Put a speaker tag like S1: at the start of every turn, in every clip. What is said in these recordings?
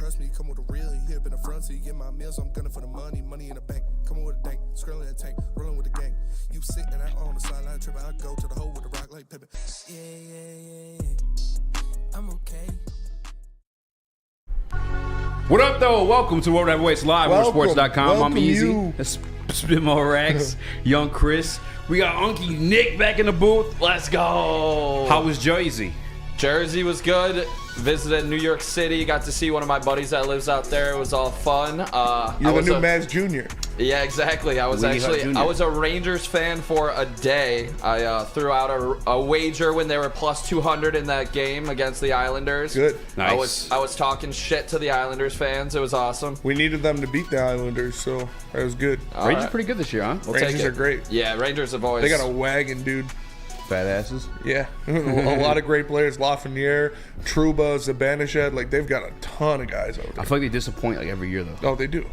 S1: trust me, come with a real. You here been the front, so you get my meals. I'm gunning for the money in the bank. Coming with a dank, skrilling a tank, rolling with the gang. You sitting out on the sideline tripping. I go to the hole with the rock like Pippin. Yeah. I'm okay.
S2: What up, though? Welcome to World Heavyweights Live on sports.com. I'm Eazy.
S3: It's
S2: Spitmo Rax, Young Chris. We got Unky Nick back in the booth.
S4: Let's go.
S2: How was Jersey?
S4: Jersey was good. Visited New York City. Got to see one of my buddies that lives out there. It was all fun.
S3: You're the new Max Jr.
S4: Yeah, exactly. I was a Rangers fan for a day. I threw out a wager when they were plus 200 in that game against the Islanders.
S3: Good.
S2: Nice.
S4: I was talking shit to the Islanders fans. It was awesome.
S3: We needed them to beat the Islanders, so that was good.
S2: Rangers are pretty good this year, huh?
S3: Rangers are great.
S4: Yeah, Rangers have always.
S3: They got a wagon, dude.
S2: Fat asses.
S3: Yeah, a lot of great players. Lafreniere, Trouba, Zibanejad. Like, they've got a ton of guys over there.
S2: I feel like they disappoint like every year, though.
S3: Oh, they do.
S2: You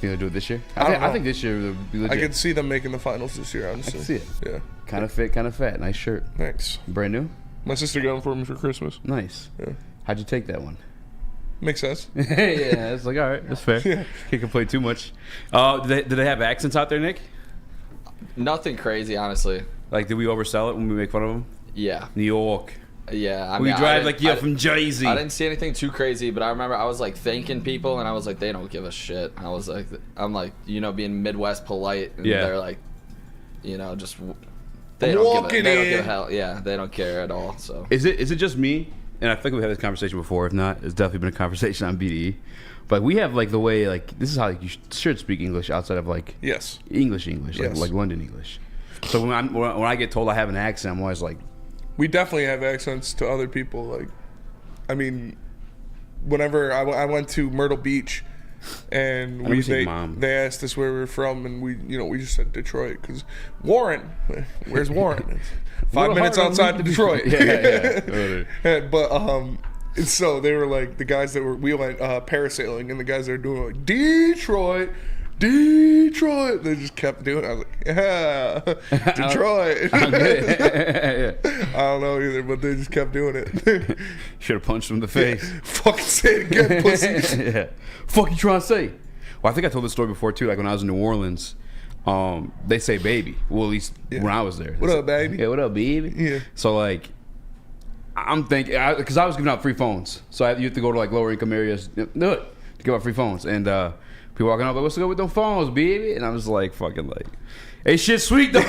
S2: think they'll do it this year?
S3: I
S2: think this year they'll be legit.
S3: I could see them making the finals this year, honestly.
S2: I can see it.
S3: Yeah.
S2: Kind of fit, kind of fat. Nice shirt.
S3: Thanks.
S2: Brand new?
S3: My sister got them for me for Christmas.
S2: Nice.
S3: Yeah.
S2: How'd you take that one?
S3: Makes sense.
S2: Yeah, it's like, all right, that's fair.
S3: Yeah.
S2: Can't complain too much. Do they have accents out there, Nick?
S4: Nothing crazy, honestly.
S2: Like, did we oversell it when we make fun of them?
S4: Yeah.
S2: New York.
S4: Yeah. I
S2: We
S4: mean,
S2: drive like you're from Jersey.
S4: I didn't see anything too crazy, but I remember I was like thanking people, and I was like, they don't give a shit. I'm like, being Midwest polite, and
S2: Yeah.
S4: they're like, just they don't give a hell. Yeah, they don't care at all. So
S2: Is it just me? And I think we've had this conversation before. If not, it's definitely been a conversation on BDE. But we have like the way like this is how you should speak English outside of like
S3: Yes.
S2: English,
S3: Yes.
S2: like London English. So when I get told I have an accent, I'm always like,
S3: We definitely have accents to other people. Like, I mean, whenever I went to Myrtle Beach, and they asked us where we were from, and we just said Detroit because Warren, where's Warren? It's 5 minutes outside of Detroit.
S2: yeah.
S3: But so they were like the guys we went parasailing, and the guys that were doing like Detroit. They just kept doing it. I was like, yeah, Detroit. I don't know either, but they just kept doing it.
S2: Should have punched him in the face.
S3: Fucking say it again, pussy.
S2: Yeah. Fuck you trying to say? Well, I think I told this story before too. Like when I was in New Orleans, they say baby. Well, at least when I was there.
S3: What up, baby?
S2: Yeah, what up, baby?
S3: Yeah.
S2: So like, I'm thinking because I was giving out free phones, so you have to go to like lower income areas to give out free phones, and people walking up like, what's good with them phones, baby? And I was like, fucking like, hey, shit, sweet though.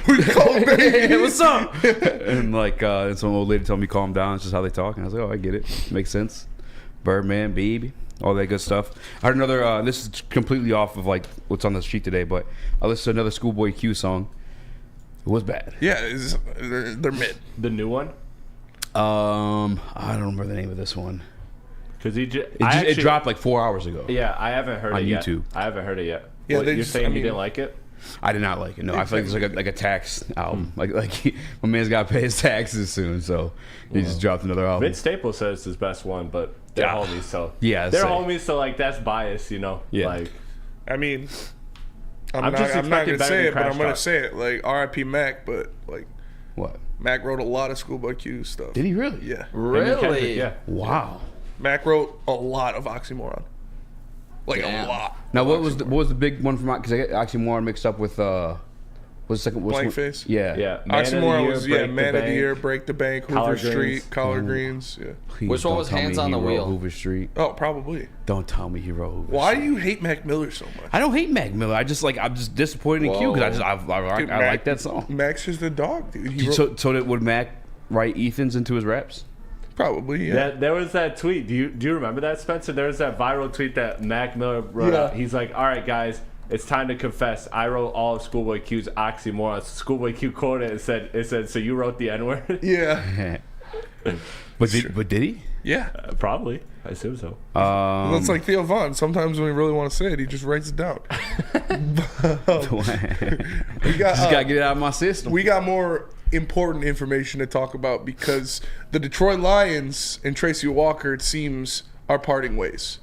S3: We cold, baby.
S2: Hey, what's up? And like, and some old lady told me calm down. It's just how they talk. And I was like, oh, I get it. Makes sense. Birdman, baby, all that good stuff. I heard another. This is completely off of like what's on the sheet today, but I listened to another Schoolboy Q song. It was bad.
S3: Yeah, they're mid.
S5: The new one?
S2: I don't remember the name of this one.
S5: Because
S2: it dropped like 4 hours ago.
S5: Yeah, I haven't heard
S2: on
S5: it yet.
S2: YouTube.
S5: I haven't heard it yet.
S3: Yeah,
S5: you're saying you didn't like it?
S2: I did not like it. No, I feel like it's like a tax album. Like my man's got to pay his taxes soon, so he just dropped another album.
S5: Vince Staples says it's his best one, but they're homies, so they're homies, so like that's bias,
S2: Yeah.
S5: Like,
S3: I mean, I'm
S5: I'm
S3: not
S5: just
S3: going to
S5: expecting
S3: say it, but
S5: better
S3: I'm
S5: than
S3: going
S5: Crash
S3: to say it. Like R.I.P. Mac, but like
S2: What?
S3: Mac wrote a lot of Schoolboy Q stuff.
S2: Did he really?
S3: Yeah.
S4: really,
S5: yeah.
S2: Wow.
S3: Mac wrote a lot of Oxymoron. Like
S4: Damn.
S3: a lot.
S2: Now what was the big one from? Because I get Oxymoron mixed up with what's the second?
S3: Blank Face?
S2: Yeah.
S5: Yeah.
S3: Oxymoron was
S5: Break the
S3: Man of the
S5: Bank.
S3: Year, Break the Bank, Hoover
S5: Collard
S3: Street,
S5: Greens.
S3: Collard Greens. Yeah.
S2: Please
S4: Which one
S2: don't
S4: was
S2: tell me
S4: Hands on
S2: he
S4: the
S2: wrote
S4: Wheel?
S2: Hoover Street.
S3: Oh, probably.
S2: Don't tell me he wrote Hoover
S3: Why
S2: Street.
S3: do you hate Mac Miller so much?
S2: I don't hate Mac Miller. I'm just disappointed in Q because I like that song.
S3: Mac's just a dog, dude. He wrote,
S2: So would Mac write Ethan's into his raps?
S3: probably, yeah.
S5: There was that tweet. Do you remember that, Spencer? There was that viral tweet that Mac Miller wrote out. He's like, all right, guys, it's time to confess. I wrote all of Schoolboy Q's oxymorons. Schoolboy Q quoted it said, so you wrote the N-word?
S3: Yeah.
S2: But did he?
S3: Yeah.
S5: Probably. I assume so.
S3: That's like Theo Vaughn. Sometimes when he really want to say it, he just writes it down. We got,
S2: just gotta get it out of my system.
S3: We got more important information to talk about because the Detroit Lions and Tracy Walker, it seems, are parting ways.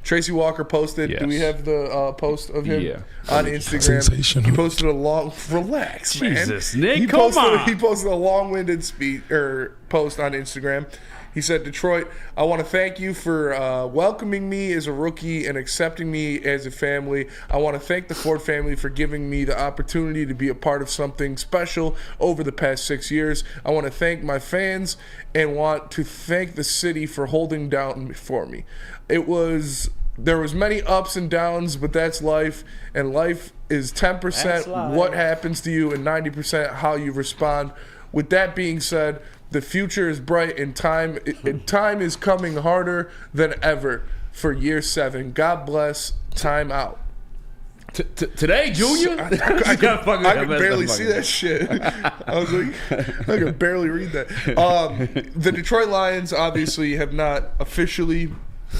S3: Tracy Walker posted.
S2: Yes.
S3: Do we have the post of him on Instagram?
S1: Sensational.
S3: He posted a long. Relax, man.
S2: Jesus, Nick,
S3: He
S2: come
S3: posted,
S2: on.
S3: He posted a long-winded speech or post on Instagram. He said, Detroit, I want to thank you for welcoming me as a rookie and accepting me as a family. I want to thank the Ford family for giving me the opportunity to be a part of something special over the past 6 years. I want to thank my fans and want to thank the city for holding down for me. There was many ups and downs, but that's life, and life is 10% what happens to you and 90% how you respond. With that being said, the future is bright, and time is coming harder than ever for year 7. God bless. Time out.
S2: Today, Junior?
S3: I could barely see that shit. I was like, I could barely read that. The Detroit Lions obviously have not officially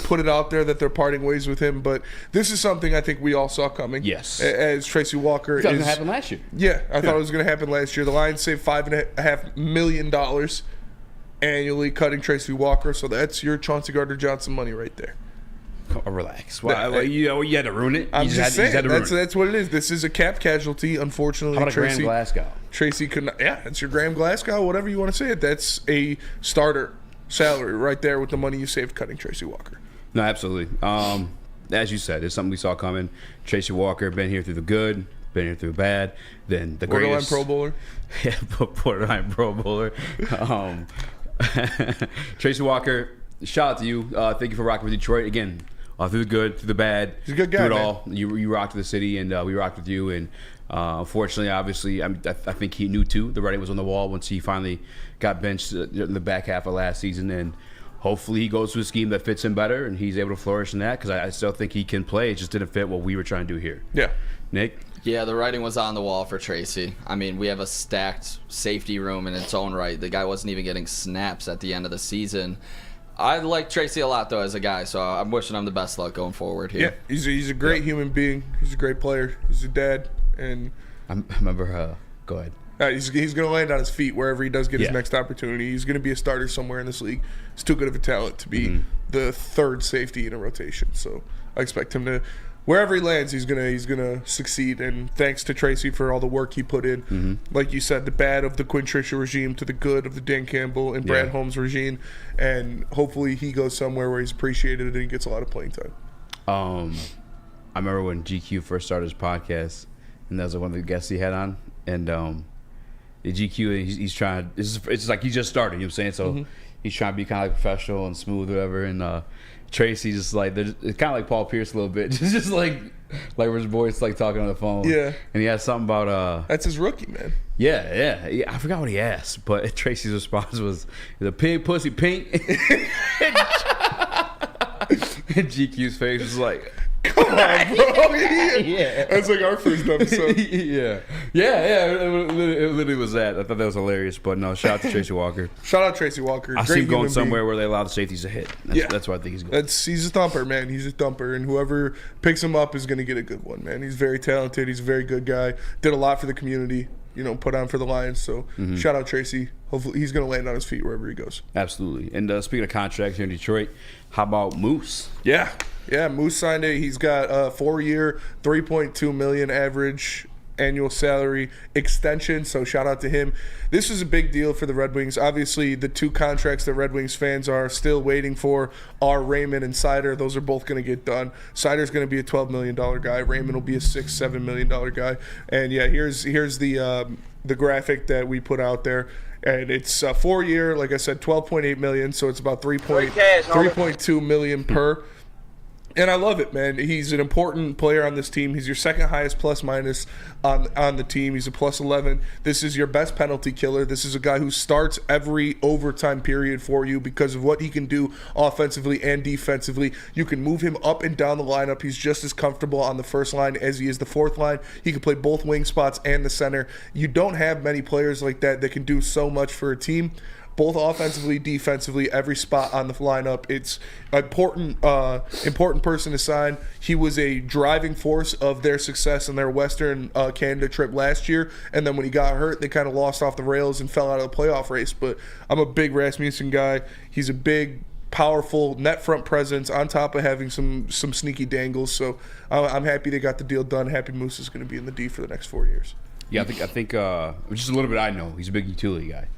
S3: put it out there that they're parting ways with him, but this is something I think we all saw coming.
S2: Yes.
S3: As Tracy Walker
S2: is going to happen last year.
S3: Yeah, I thought it was going to happen last year. The Lions saved $5.5 million annually cutting Tracy Walker, so that's your Chauncey Gardner-Johnson money right there.
S2: Relax. Well, you had to ruin it.
S3: I'm just saying, that's what it is. This is a cap casualty, unfortunately.
S2: How about
S3: Tracy,
S2: a Graham Glasgow?
S3: Tracy could not. Yeah, it's your Graham Glasgow, whatever you want to say it. That's a starter salary right there with the money you saved cutting Tracy Walker.
S2: No, absolutely. As you said, it's something we saw coming. Tracy Walker been here through the good, been here through the bad. Then the greatest
S3: Pro Bowler.
S2: Yeah, borderline Pro Bowler. Tracy Walker, shout out to you. Thank you for rocking with Detroit again. Through the good, through the bad.
S3: He's a good guy.
S2: Through it all. You rocked the city, and we rocked with you. And unfortunately, obviously, I think he knew too. The writing was on the wall once he finally got benched in the back half of last season. And hopefully he goes to a scheme that fits him better and he's able to flourish in that, because I still think he can play. It just didn't fit what we were trying to do here.
S3: Yeah.
S2: Nick?
S4: Yeah, the writing was on the wall for Tracy. I mean, we have a stacked safety room in its own right. The guy wasn't even getting snaps at the end of the season. I like Tracy a lot, though, as a guy, so I'm wishing him the best luck going forward here.
S3: Yeah, he's a great human being. He's a great player. He's a dad. And
S2: I remember, go ahead.
S3: He's going to land on his feet wherever he does get his next opportunity. He's going to be a starter somewhere in this league. He's too good of a talent to be the third safety in a rotation. So I expect him to, wherever he lands, he's gonna succeed. And thanks to Tracy for all the work he put in. Like you said, the bad of the Quinn Trisha regime to the good of the Dan Campbell and Brad Holmes regime. And hopefully he goes somewhere where he's appreciated and he gets a lot of playing time.
S2: I remember when GQ first started his podcast, and that was one of the guests he had on, and the GQ, he's trying. It's like he just started. You know what I'm saying? So he's trying to be kind of like professional and smooth, or whatever. And Tracy's just like, it's kind of like Paul Pierce a little bit, just like where his voice like talking on the phone.
S3: Yeah.
S2: And he had something about
S3: that's his rookie, man.
S2: Yeah. I forgot what he asked, but Tracy's response was, "Is a pig pussy pink?" And GQ's face was like,
S3: come on, bro. Yeah. That's like our first episode.
S2: Yeah. It literally was that. I thought that was hilarious. But no, shout out to Tracy Walker.
S3: Shout out Tracy Walker.
S2: I see him going somewhere where they allow the safeties to hit. That's why I think he's going.
S3: He's a thumper, man. He's a thumper. And whoever picks him up is going to get a good one, man. He's very talented. He's a very good guy. Did a lot for the community. Put on for the Lions. So shout out Tracy. Hopefully he's going to land on his feet wherever he goes.
S2: Absolutely. And speaking of contracts here in Detroit, how about Moose?
S3: Yeah, Moose signed it. He's got a 4-year, $3.2 million average annual salary extension, so shout out to him. This is a big deal for the Red Wings. Obviously, the two contracts that Red Wings fans are still waiting for are Raymond and Sider. Those are both going to get done. Sider's going to be a $12 million guy. Raymond will be a $6-7 million guy. And yeah, here's the graphic that we put out there. And it's a 4-year, like I said, $12.8 million, so it's about $3.2 million per. And I love it, man. He's an important player on this team. He's your second highest plus-minus on the team. He's a +11. This is your best penalty killer. This is a guy who starts every overtime period for you because of what he can do offensively and defensively. You can move him up and down the lineup. He's just as comfortable on the first line as he is the fourth line. He can play both wing spots and the center. You don't have many players like that can do so much for a team. Both offensively, defensively, every spot on the lineup. It's an important person to sign. He was a driving force of their success in their Western Canada trip last year. And then when he got hurt, they kind of lost off the rails and fell out of the playoff race. But I'm a big Rasmussen guy. He's a big, powerful net front presence on top of having some sneaky dangles. So I'm happy they got the deal done. Happy Moose is going to be in the D for the next 4 years.
S2: Yeah, I think just a little bit I know. He's a big utility guy.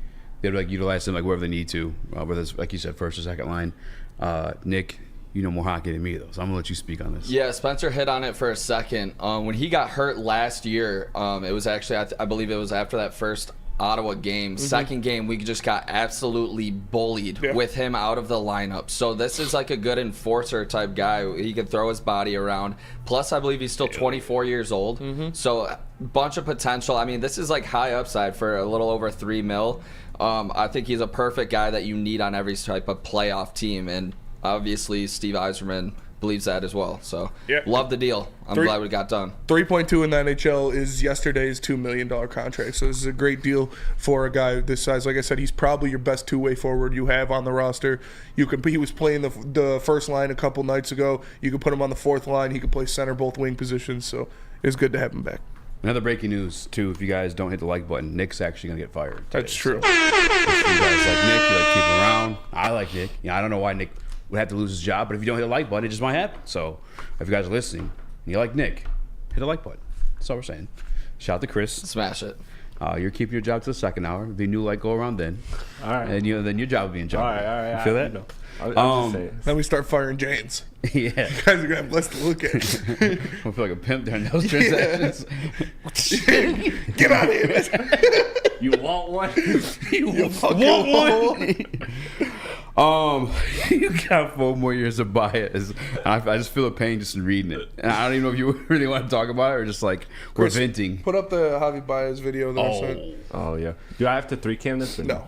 S2: they'd like utilize him like wherever they need to, whether it's like you said, first or second line. Nick, you know more hockey than me though, so I'm gonna let you speak on this.
S4: Yeah, Spencer hit on it for a second. When he got hurt last year, it was actually I believe it was after that first Ottawa game. Second game, we just got absolutely bullied with him out of the lineup. So this is like a good enforcer type guy. He can throw his body around. Plus, I believe he's still 24 years old. So bunch of potential. I mean, this is like high upside for a little over $3 million. I think he's a perfect guy that you need on every type of playoff team. And obviously, Steve Yzerman believes that as well. So love the deal. I'm glad we got done.
S3: 3.2 in the NHL is yesterday's $2 million contract. So this is a great deal for a guy this size. Like I said, he's probably your best two-way forward you have on the roster. He was playing the first line a couple nights ago. You could put him on the fourth line. He could play center, both wing positions. So it's good to have him back.
S2: Another breaking news too. If you guys don't hit the like button, Nick's actually gonna get fired today.
S3: That's true.
S2: So if you guys like Nick, you like keep him around. I like Nick. I don't know why Nick would have to lose his job, but if you don't hit the like button, it just might happen. So if you guys are listening and you like Nick, hit the like button. That's all we're saying. Shout out to Chris.
S4: Smash it.
S2: You're keeping your job to the second hour. The new light go around then.
S5: All right.
S2: And then your job will be in job.
S5: All right.
S2: You feel that?
S5: No. I'm just saying.
S3: Then we start firing Janes.
S2: Yeah.
S3: You guys are going to have less to look at.
S2: I feel like a pimp during those transactions.
S3: Get out of here.
S5: You want one?
S2: You want one? You got 4 more years of bias. I just feel the pain just in reading it. And I don't even know if you really want to talk about it or just like we're venting.
S3: Put up the Javi Baez video that I sent.
S5: Oh, yeah. Do I have to 3-cam this? Or
S3: No.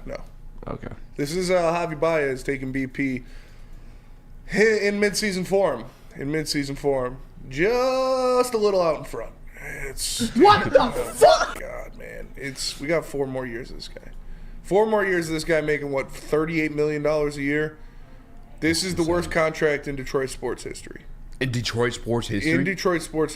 S5: Okay.
S3: This is Javi Baez taking BP in mid-season form. Just a little out in front. What the fuck? God, man. We got 4 more years of this guy. 4 more years of this guy making, what, $38 million a year? This is the worst contract in Detroit sports history.
S2: In Detroit sports history?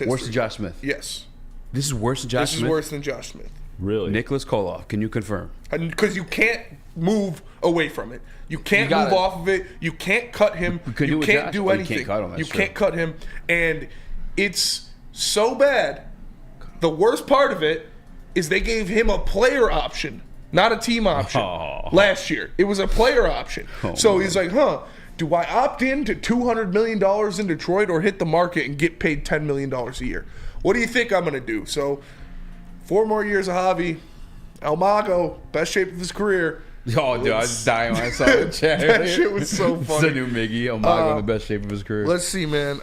S3: Worse
S2: than Josh Smith?
S3: Yes.
S2: This is worse than Josh Smith?
S3: This is worse than Josh Smith.
S5: Really?
S2: Nicholas Koloff, can you confirm?
S3: Because you can't move away from it. You can't move off of it. You can't cut him. You can't do anything. You can't cut him. And it's so bad. The worst part of it is they gave him a player option, not a team option, last year. It was a player option. So he's like, do I opt in to $200 million in Detroit or hit the market and get paid $10 million a year? What do you think I'm going to do? So 4 more years of Javi. El Mago, best shape of his career.
S2: Oh, dude, I was dying when I saw the chat.
S3: That shit was so funny.
S2: It's the new Miggy. El Mago in the best shape of his career.
S3: Let's see, man.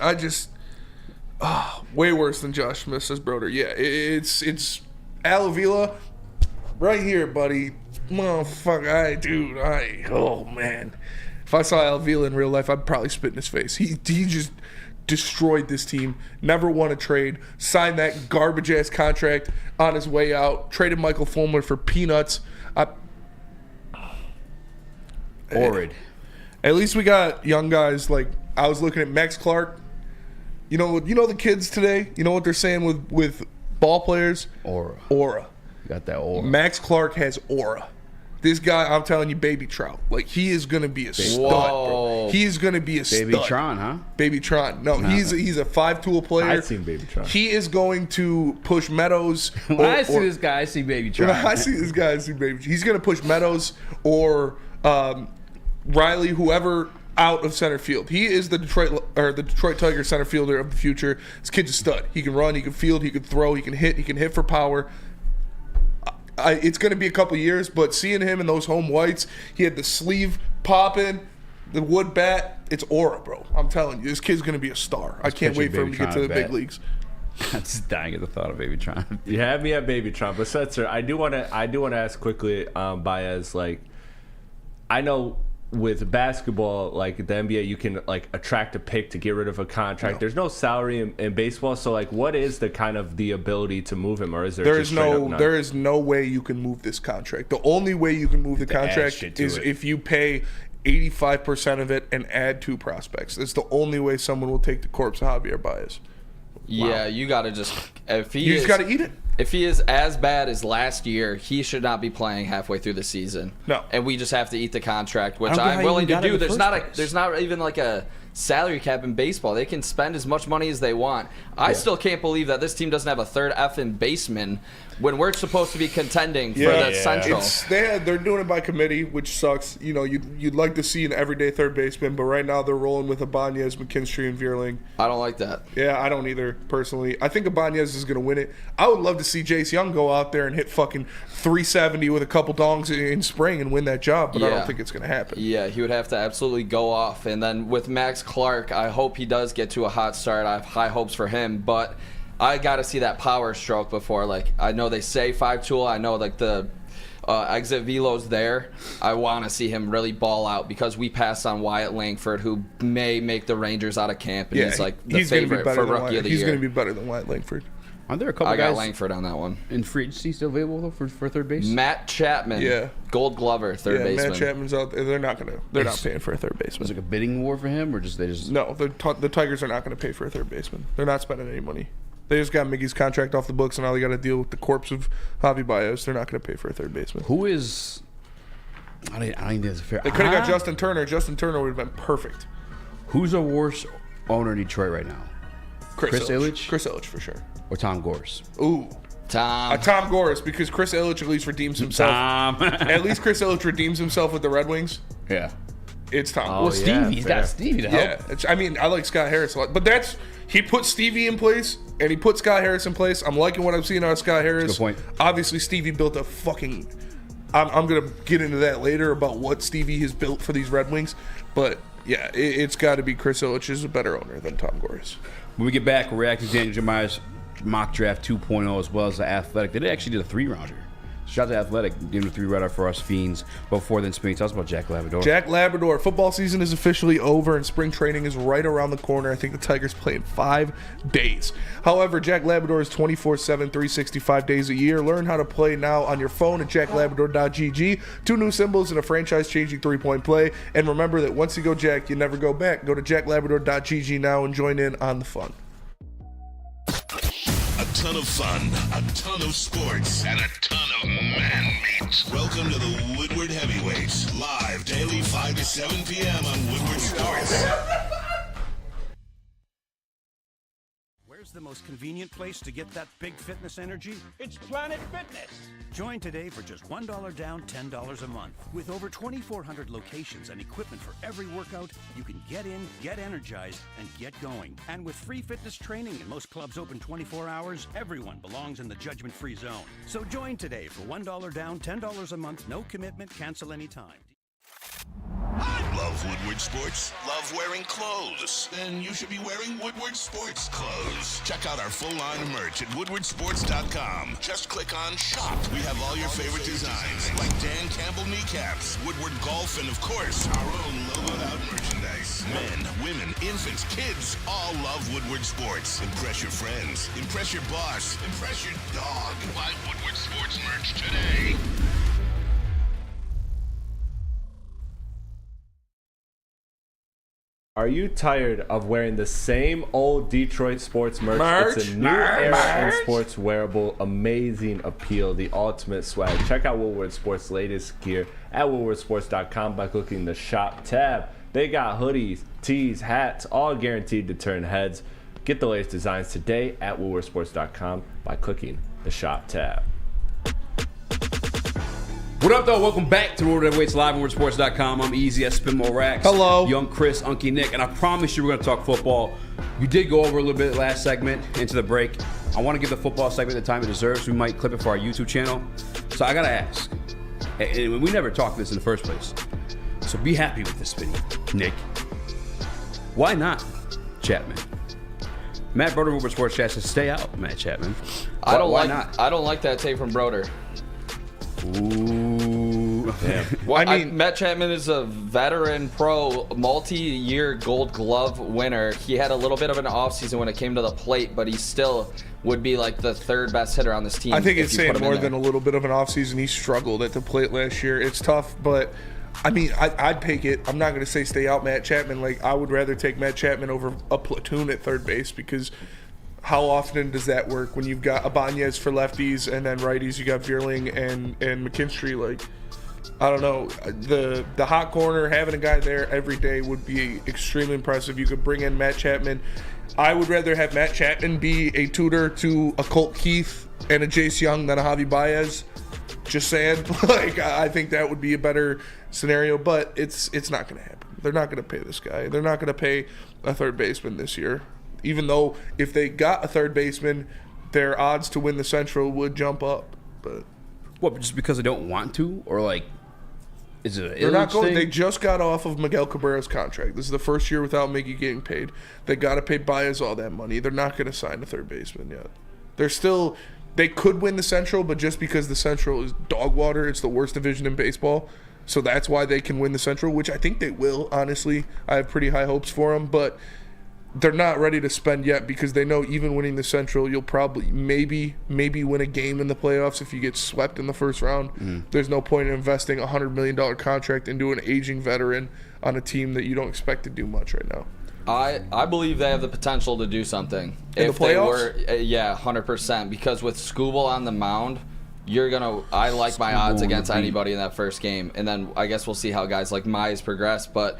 S3: Way worse than Josh Smith, says Broder. Yeah, it's Al Avila right here, buddy. Motherfucker, oh, man. If I saw Al Avila in real life, I'd probably spit in his face. He just destroyed this team, never won a trade, signed that garbage-ass contract on his way out, traded Michael Fulmer for peanuts.
S2: Horrid.
S3: At least we got young guys. Like, I was looking at Max Clark. You know the kids today? You know what they're saying with ball players?
S2: Aura.
S3: You
S2: got that aura.
S3: Max Clark has aura. This guy, I'm telling you, Baby Trout. Like, he is going to be a stud, bro. He is going to be a stud.
S2: Baby Tron, huh?
S3: Baby Tron. No, he's a 5-tool player.
S5: I've seen Baby Tron.
S3: He is going to push Meadows.
S2: When I see this guy, I see Baby Tron.
S3: When I see this guy, I see Baby Tron. He's going to push Meadows or Riley, whoever, out of center field. He is the Detroit Tigers center fielder of the future. This kid's a stud. He can run, he can field, he can throw, he can hit for power. It's going to be a couple years, but seeing him in those home whites, he had the sleeve popping, the wood bat. It's aura, bro. I'm telling you, this kid's going to be a star. I can't wait for him to get to the big leagues.
S2: I'm just dying at the thought of Baby Tron.
S5: You have me at Baby Tron, but Setzer, I do want to ask quickly, Baez. Like, I know with basketball, like the NBA, you can like attract a pick to get rid of a contract. No. There's no salary in baseball, so like, what is the ability to move him, or is there is
S3: no way you can move this contract. The only way you can move the contract is if you pay 85% of it and add 2 prospects. That's the only way someone will take the corpse of Javier Baez.
S4: Yeah, you got to just
S3: just got to eat it.
S4: If he is as bad as last year, he should not be playing halfway through the season.
S3: No,
S4: and we just have to eat the contract, which I'm willing to do. There's not even like a salary cap in baseball. They can spend as much money as they want. I still can't believe that this team doesn't have a third effing baseman when we're supposed to be contending for the Central.
S3: They're doing it by committee, which sucks. You know, you'd like to see an everyday third baseman, but right now they're rolling with Ibanez, McKinstry, and Vierling.
S4: I don't like that.
S3: Yeah, I don't either, personally. I think Ibanez is going to win it. I would love to see Jace Young go out there and hit fucking 370 with a couple dongs in spring and win that job, but I don't think it's going to happen.
S4: Yeah, he would have to absolutely go off. And then with Max Clark, I hope he does get to a hot start. I have high hopes for him, but I got to see that power stroke before. Like, I know they say 5-tool. I know, like, the exit velo's there. I want to see him really ball out because we passed on Wyatt Langford, who may make the Rangers out of camp, and he's like the favorite for Rookie of the Year.
S3: He's going to be better than Wyatt Langford.
S2: Aren't there a couple
S4: I
S2: guys
S4: got Langford on that one.
S2: in free agency still available though for third base?
S4: Matt Chapman, Gold Glover, third baseman.
S3: Matt Chapman's out there. They're not paying for a third baseman.
S2: Was it like a bidding war for him, or they just?
S3: No, the Tigers are not going to pay for a third baseman. They're not spending any money. They just got Miggy's contract off the books, and now they got to deal with the corpse of Javi Baez. They're not going to pay for a third baseman.
S2: Who is? I don't think that's fair.
S3: They could have got Justin Turner. Justin Turner would have been perfect.
S2: Who's a worse owner in Detroit right now? Chris Ilitch?
S3: Chris Ilitch for sure.
S2: Or Tom Gores?
S3: Ooh. Tom Gores, because Chris Ilitch at least redeems himself. At least Chris Ilitch redeems himself with the Red Wings.
S2: Yeah.
S3: It's Tom
S2: Gores.
S3: Well,
S2: Stevie's got Stevie to help.
S3: Yeah. I mean, I like Scott Harris a lot. But he put Stevie in place, and he put Scott Harris in place. I'm liking what I'm seeing out of Scott Harris.
S2: Good point.
S3: Obviously, Stevie built a fucking... I'm going to get into that later about what Stevie has built for these Red Wings. But, yeah, it's got to be Chris Ilitch is a better owner than Tom Gores.
S2: When we get back, we'll react to Daniel Jeremiah's mock draft 2.0 as well as the Athletic. They actually did a 3-rounder. Shout out to Athletic, giving a 3-rounder for us fiends. Before then, Spinny, tell us about Jack Labrador.
S3: Jack Labrador. Football season is officially over and spring training is right around the corner. I think the Tigers play in 5 days. However, Jack Labrador is 24/7, 365 days a year. Learn how to play now on your phone at jacklabrador.gg. 2 new symbols and a franchise-changing 3-point play. And remember that once you go Jack, you never go back. Go to jacklabrador.gg now and join in on the fun.
S6: A ton of fun, a ton of sports, and a ton of man-meat. Welcome to the Woodward Heavyweights, live daily 5 to 7 p.m. on Woodward Sports.
S7: Where's the most convenient place to get that big fitness energy? It's Planet Fitness. Join today for just $1 down, $10 a month. With over 2,400 locations and equipment for every workout, you can get in, get energized, and get going. And with free fitness training and most clubs open 24 hours, everyone belongs in the judgment-free zone. So join today for $1 down, $10 a month, no commitment, cancel anytime.
S6: Love Woodward Sports? Love wearing clothes? Then you should be wearing Woodward Sports clothes. Check out our full line of merch at woodwardsports.com. Just click on shop. We have all your favorite designs, like Dan Campbell kneecaps, Woodward Golf, and of course, our own logoed out merchandise. Men, women, infants, kids, all love Woodward Sports. Impress your friends. Impress your boss. Impress your dog. Buy Woodward Sports merch today.
S5: Are you tired of wearing the same old Detroit sports merch? It's a new era in sports wearable, amazing appeal, the ultimate swag. Check out Woodward Sports' latest gear at woodwardsports.com by clicking the shop tab. They got hoodies, tees, hats, all guaranteed to turn heads. Get the latest designs today at woodwardsports.com by clicking the shop tab.
S2: What up, though? Welcome back to Woodward Heavyweights live on WoodwardSports.com. I'm Eazy, Spinmo Rax.
S3: Hello.
S2: Young Chris, Unky Nick, and I promised you we're going to talk football. You did go over a little bit last segment into the break. I want to give the football segment the time it deserves. We might clip it for our YouTube channel. So I got to ask, and we never talked this in the first place, so be happy with this, Spinny. Nick, why not Chapman? Matt Broder, Woodward Sports Chat says, stay out, Matt Chapman. Why not?
S4: I don't like that take from Broder.
S2: Ooh.
S5: Damn.
S4: Well, I mean, Matt Chapman is a veteran pro, multi-year Gold Glove winner. He had a little bit of an offseason when it came to the plate, but he still would be like the 3rd best hitter on this team.
S3: I think it's saying more than a little bit of an offseason. He struggled at the plate last year. It's tough, but I mean, I'd take it. I'm not going to say stay out Matt Chapman. Like, I would rather take Matt Chapman over a platoon at third base, because how often does that work when you've got Ibanez for lefties and then righties you got Vierling and McKinstry? Like, I don't know. The hot corner, having a guy there every day would be extremely impressive. You could bring in Matt Chapman. I would rather have Matt Chapman be a tutor to a Colt Keith and a Jace Young than a Javi Baez. Just saying. Like, I think that would be a better scenario, but it's not going to happen. They're not going to pay this guy. They're not going to pay a third baseman this year. Even though if they got a third baseman, their odds to win the Central would jump up. But
S2: what, just because they don't want to? Or, like, is it an
S3: they're not going.
S2: thing?
S3: They just got off of Miguel Cabrera's contract. This is the first year without Miggy getting paid. They got to pay Baez all that money. They're not going to sign a third baseman yet. They're still. They could win the Central, but just because the Central is dog water, it's the worst division in baseball. So that's why they can win the Central, which I think they will, honestly. I have pretty high hopes for them, but they're not ready to spend yet because they know even winning the Central, you'll probably maybe win a game in the playoffs if you get swept in the first round. There's no point in investing a $100 million contract into an aging veteran on a team that you don't expect to do much right now.
S4: I believe they have the potential to do something.
S3: In
S4: if
S3: the
S4: playoffs?
S3: playoffs?
S4: Yeah, 100%. Because with Skubal on the mound, I like my odds against anybody in that first game. And then I guess we'll see how guys like Mize progress. But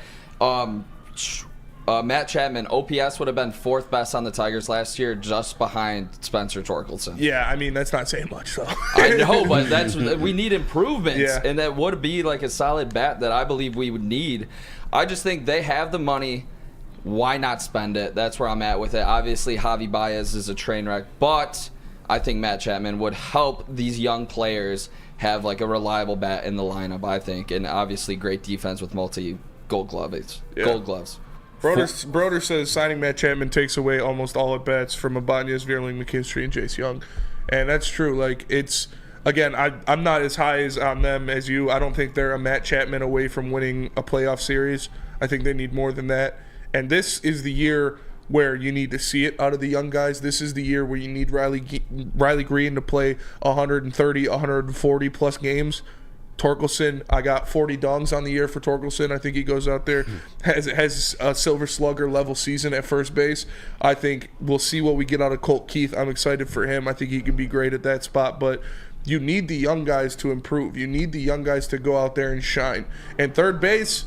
S4: Matt Chapman, OPS would have been fourth best on the Tigers last year, just behind Spencer Torkelson.
S3: Yeah, I mean, that's not saying much, though.
S4: I know, but we need improvements.
S3: Yeah.
S4: And that would be like a solid bat that I believe we would need. I just think they have the money. Why not spend it? That's where I'm at with it. Obviously, Javi Baez is a train wreck, but I think Matt Chapman would help these young players have like a reliable bat in the lineup, I think, and obviously great defense with multi-gold gloves.
S3: Yeah.
S4: Gold gloves.
S3: Broder says signing Matt Chapman takes away almost all at bats from Ibanez, Vierling, McKinstry, and Jace Young. And that's true. Like, it's, again, I'm not as high as on them as you. I don't think they're a Matt Chapman away from winning a playoff series. I think they need more than that. And this is the year where you need to see it out of the young guys. This is the year where you need Riley Green to play 130, 140 plus games. Torkelson, I got 40 dongs on the year for Torkelson. I think he goes out there, has a Silver Slugger level season at first base. I think we'll see what we get out of Colt Keith. I'm excited for him. I think he can be great at that spot. But you need the young guys to improve. You need the young guys to go out there and shine. And third base,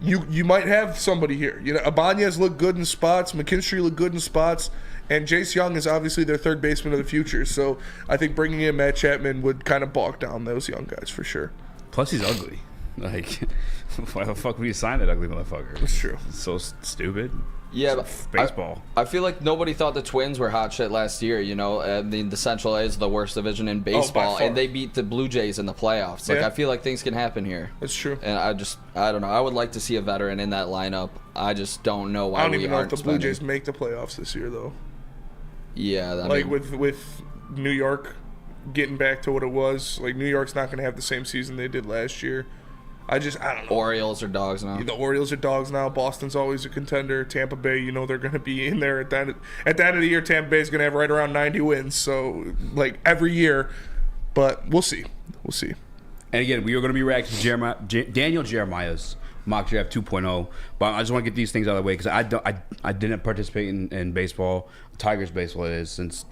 S3: you might have somebody here. You know, Ibanez looked good in spots. McKinstry looked good in spots. And Jace Young is obviously their third baseman of the future. So I think bringing in Matt Chapman would kind of balk down those young guys for sure.
S2: Plus, he's ugly. Like, why the fuck would you sign that ugly motherfucker?
S3: That's true.
S2: It's so stupid.
S4: Yeah,
S2: it's baseball.
S4: I feel like nobody thought the Twins were hot shit last year. You know, I mean, the Central is the worst division in baseball, and they beat the Blue Jays in the playoffs. Like,
S3: Yeah.
S4: I feel like things can happen here.
S3: That's true.
S4: And I don't know. I would like to see a veteran in that lineup. I just don't know why
S3: I don't
S4: we
S3: even know if
S4: aren't
S3: the Blue
S4: spending.
S3: Jays make the playoffs this year, though.
S4: Yeah,
S3: Like, with New York getting back to what it was, like, New York's not going to have the same season they did last year. I don't know.
S4: Orioles are dogs now.
S3: The Orioles are dogs now. Boston's always a contender. Tampa Bay, you know, they're going to be in there at the end of the year. Tampa Bay's going to have right around 90 wins. So, like, every year. But we'll see. We'll see.
S2: And again, we are going to be reacting to Daniel Jeremiah's mock draft 2.0. But I just want to get these things out of the way because I didn't participate in baseball. Tigers baseball it is since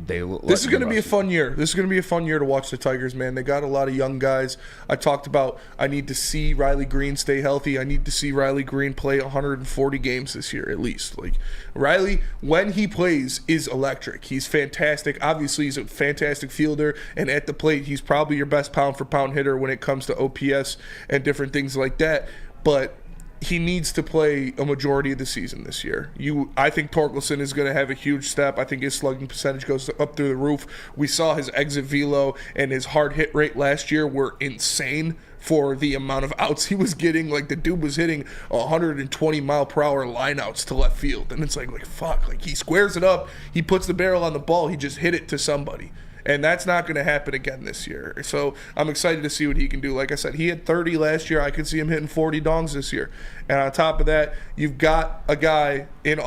S2: they.
S3: This is going to be a fun year. This is going to be a fun year to watch the Tigers, man. They got a lot of young guys. I talked about I need to see Riley Green stay healthy. I need to see Riley Green play 140 games this year at least. Like, Riley, when he plays, is electric. He's fantastic. Obviously, he's a fantastic fielder, and at the plate, he's probably your best pound-for-pound hitter when it comes to OPS and different things like that. But he needs to play a majority of the season this year. I think Torkelson is going to have a huge step. I think his slugging percentage goes up through the roof. We saw his exit velo and his hard hit rate last year were insane for the amount of outs he was getting. Like, the dude was hitting 120 mile per hour line outs to left field. And it's like fuck. Like, he squares it up. He puts the barrel on the ball. He just hit it to somebody. And that's not going to happen again this year. So I'm excited to see what he can do. Like I said, he had 30 last year. I could see him hitting 40 dongs this year. And on top of that, you've got a guy in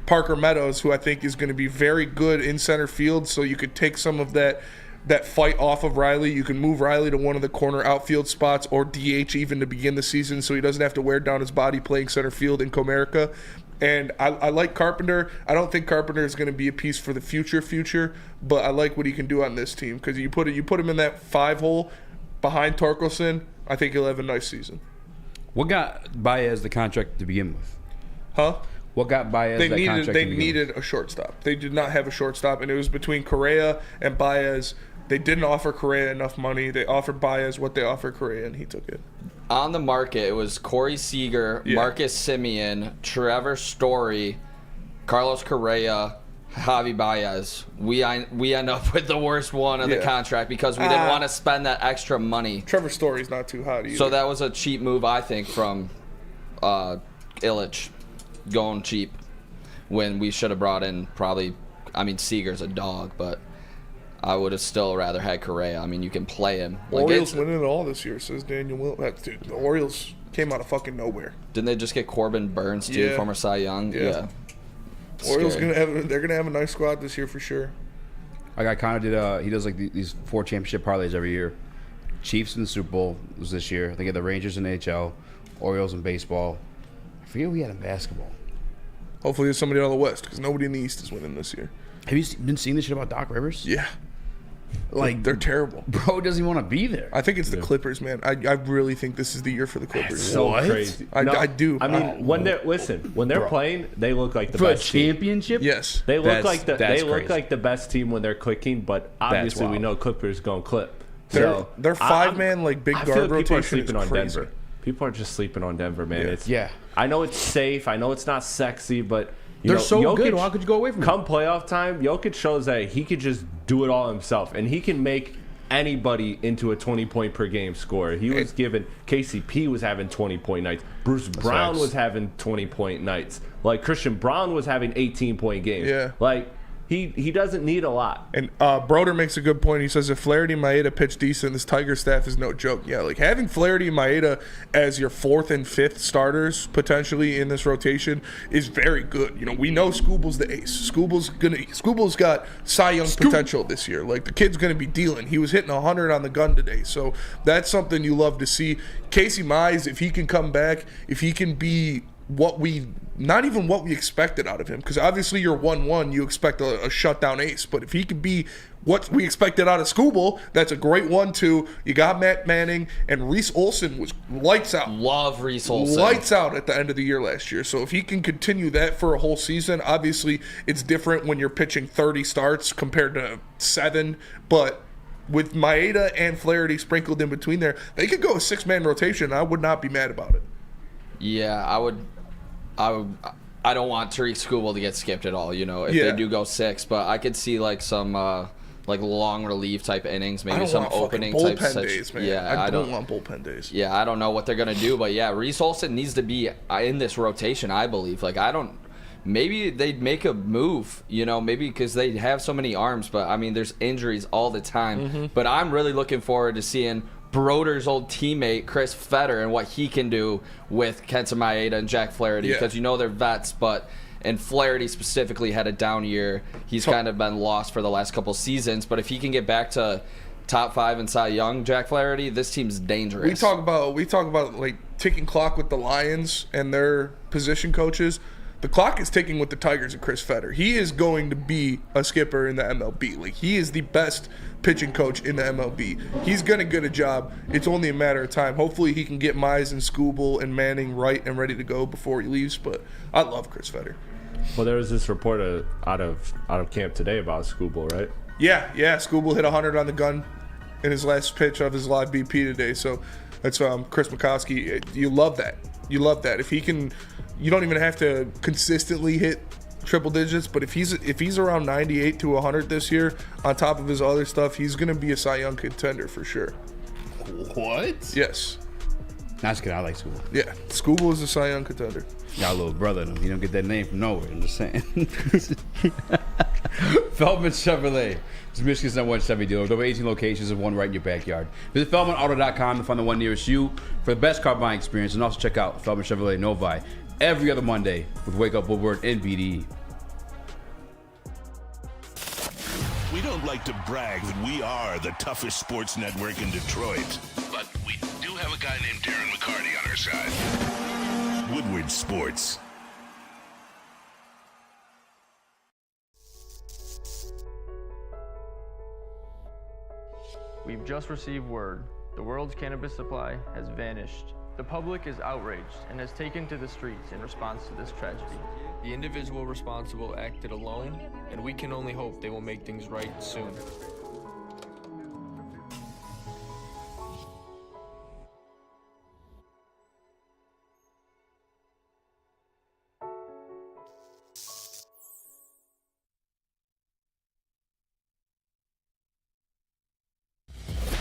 S3: Parker Meadows who I think is going to be very good in center field. So you could take some of that fight off of Riley. You can move Riley to one of the corner outfield spots or DH even to begin the season so he doesn't have to wear down his body playing center field in Comerica. And I like Carpenter. I don't think Carpenter is going to be a piece for the future, but I like what he can do on this team because you put him in that 5 hole. behind Torkelson, I think he'll have a nice season.
S2: What got Baez the contract to begin with?
S3: Huh?
S2: What got Baez that contract?
S3: They needed a shortstop. They did not have a shortstop, and it was between Correa and Baez. They didn't offer Correa enough money. They offered Baez what they offered Correa, and he took it.
S4: On the market, it was Corey Seager, Marcus Semien, Trevor Story, Carlos Correa, Javi Baez. We end up with the worst one of the contract because we didn't want to spend that extra money.
S3: Trevor Story's not too hot either.
S4: So that was a cheap move, I think, from Illich, going cheap when we should have brought in probably. I mean, Seager's a dog, but I would have still rather had Correa. I mean, you can play him.
S3: Orioles winning it all this year, says Daniel Will. Dude, the Orioles came out of fucking nowhere.
S4: Didn't they just get Corbin Burns too, former Cy Young? Yeah.
S3: Orioles they're gonna have a nice squad this year for sure.
S2: Like I kind of did. He does like these 4 championship parlays every year. Chiefs in the Super Bowl was this year. They get the Rangers in NHL, Orioles in baseball. I forget who we had in basketball.
S3: Hopefully there's somebody on the West because nobody in the East is winning this year.
S2: Have you been seeing this shit about Doc Rivers?
S3: Yeah.
S2: Like
S3: they're terrible.
S2: Bro doesn't want to be there.
S3: I think it's the Clippers, man. I really think this is the year for the Clippers.
S5: So crazy.
S3: I do.
S5: I mean, when they're playing, they look like the best
S2: championship.
S3: Yes,
S5: they look like the best team when they're clicking. But obviously, we know Clippers going to clip.
S3: Their 5-man like big guard rotation is
S5: sleeping on
S3: crazy.
S5: Denver. People are just sleeping on Denver, man.
S2: Yeah.
S5: I know it's safe. I know it's not sexy, but
S2: they're so
S5: Jokic,
S2: good. Why could you go away from them?
S5: Come playoff time, Jokic shows that he could just do it all himself, and he can make anybody into a 20-point per game scorer. He was given KCP was having 20-point nights. Bruce Brown was having 20-point nights. Like Christian Braun was having 18-point games.
S3: Yeah.
S5: Like he doesn't need a lot.
S3: And Broder makes a good point. He says if Flaherty and Maeda pitch decent, this Tiger staff is no joke. Yeah, like having Flaherty and Maeda as your 4th and 5th starters potentially in this rotation is very good. You know, we know Scooble's the ace. Scooble's got Cy Young potential this year. Like the kid's gonna be dealing. He was hitting 100 on the gun today, so that's something you love to see. Casey Mize, if he can come back, if he can be not even what we expected out of him, because obviously you're 1-1, you expect a shutdown ace, but if he could be what we expected out of Scooble, that's a great 1-2. You got Matt Manning, and Reese Olson was lights out.
S4: Love Reese Olson.
S3: Lights out at the end of the year last year. So if he can continue that for a whole season, obviously it's different when you're pitching 30 starts compared to 7, but with Maeda and Flaherty sprinkled in between there, they could go a 6-man rotation, and I would not be mad about it.
S4: Yeah, I don't want Tariq Skubal to get skipped at all, you know, if they do go 6. But I could see like some like long relief type innings, maybe some opening type
S3: days, man.
S4: Yeah,
S3: I don't want bullpen days.
S4: Yeah, I don't know what they're gonna do, but yeah, Reese Olson needs to be in this rotation, I believe. Like maybe they'd make a move, you know, maybe because they have so many arms, but I mean there's injuries all the time. Mm-hmm. But I'm really looking forward to seeing Broder's old teammate Chris Fetter and what he can do with Kenta Maeda and Jack Flaherty, because you know they're vets, and Flaherty specifically had a down year. He's kind of been lost for the last couple seasons, but if he can get back to top 5 in Cy Young, Jack Flaherty, this team's dangerous.
S3: We talk about like ticking clock with the Lions and their position coaches. The clock is ticking with the Tigers and Chris Fetter. He is going to be a skipper in the MLB. Like, he is the best pitching coach in the MLB. He's going to get a job. It's only a matter of time. Hopefully he can get Mize and Skubal and Manning right and ready to go before he leaves. But I love Chris Fetter.
S5: Well, there was this report out of camp today about Skubal, right?
S3: Yeah. Skubal hit 100 on the gun in his last pitch of his live BP today. So that's Chris McCoskey. You love that. If he can, you don't even have to consistently hit triple digits, but if he's around 98 to 100 this year, on top of his other stuff, he's going to be a Cy Young contender for sure.
S2: What?
S3: Yes.
S2: That's good. I like Skubal.
S3: Yeah, Skubal is a Cy Young contender.
S2: Got a little brother. You don't get that name from nowhere. I'm just saying. Feldman Chevrolet. It's Michigan's #1 Chevy dealer with over 18 locations and one right in your backyard. Visit FeldmanAuto.com to find the one nearest you for the best car buying experience, and also check out Feldman Chevrolet Novi every other Monday with Wake Up Woodward and BDE.
S6: We don't like to brag that we are the toughest sports network in Detroit, but we do have a guy named Darren McCarty on our side. Woodward Sports.
S8: We've just received word. The world's cannabis supply has vanished. The public is outraged and has taken to the streets in response to this tragedy. The individual responsible acted alone, and we can only hope they will make things right soon.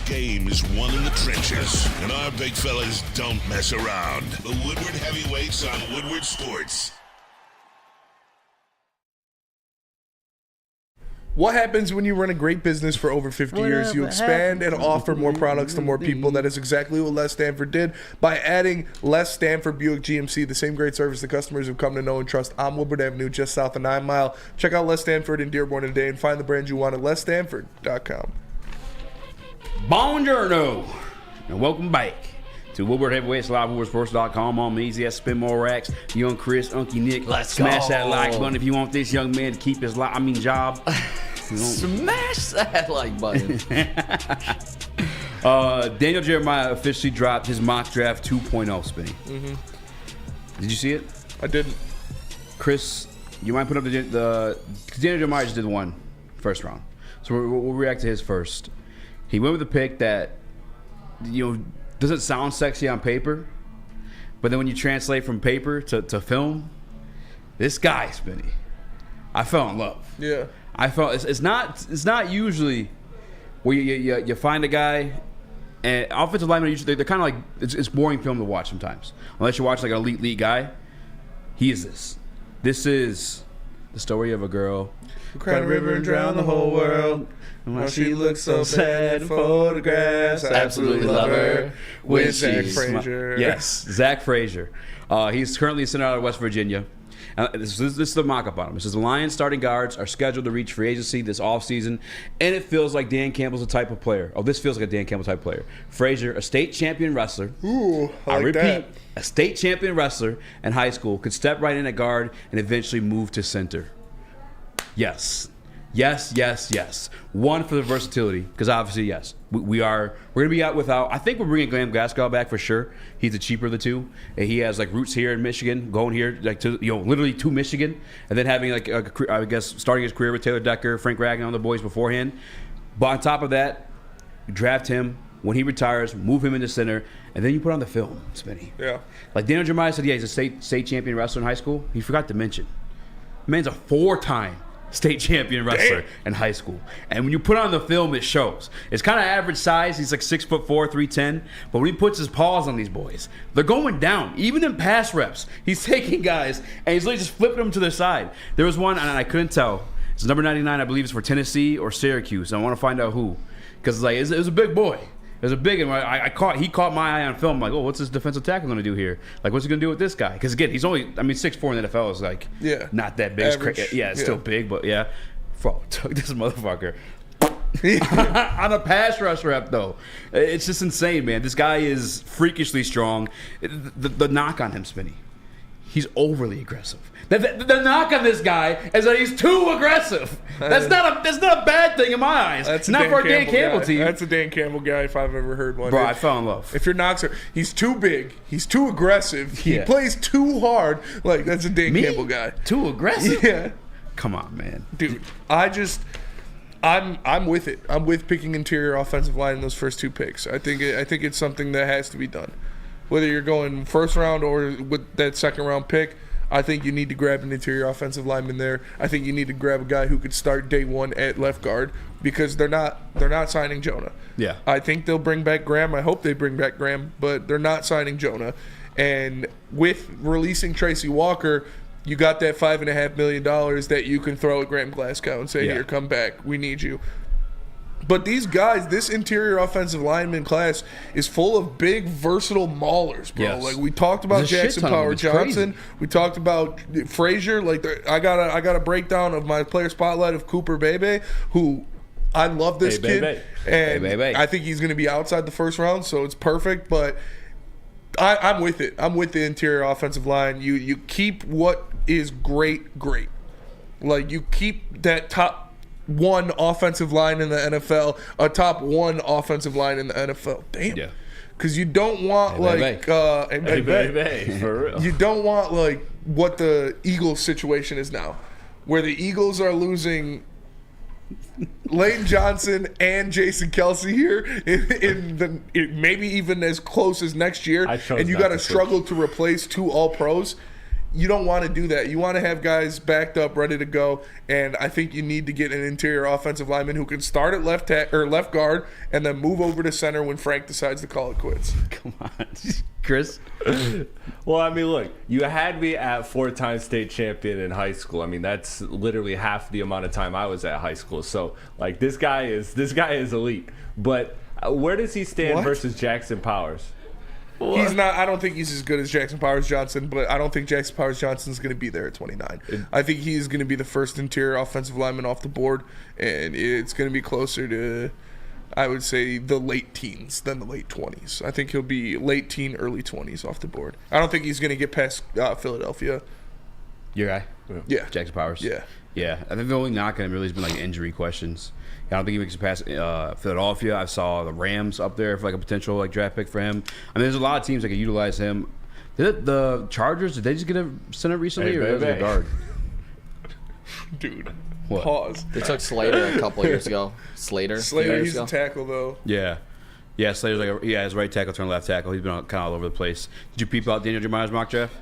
S6: Game is won in the trenches, and our big fellas don't mess around. The Woodward Heavyweights on Woodward Sports.
S3: What happens when you run a great business for over 50 years? You expand and offer more products to more people. That is exactly what Les Stanford did by adding Les Stanford Buick GMC, the same great service the customers have come to know and trust on Woodward Avenue, just south of 9 Mile. Check out Les Stanford in Dearborn today and find the brand you want at lesstanford.com.
S2: Buongiorno, and welcome back to Woodward Heavyweights Live, WoodwardSports.com. I'm Eazy. I spin more racks. Young Chris, Unky Nick.
S4: Let's
S2: smash
S4: go.
S2: that like button if you want this young man to keep his job.
S4: Smash that like button.
S2: Daniel Jeremiah officially dropped his mock draft 2.0 spinning.
S3: Mm-hmm.
S2: Did you see it?
S3: I didn't.
S2: Chris, you might put up the Daniel Jeremiah just did one first round, so we'll react to his first. He went with a pick that, doesn't sound sexy on paper, but then when you translate from paper to film, this guy, Spinny, I fell in love.
S3: Yeah.
S2: I felt it's not usually where you find a guy, and offensive linemen usually they're kind of like it's boring film to watch sometimes unless you watch like an elite guy. He is this. This is the story of a girl
S3: who cried a river and drowned the whole world. Why she looks so sad in photographs. I absolutely love her. With Zach Frazier.
S2: Yes, Zach Frazier. He's currently sent out of West Virginia. This is the mock-up on him. It says the Lions starting guards are scheduled to reach free agency this offseason, and it feels like Dan Campbell's the type of player. Oh, this feels like a Dan Campbell type player. Frazier, a state champion wrestler.
S3: Ooh, I like
S2: repeat,
S3: that.
S2: A state champion wrestler in high school could step right in at guard and eventually move to center. Yes. One, for the versatility, because obviously, yes, we're going to be out without. I think we're bringing Graham Glasgow back for sure. He's the cheaper of the two, and he has like roots here in Michigan, going here like to literally to Michigan, and then having like I guess starting his career with Taylor Decker, Frank Ragnow, and the boys beforehand. But on top of that, you draft him when he retires, move him into center, and then you put on the film, Spinny.
S3: Yeah. Like
S2: Daniel Jeremiah said, he's a state champion wrestler in high school. He forgot to mention, man's a 4-time state champion wrestler in high school. And when you put on the film, it shows. It's kind of average size. He's like 6'4", 310. But when he puts his paws on these boys, they're going down. Even in pass reps, he's taking guys and he's literally just flipping them to the side. There was one, and I couldn't tell. It's number 99, I believe it's for Tennessee or Syracuse. I want to find out who. Because it was a big boy. It was a big one. He caught my eye on film. I'm like, oh, what's this defensive tackle going to do here? Like, what's he going to do with this guy? Because, again, he's only, 6'4" in the NFL is like, not that big. It's still big, but yeah. Took this motherfucker. On a pass rush rep, though. It's just insane, man. This guy is freakishly strong. The knock on him, Spinny, he's overly aggressive. The knock on this guy is that he's too aggressive. That's not a bad thing in my eyes.
S3: That's
S2: not for a Dan Campbell team.
S3: That's a Dan Campbell guy if I've ever heard one.
S2: Bro, I fell in love.
S3: If your knocks are, he's too big, he's too aggressive, he plays too hard. Like, that's a Dan Campbell guy.
S2: Too aggressive?
S3: Yeah.
S2: Come on, man.
S3: Dude, I'm with it. I'm with picking interior offensive line in those first two picks. I think it's something that has to be done. Whether you're going first round or with that second round pick, I think you need to grab an interior offensive lineman there. I think you need to grab a guy who could start day one at left guard because they're not signing Jonah.
S2: Yeah.
S3: I think they'll bring back Graham. I hope they bring back Graham, but they're not signing Jonah. And with releasing Tracy Walker, you got that $5.5 million that you can throw at Graham Glasgow and say, here, come back. We need you. But these guys, this interior offensive lineman class is full of big, versatile maulers, bro.
S2: Yes.
S3: Like, we talked about Jackson Power Johnson.
S2: Crazy.
S3: We talked about Frazier. Like, I got a breakdown of my player spotlight of Cooper Bebe, who I love this kid. And I think he's going to be outside the first round, so it's perfect. But I'm with it. I'm with the interior offensive line. You keep what is great. Like, you keep that top one offensive line in the NFL, a top one offensive line in the NFL. Damn.
S2: Yeah.
S3: Because you don't want for real. You don't want like what the Eagles situation is now, where the Eagles are losing Lane Johnson and Jason Kelce here maybe even as close as next year, and you got to struggle to replace 2 All-Pros. You don't want to do that. You want to have guys backed up, ready to go, and I think you need to get an interior offensive lineman who can start at left guard and then move over to center when Frank decides to call it quits.
S2: Come on, Chris.
S5: Well, I mean, look, you had me at 4-time state champion in high school. I mean, that's literally half the amount of time I was at high school. So, like, this guy is elite. But where does he stand versus Jackson Powers?
S3: He's not. I don't think he's as good as Jackson Powers Johnson, but I don't think Jackson Powers Johnson is going to be there at 29. I think he's going to be the first interior offensive lineman off the board, and it's going to be closer to, I would say, the late teens than the late 20s. I think he'll be late teen, early 20s off the board. I don't think he's going to get past Philadelphia.
S2: Your guy?
S3: Yeah.
S2: Jackson Powers?
S3: Yeah.
S2: Yeah. I think the only knock on him really has been like injury questions. I don't think he makes it past Philadelphia. I saw the Rams up there for like a potential like draft pick for him. I mean, there's a lot of teams that could utilize him. The Chargers, did they just get a center recently, or was it a guard?
S3: Dude,
S2: what?
S3: Pause.
S4: They took Slater a couple of years ago. Slater,
S3: he's a tackle though.
S2: Yeah. Yeah, Slater's his right tackle turned left tackle. He's been kind of all over the place. Did you peep out Daniel Jeremiah's mock draft?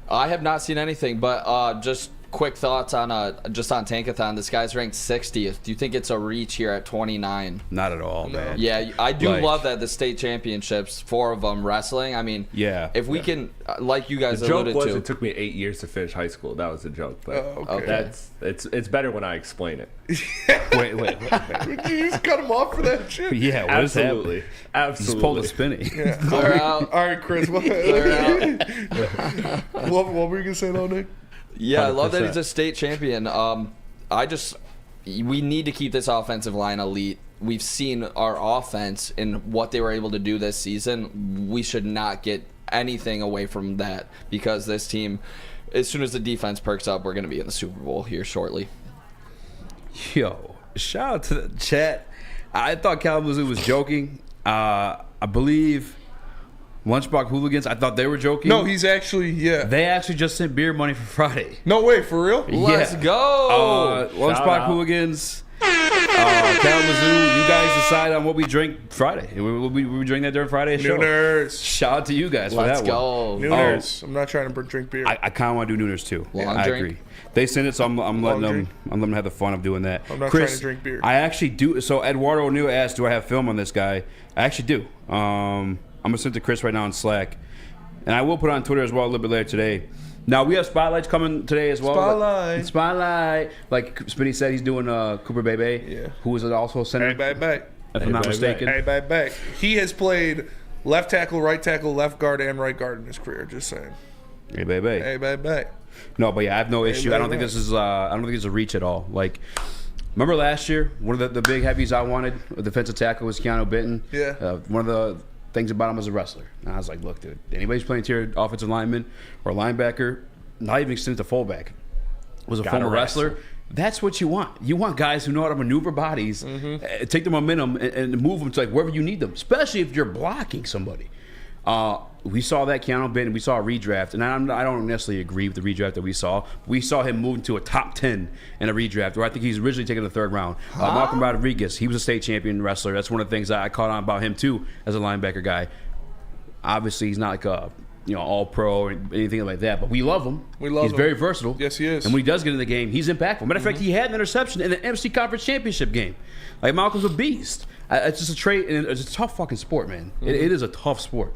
S4: I have not seen anything, but just quick thoughts on just on Tankathon. This guy's ranked 60th. Do you think it's a reach here at 29?
S2: Not at all, man.
S4: Yeah, I do love that the state championships, 4 of them wrestling. I mean, if we can, like you guys alluded to.
S5: It took me 8 years to finish high school. That was a joke, but
S3: okay.
S5: It's better when I explain it.
S2: Wait.
S3: Did you just cut him off for that shit?
S2: Yeah,
S5: absolutely.
S2: Just pulled a spinny.
S3: Yeah.
S4: Clear out.
S3: All right, Chris. What were you gonna say, though, Nick?
S4: Yeah, 100%. I love that he's a state champion. We need to keep this offensive line elite. We've seen our offense and what they were able to do this season. We should not get anything away from that, because this team, as soon as the defense perks up, we're going to be in the Super Bowl here shortly.
S2: Yo, shout out to the chat. I thought Kalamazoo was joking. I believe Lunchbox Hooligans, I thought they were joking.
S3: No, he's actually,
S2: They actually just sent beer money for Friday.
S3: No way, for real?
S4: Let's go.
S2: Lunchbox Hooligans, Kalamazoo, you guys decide on what we drink Friday. We drink that during Friday's show.
S3: Nooners.
S2: Shout out to you guys for
S4: Let's
S2: that
S4: go.
S2: one.
S3: Nooners. I'm not trying to drink beer.
S2: I kind of want to do Nooners too.
S4: I
S2: agree. They sent it, so I'm letting them have the fun of doing that.
S3: I'm not
S2: Chris,
S3: trying to drink beer.
S2: I actually do. So Eduardo O'Neill asked, do I have film on this guy? I actually do. I'm going to send it to Chris right now on Slack. And I will put it on Twitter as well a little bit later today. Now, we have spotlights coming today as well. Spotlight. Like Spinny said, he's doing Cooper Bebe, who is also a center.
S3: Hey,
S2: if I'm not mistaken.
S3: Hey. He has played left tackle, right tackle, left guard, and right guard in his career. Just saying.
S2: Hey, Bebe.
S3: Hey.
S2: No, but yeah, I have no issue. I don't think this is. I don't think it's a reach at all. Like, remember last year, one of the big heavies I wanted, a defensive tackle, was Keanu Benton.
S3: Yeah.
S2: One of the things about him as a wrestler. And I was like, look, dude, anybody's playing interior offensive lineman or linebacker, not even extended to fullback, was a former wrestler. That's what you want. You want guys who know how to maneuver bodies, take the momentum, and move them to like wherever you need them, especially if you're blocking somebody. We saw that Keanu Benton. We saw a redraft, and I don't necessarily agree with the redraft that we saw. We saw him move to a top 10 in a redraft, where I think he's originally taken the 3rd round. Malcolm Rodriguez, he was a state champion wrestler. That's one of the things that I caught on about him too as a linebacker guy. Obviously, he's not like a all pro or anything like that, but we love him. He's very versatile.
S3: Yes, he is.
S2: And when he does get in the game, he's impactful. Matter of fact, he had an interception in the MC Conference Championship game. Like, Malcolm's a beast. It's just a trait, and it's a tough fucking sport, man. It is a tough sport.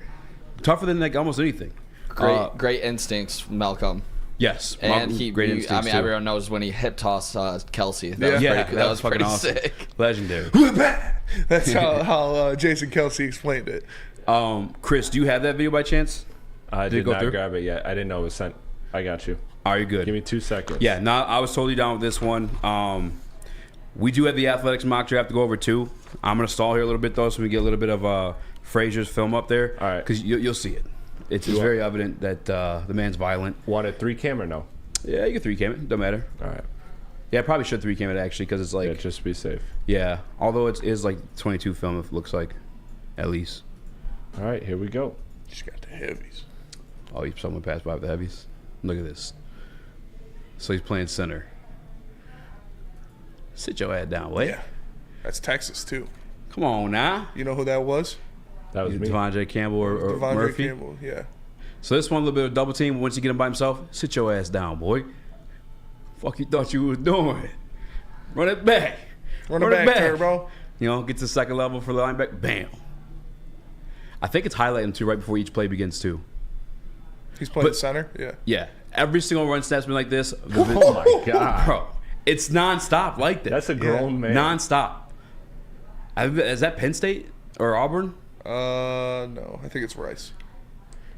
S2: Tougher than like almost anything.
S4: Great instincts, Malcolm.
S2: Yes,
S4: and
S2: great instincts too.
S4: Everyone knows when he hip tossed Kelce.
S2: That was
S4: pretty
S2: awesome.
S4: sick.
S2: Legendary.
S3: That's how Jason Kelce explained it.
S2: Chris, do you have that video by chance?
S5: I did not grab it yet. I didn't know it was sent. I got you.
S2: Are you good?
S5: Give me 2 seconds.
S2: Yeah, no, I was totally down with this one. We do have the athletics mock draft to go over too. I'm gonna stall here a little bit though, so we get a little bit of Frazier's film up there.
S5: All right.
S2: Because you'll see it. It's very evident that the man's violent.
S5: Want a 3 cam or no?
S2: Yeah, you can 3 cam it. Don't matter.
S5: All right.
S2: Yeah, I probably should 3 cam it actually because it's like
S5: Yeah, just to be safe.
S2: Yeah, although it is like 22 film, it looks like, at least.
S5: All right, here we go.
S3: Just got the heavies.
S2: Oh, someone passed by with the heavies. Look at this. So he's playing center. Sit your ass down, wait.
S3: Yeah, that's Texas too.
S2: Come on now.
S3: You know who that was?
S5: That was me.
S2: Devondre Campbell or
S3: Devondre
S2: Murphy.
S3: Campbell, yeah.
S2: So this one a little bit of double team. Once you get him by himself, sit your ass down, boy. Fuck you thought you was doing? Run it back.
S3: Run it back, Turbo.
S2: You know, get to the second level for the linebacker. Bam. I think it's highlighting too right before each play begins too.
S3: He's playing center? Yeah.
S2: Yeah. Every single run snap's been like this.
S5: Oh my God.
S2: Bro, it's nonstop like this.
S5: That's a grown man.
S2: Nonstop. Is that Penn State or Auburn?
S3: No. I think it's Rice.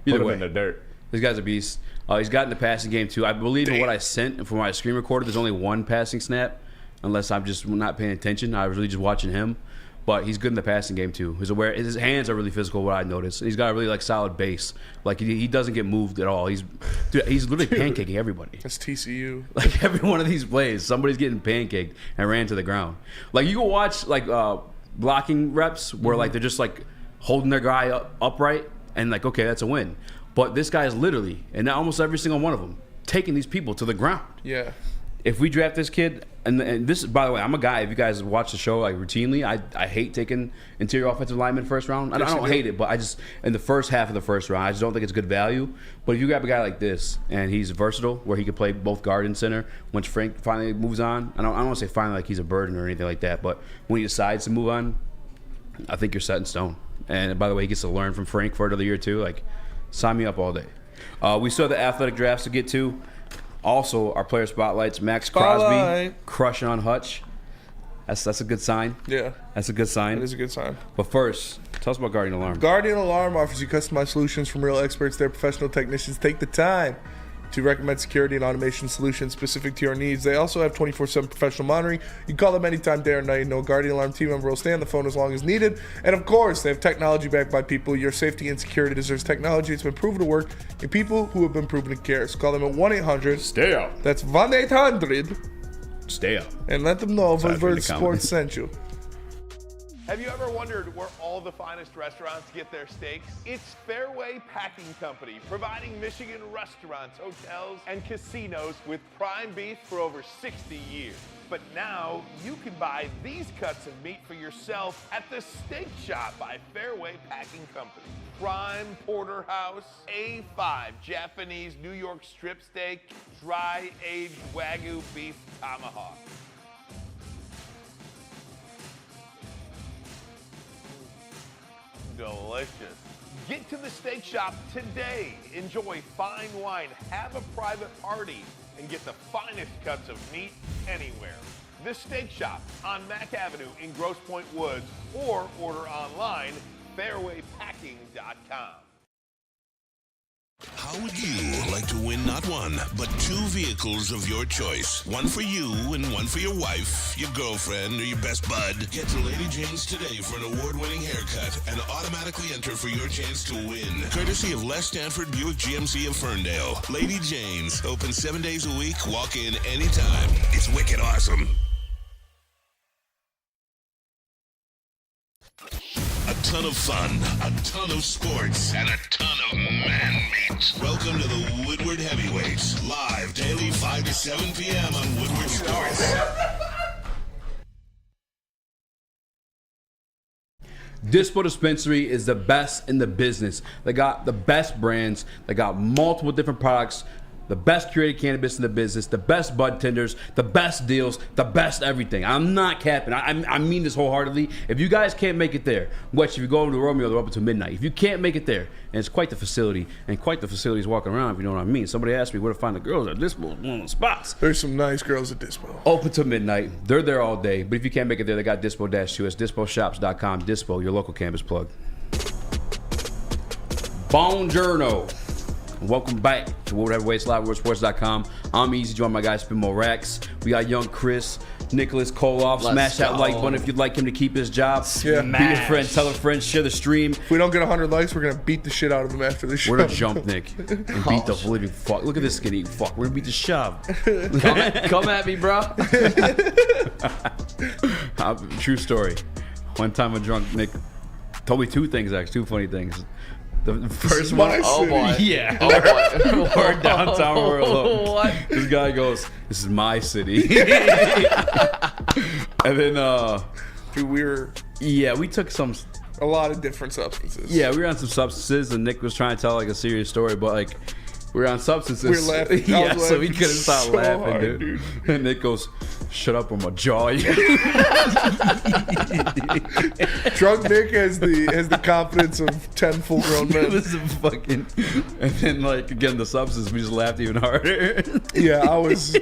S2: Either
S5: Put him
S2: way,
S5: in the dirt.
S2: this guy's a beast. He's got in the passing game too. I believe in what I sent and from my screen recorder, there's only 1 passing snap, unless I'm just not paying attention. I was really just watching him. But he's good in the passing game too. He's aware. His hands are really physical. What I noticed, he's got a really solid base. Like he doesn't get moved at all. He's literally pancaking everybody.
S3: That's TCU.
S2: Like every one of these plays, somebody's getting pancaked and ran to the ground. Like you can watch blocking reps where they're just holding their guy upright and okay, that's a win. But this guy is literally, and almost every single one of them, taking these people to the ground.
S3: Yeah.
S2: If we draft this kid, and this is, by the way, I'm a guy, if you guys watch the show routinely, I hate taking interior offensive linemen first round. I don't hate it, but I just, in the first half of the first round, I just don't think it's good value. But if you grab a guy like this, and he's versatile, where he can play both guard and center, once Frank finally moves on, I don't want to say finally like he's a burden or anything like that, but when he decides to move on, I think you're set in stone. And by the way, he gets to learn from Frank for another year too. Sign me up all day. We still have the athletic drafts to get to. Also, our player spotlights, Max Crosby crushing on Hutch. That's a good sign.
S3: Yeah.
S2: That's a good sign.
S3: That is a good sign.
S2: But first, tell us about Guardian Alarm.
S3: Guardian Alarm offers you customized solutions from real experts. Their professional technicians take the time to recommend security and automation solutions specific to your needs. They also have 24/7 professional monitoring. You can call them anytime, day or night. No Guardian Alarm team member will stay on the phone as long as needed. And of course, they have technology backed by people. Your safety and security deserves technology. It's been proven to work in people who have been proven to care. So call them at 1-800.
S2: Stay up.
S3: That's 1-800.
S2: Stay up.
S3: And let them know
S2: Sorry,
S3: Woodward Sports sent you.
S9: Have you ever wondered where all the finest restaurants get their steaks? It's Fairway Packing Company, providing Michigan restaurants, hotels, and casinos with prime beef for over 60 years. But now you can buy these cuts of meat for yourself at the Steak Shop by Fairway Packing Company. Prime porterhouse, A5 Japanese New York strip steak, dry aged Wagyu beef tomahawk. Delicious. Get to the Steak Shop today. Enjoy fine wine, have a private party, and get the finest cuts of meat anywhere. The Steak Shop on Mack Avenue in Grosse Pointe Woods, or order online, fairwaypacking.com.
S6: How would you like to win not one, but 2 vehicles of your choice? One for you and one for your wife, your girlfriend, or your best bud. Get to Lady Jane's today for an award-winning haircut and automatically enter for your chance to win. Courtesy of Les Stanford Buick GMC of Ferndale. Lady Jane's, open 7 days a week, walk in anytime. It's wicked awesome. A ton of fun, a ton of sports, and a ton of man-meat. Welcome to the Woodward Heavyweights, live daily 5 to 7 p.m. on Woodward Sports.
S2: Dispo Dispensary is the best in the business. They got the best brands. They got multiple different products. The best curated cannabis in the business, the best bud tenders, the best deals, the best everything. I'm not capping. I mean this wholeheartedly. If you guys can't make it there, if you go over to Romeo, they're open until midnight. If you can't make it there, and it's quite the facility, and quite the facilities walking around, if you know what I mean. Somebody asked me where to find the girls at Dispo, one of the spots.
S3: There's some nice girls at Dispo.
S2: Open till midnight. They're there all day. But if you can't make it there, they got Dispo-2. It's disposhops.com. Dispo, your local cannabis plug. Buongiorno. Welcome back to World Heavyweights Live, WorldSports.com. I'm Eazy, joined by my guy Spinmo Rax. We got young Chris, Nicholas Koloff. Smash that like button if you'd like him to keep his job.
S3: Yeah.
S2: Be a friend, tell a friend, share the stream.
S3: If we don't get 100 likes, we're going to beat the shit out of him after the show.
S2: We're going to jump Nick and beat the living fuck. Look at this skinny fuck. We're going to beat the shove.
S4: Come at me, bro.
S2: True story. One time a drunk Nick told me two things, actually, two funny things. The first one,
S4: oh boy,
S2: yeah,
S4: oh boy.
S2: we're downtown, we're alone.
S4: What?
S2: This guy goes, "This is my city," and then,
S3: Dude,
S2: we took
S3: a lot of different substances.
S2: Yeah, we were on some substances, and Nick was trying to tell like a serious story, but like we were on substances.
S3: We were laughing.
S2: Yeah, so we couldn't stop
S3: so
S2: laughing,
S3: hard,
S2: dude. And Nick goes, "Shut up on my jaw."
S3: Drunk Nick has the confidence of 10 full-grown men.
S2: This is fucking. And then like again the substance, we just laughed even harder.
S3: Yeah, I was.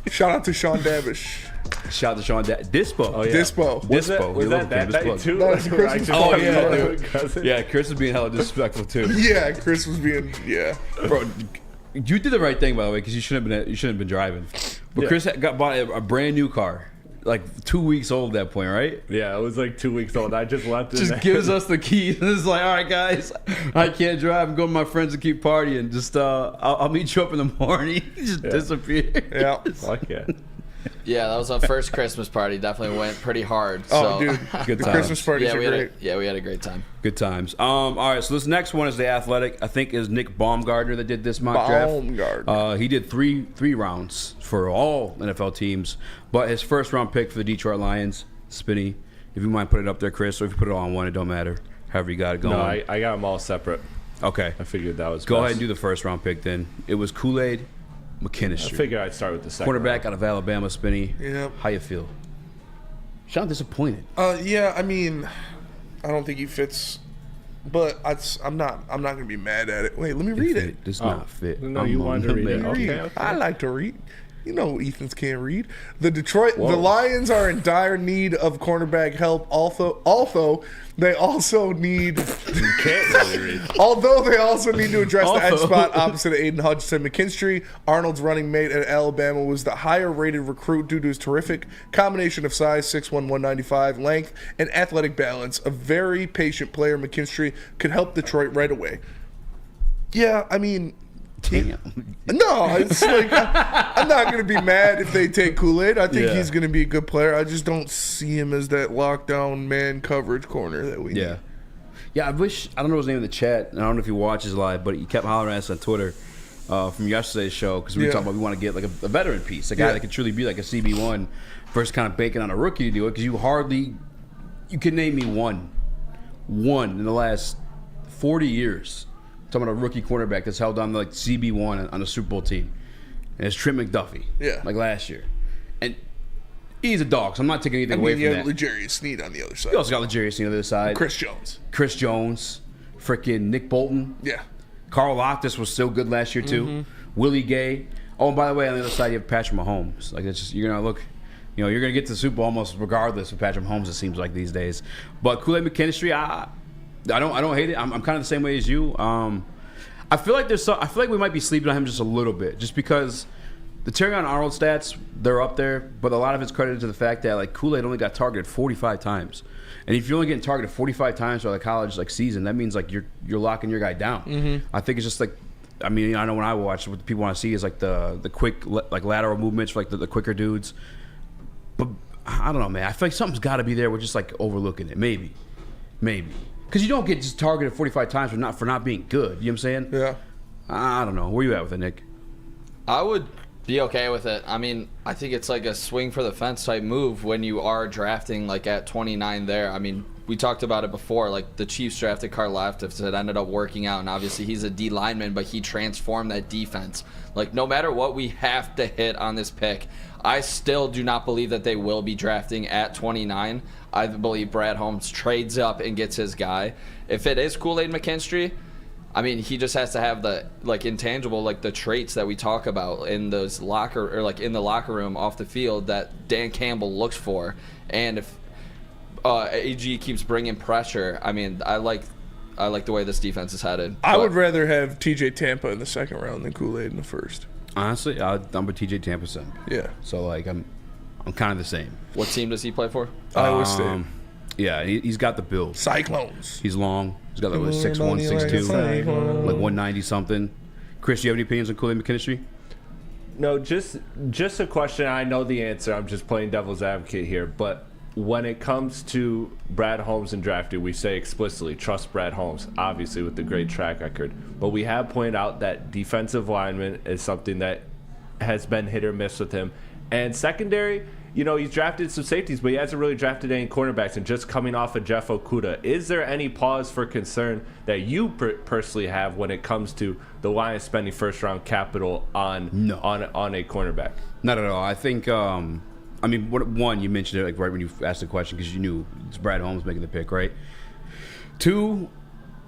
S3: Shout out to Sean Davish.
S2: Shout out to Sean Dispo.
S5: Oh, yeah.
S3: Dispo.
S5: Was
S2: Dispo.
S5: that night too?
S3: No, it's Christmas
S2: Oh,
S3: party.
S2: yeah. Yeah, Chris was being hella disrespectful too.
S3: Yeah, Chris was being
S2: Bro, you did the right thing by the way because you shouldn't have been driving. But Chris bought a brand new car, like 2 weeks old at that point, right?
S5: Yeah, it was like 2 weeks old. I just left it.
S2: Just gives us the keys. It's like, all right, guys, I can't drive. I'm going with my friends to keep partying. Just I'll meet you up in the morning. Just disappear.
S3: Yeah.
S5: Fuck yeah.
S4: Yeah, that was our first Christmas party. Definitely went pretty hard.
S3: Oh,
S4: So.
S3: dude,
S2: Good
S3: the
S2: times.
S3: Christmas parties are great.
S4: We had a great time.
S2: Good times. All right, so this next one is the Athletic. I think is Nick Baumgartner that did this mock draft.
S3: Baumgartner.
S2: He did three rounds for all NFL teams, but his first round pick for the Detroit Lions, Spinny. If you mind put it up there, Chris, or if you put it all on one, it don't matter. However you got it going.
S5: No, I got them all separate.
S2: Okay.
S5: I figured that was
S2: Go
S5: best.
S2: ahead and do the first round pick then. It was Kool-Aid McKinstry.
S5: I figured I'd start with the second
S2: Quarterback
S5: round.
S2: out of Alabama, Spinny.
S3: Yep.
S2: How you feel? Sound disappointed.
S3: Yeah, I mean, I don't think he fits, but I'm not gonna be mad at it. Wait, let me read it.
S2: It does not fit.
S5: No, you wanted to read it. Okay.
S3: I like to read. You know, Ethan's can't read. The Lions are in dire need of cornerback help. Although they also need.
S5: You can't really read.
S3: Although they also need to address the edge spot opposite of Aiden Hutchinson. McKinstry, Arnold's running mate at Alabama, was the higher-rated recruit due to his terrific combination of size, 6'1", 195, length, and athletic balance. A very patient player, McKinstry could help Detroit right away. Yeah, I mean.
S2: Damn.
S3: No, it's like I'm not going to be mad if they take Kool-Aid. I think he's going to be a good player. I just don't see him as that lockdown man coverage corner that we need.
S2: Yeah, I don't know his name in the chat. I don't know if he watches live, but he kept hollering at us on Twitter from yesterday's show because we were talking about we want to get like a veteran piece, a guy that could truly be like a CB1 versus kind of banking on a rookie to do it because you can name me one in the last 40 years. Talking about a rookie cornerback that's held on to like CB1 on a Super Bowl team. And it's Trent McDuffie. Yeah. Like last year. And he's a dog, so I'm not taking anything away from that.
S3: You have L'Jarius Sneed on the other side.
S2: You also got L'Jarius Sneed on the other side.
S3: Chris Jones.
S2: Freaking Nick Bolton.
S3: Yeah.
S2: Carl Loftus was still good last year too. Mm-hmm. Willie Gay. Oh, and by the way, on the other side you have Patrick Mahomes. Like it's just you're gonna look, you're gonna get to the Super Bowl almost regardless of Patrick Mahomes. It seems like these days. But Kool-Aid McKinstry, I don't hate it. I'm kind of the same way as you. I feel like we might be sleeping on him just a little bit, just because the Terrion Arnold stats, they're up there, but a lot of it's credited to the fact that like Kool-Aid only got targeted 45 times. And if you're only getting targeted 45 times for the college season, that means like you're locking your guy down. Mm-hmm. I think it's just like, I know when I watch, what people want to see is like the quick like lateral movements for like the quicker dudes. But I don't know, man. I feel like something's got to be there. We're just like overlooking it. Maybe. Because you don't get just targeted 45 times for not being good. You know what I'm saying?
S3: Yeah.
S2: I don't know. Where you at with it, Nick?
S4: I would be okay with it. I mean, I think it's like a swing for the fence type move when you are drafting like at 29 there. I mean, we talked about it before. Like the Chiefs drafted Carl Loftus. It ended up working out, and obviously he's a D lineman, but he transformed that defense. Like no matter what we have to hit on this pick, I still do not believe that they will be drafting at 29. I believe Brad Holmes trades up and gets his guy. If it is Kool-Aid McKinstry, I mean, he just has to have the like intangible, like the traits that we talk about in those in the locker room off the field that Dan Campbell looks for. And if AG keeps bringing pressure, I mean, I like I like the way this defense is headed.
S3: I would rather have TJ Tampa in the second round than Kool-Aid in the first.
S2: Honestly, I'm with TJ Tampa son.
S3: Yeah.
S2: So like I'm kind of the same.
S4: What team does he play for?
S3: Iowa State.
S2: Yeah, he's got the build.
S3: Cyclones.
S2: He's long. He's got like 6'1", 6'2", like 190 something. Chris, do you have any opinions on Kool-Aid McKinstry?
S5: No, just a question. I know the answer. I'm just playing devil's advocate here. But when it comes to Brad Holmes and drafting, we say explicitly trust Brad Holmes, obviously with the great track record. But we have pointed out that defensive lineman is something that has been hit or miss with him. And secondary, you know, he's drafted some safeties, but he hasn't really drafted any cornerbacks. And just coming off of Jeff Okudah, is there any pause for concern that you personally have when it comes to the Lions spending first-round capital on a cornerback?
S2: Not at all. I think, I mean, one, you mentioned it like right when you asked the question because you knew it's Brad Holmes making the pick, right? Two,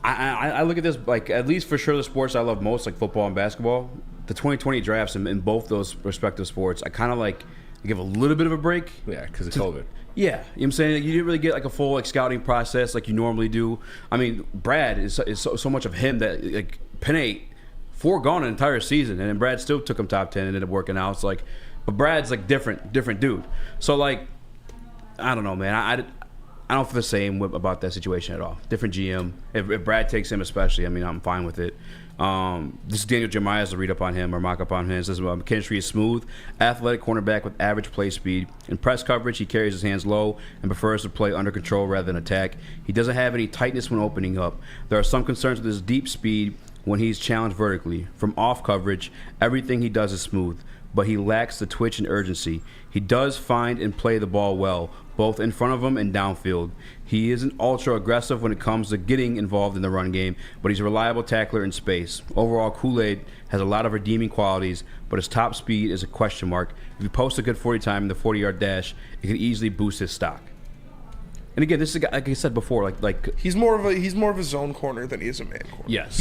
S2: I look at this like at least for sure the sports I love most, like football and basketball. The 2020 drafts in both those respective sports, I kind of like give a little bit of a break.
S5: Yeah, because of COVID.
S2: Yeah, you know what I'm saying? Like, you didn't really get like a full like scouting process like you normally do. I mean, Brad is so much of him that like Penny foregone an entire season, and then Brad still took him top 10 and ended up working out. It's like, but Brad's like different dude. So like, I don't know, man. I don't feel the same about that situation at all. Different GM. If Brad takes him especially, I mean, I'm fine with it. This is Daniel Jeremiah's to read up on him or mock up on him. It says McKinstry is smooth, athletic cornerback with average play speed. In press coverage, he carries his hands low and prefers to play under control rather than attack. He doesn't have any tightness when opening up. There are some concerns with his deep speed when he's challenged vertically. From off coverage, everything he does is smooth, but he lacks the twitch and urgency. He does find and play the ball well, both in front of him and downfield. He isn't ultra aggressive when it comes to getting involved in the run game, but he's a reliable tackler in space. Overall, Kool-Aid has a lot of redeeming qualities, but his top speed is a question mark. If he posts a good 40 time in the 40-yard dash, it could easily boost his stock. And again, this is a guy, like I said before, like
S3: he's more of a zone corner than he is a man corner.
S2: Yes,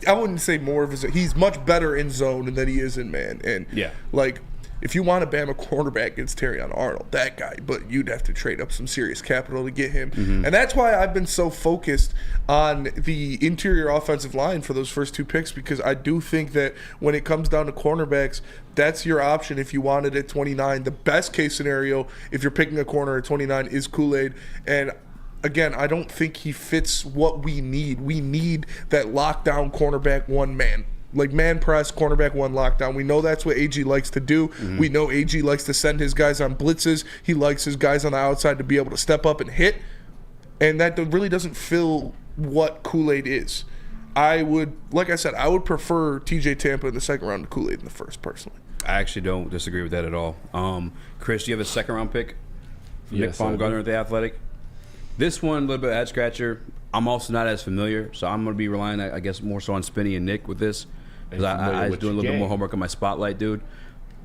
S3: I wouldn't say more of a. He's much better in zone than he is in man. And
S2: yeah,
S3: like if you want to Bama cornerback against Terrion Arnold, that guy, but you'd have to trade up some serious capital to get him.
S2: Mm-hmm.
S3: And that's why I've been so focused on the interior offensive line for those first two picks, because I do think that when it comes down to cornerbacks, that's your option if you wanted at 29. The best case scenario, if you're picking a corner at 29, is Kool-Aid. And again, I don't think he fits what we need. We need that lockdown cornerback one man. Like man press, cornerback one lockdown. We know that's what AG likes to do. Mm-hmm. We know AG likes to send his guys on blitzes. He likes his guys on the outside to be able to step up and hit. And that really doesn't fill what Kool-Aid is. I would prefer TJ Tampa in the second round to Kool-Aid in the first, personally.
S2: I actually don't disagree with that at all. Chris, do you have a second round pick? Nick Baumgartner at the Athletic. This one, a little bit of head scratcher. I'm also not as familiar, so I'm going to be relying, I guess, more so on Spinny and Nick with this. Because I was doing a little bit more homework on my Spotlight, dude.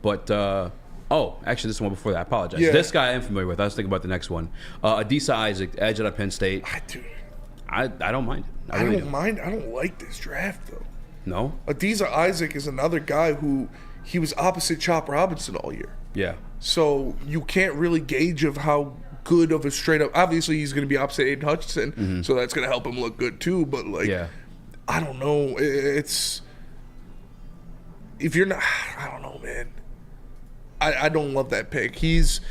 S2: But, actually, this one before that. I apologize. Yeah. This guy I am familiar with. I was thinking about the next one. Adisa Isaac, edge out of Penn State. I don't mind. I don't
S3: mind. I don't like this draft, though.
S2: No?
S3: Adisa Isaac is another guy who he was opposite Chop Robinson all year.
S2: Yeah.
S3: So you can't really gauge of how good of a straight up. Obviously, he's going to be opposite Aiden Hutchinson, so that's going to help him look good too. But I don't know. It's if you're not. I don't know, man. I don't love that pick. He's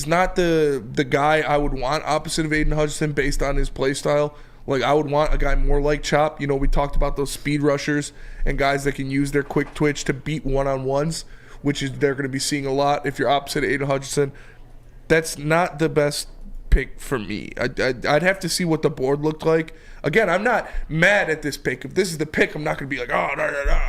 S3: not the guy I would want opposite of Aiden Hutchinson based on his play style. Like, I would want a guy more like Chop. You know, we talked about those speed rushers and guys that can use their quick twitch to beat one-on-ones, which is they're going to be seeing a lot if you're opposite of Aiden Hutchinson. That's not the best pick for me. I'd have to see what the board looked like. Again, I'm not mad at this pick. If this is the pick, I'm not going to be like,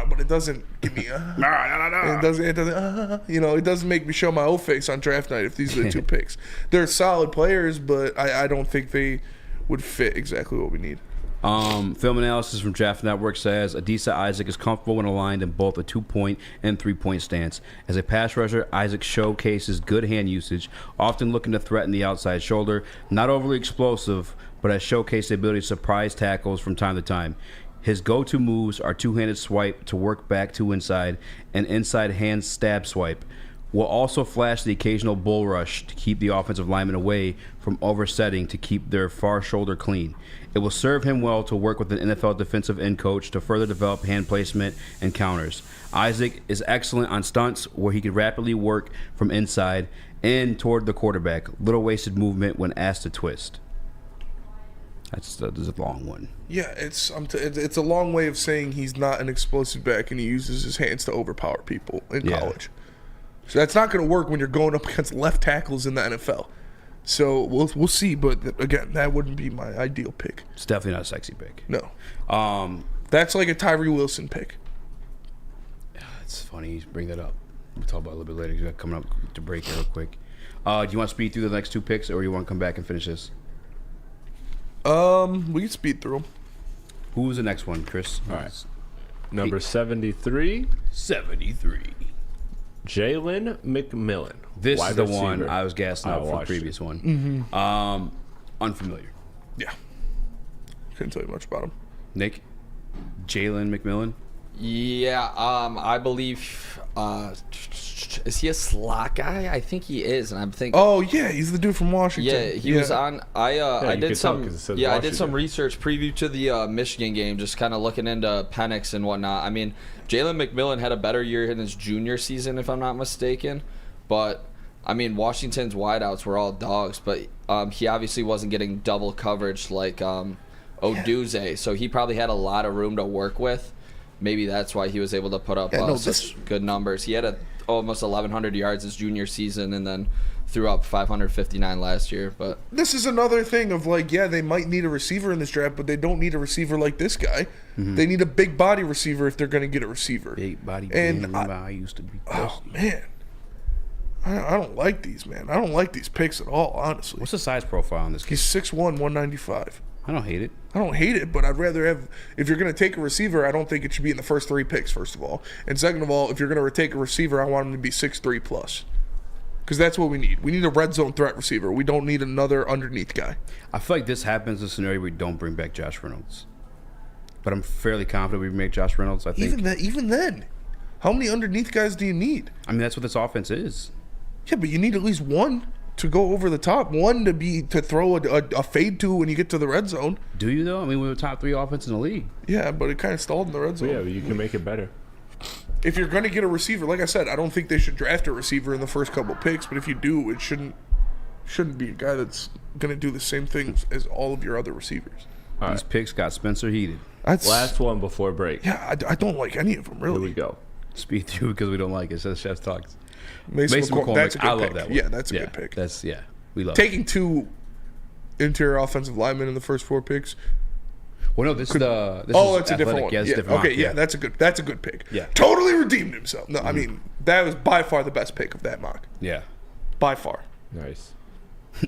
S3: but it doesn't give me it doesn't make me show my old face on draft night if these are the two picks. They're solid players, but I don't think they would fit exactly what we need.
S2: Film analysis from Draft Network says Adisa Isaac is comfortable when aligned in both a 2-point and 3-point stance. As a pass rusher, Isaac showcases good hand usage, often looking to threaten the outside shoulder. Not overly explosive, but has showcased the ability to surprise tackles from time to time. His go-to moves are two-handed swipe to work back to inside and inside hand stab swipe. will also flash the occasional bull rush to keep the offensive lineman away from oversetting to keep their far shoulder clean. It will serve him well to work with an NFL defensive end coach to further develop hand placement and counters. Isaac is excellent on stunts where he can rapidly work from inside and toward the quarterback. Little wasted movement when asked to twist. That's a long one.
S3: Yeah, it's a long way of saying he's not an explosive back and he uses his hands to overpower people in college. So that's not going to work when you're going up against left tackles in the NFL. So we'll see, but again, that wouldn't be my ideal pick.
S2: It's definitely not a sexy pick.
S3: No. That's like a Tyree Wilson pick.
S2: It's funny you bring that up. We'll talk about it a little bit later. We got coming up to break here real quick. Do you want to speed through the next two picks, or you want to come back and finish this?
S3: We can speed through them.
S2: Who's the next one, Chris?
S5: All right. Number 73.
S2: 73.
S5: Jalen McMillan.
S2: This
S5: wide
S2: is the
S5: receiver.
S2: one I was gassing out for the previous one. Unfamiliar.
S3: Yeah. Couldn't tell you much about him.
S2: Nick? Jalen McMillan?
S4: Yeah, I believe. Is he a slot guy? I think he is, and I'm thinking.
S3: Oh yeah, he's the dude from Washington.
S4: Yeah, he was on. I did some. I did some
S5: Washington.
S4: research preview to the Michigan game, just kind of looking into Penix and whatnot. I mean, Jalen McMillan had a better year in his junior season, if I'm not mistaken. But I mean, Washington's wideouts were all dogs, but he obviously wasn't getting double coverage like Oduze, so he probably had a lot of room to work with. Maybe that's why he was able to put up such good numbers. He had almost 1,100 yards his junior season and then threw up 559 last year. But
S3: this is another thing of like, yeah, they might need a receiver in this draft, but they don't need a receiver like this guy. Mm-hmm. They need a big body receiver if they're going to get a receiver.
S2: Big body.
S3: And
S2: I used to be.
S3: Oh, man. I don't like these, man. I don't like these picks at all, honestly.
S2: What's the size profile on this kid?
S3: He's 6'1", 195.
S2: I don't hate it.
S3: I don't hate it, but I'd rather have, if you're going to take a receiver, I don't think it should be in the first 3 picks, first of all. And second of all, if you're going to take a receiver, I want him to be 6'3 plus. Because that's what we need. We need a red zone threat receiver. We don't need another underneath guy.
S2: I feel like this happens in a scenario where we don't bring back Josh Reynolds. But I'm fairly confident we make Josh Reynolds, I think.
S3: Even then, how many underneath guys do you need?
S2: I mean, that's what this offense is.
S3: Yeah, but you need at least one to go over the top, one to throw a fade to when you get to the red zone.
S2: Do you though? I mean, we're the top 3 offense in the league.
S3: Yeah, but it kind of stalled in the red zone.
S5: Yeah, but you can make it better.
S3: If you're going to get a receiver, like I said, I don't think they should draft a receiver in the first couple picks. But if you do, it shouldn't be a guy that's going to do the same things as all of your other receivers.
S2: These picks got Spencer heated.
S5: Last one before break.
S3: Yeah, I don't like any of them really.
S5: Here we go.
S2: Speed through because we don't like it. It says Chef's Talks.
S3: Mason McCormick. That's a good
S2: I
S3: pick.
S2: love that one.
S3: Yeah, that's a good pick.
S2: We love
S3: taking 2 interior offensive linemen in the first 4 picks.
S2: Well, no, this is
S3: it's a different one.
S2: Yeah, it's different.
S3: Okay, yeah, that's a good pick.
S2: Yeah,
S3: totally redeemed himself. No, I mean that was by far the best pick of that mock.
S2: Yeah,
S3: by far.
S5: Nice.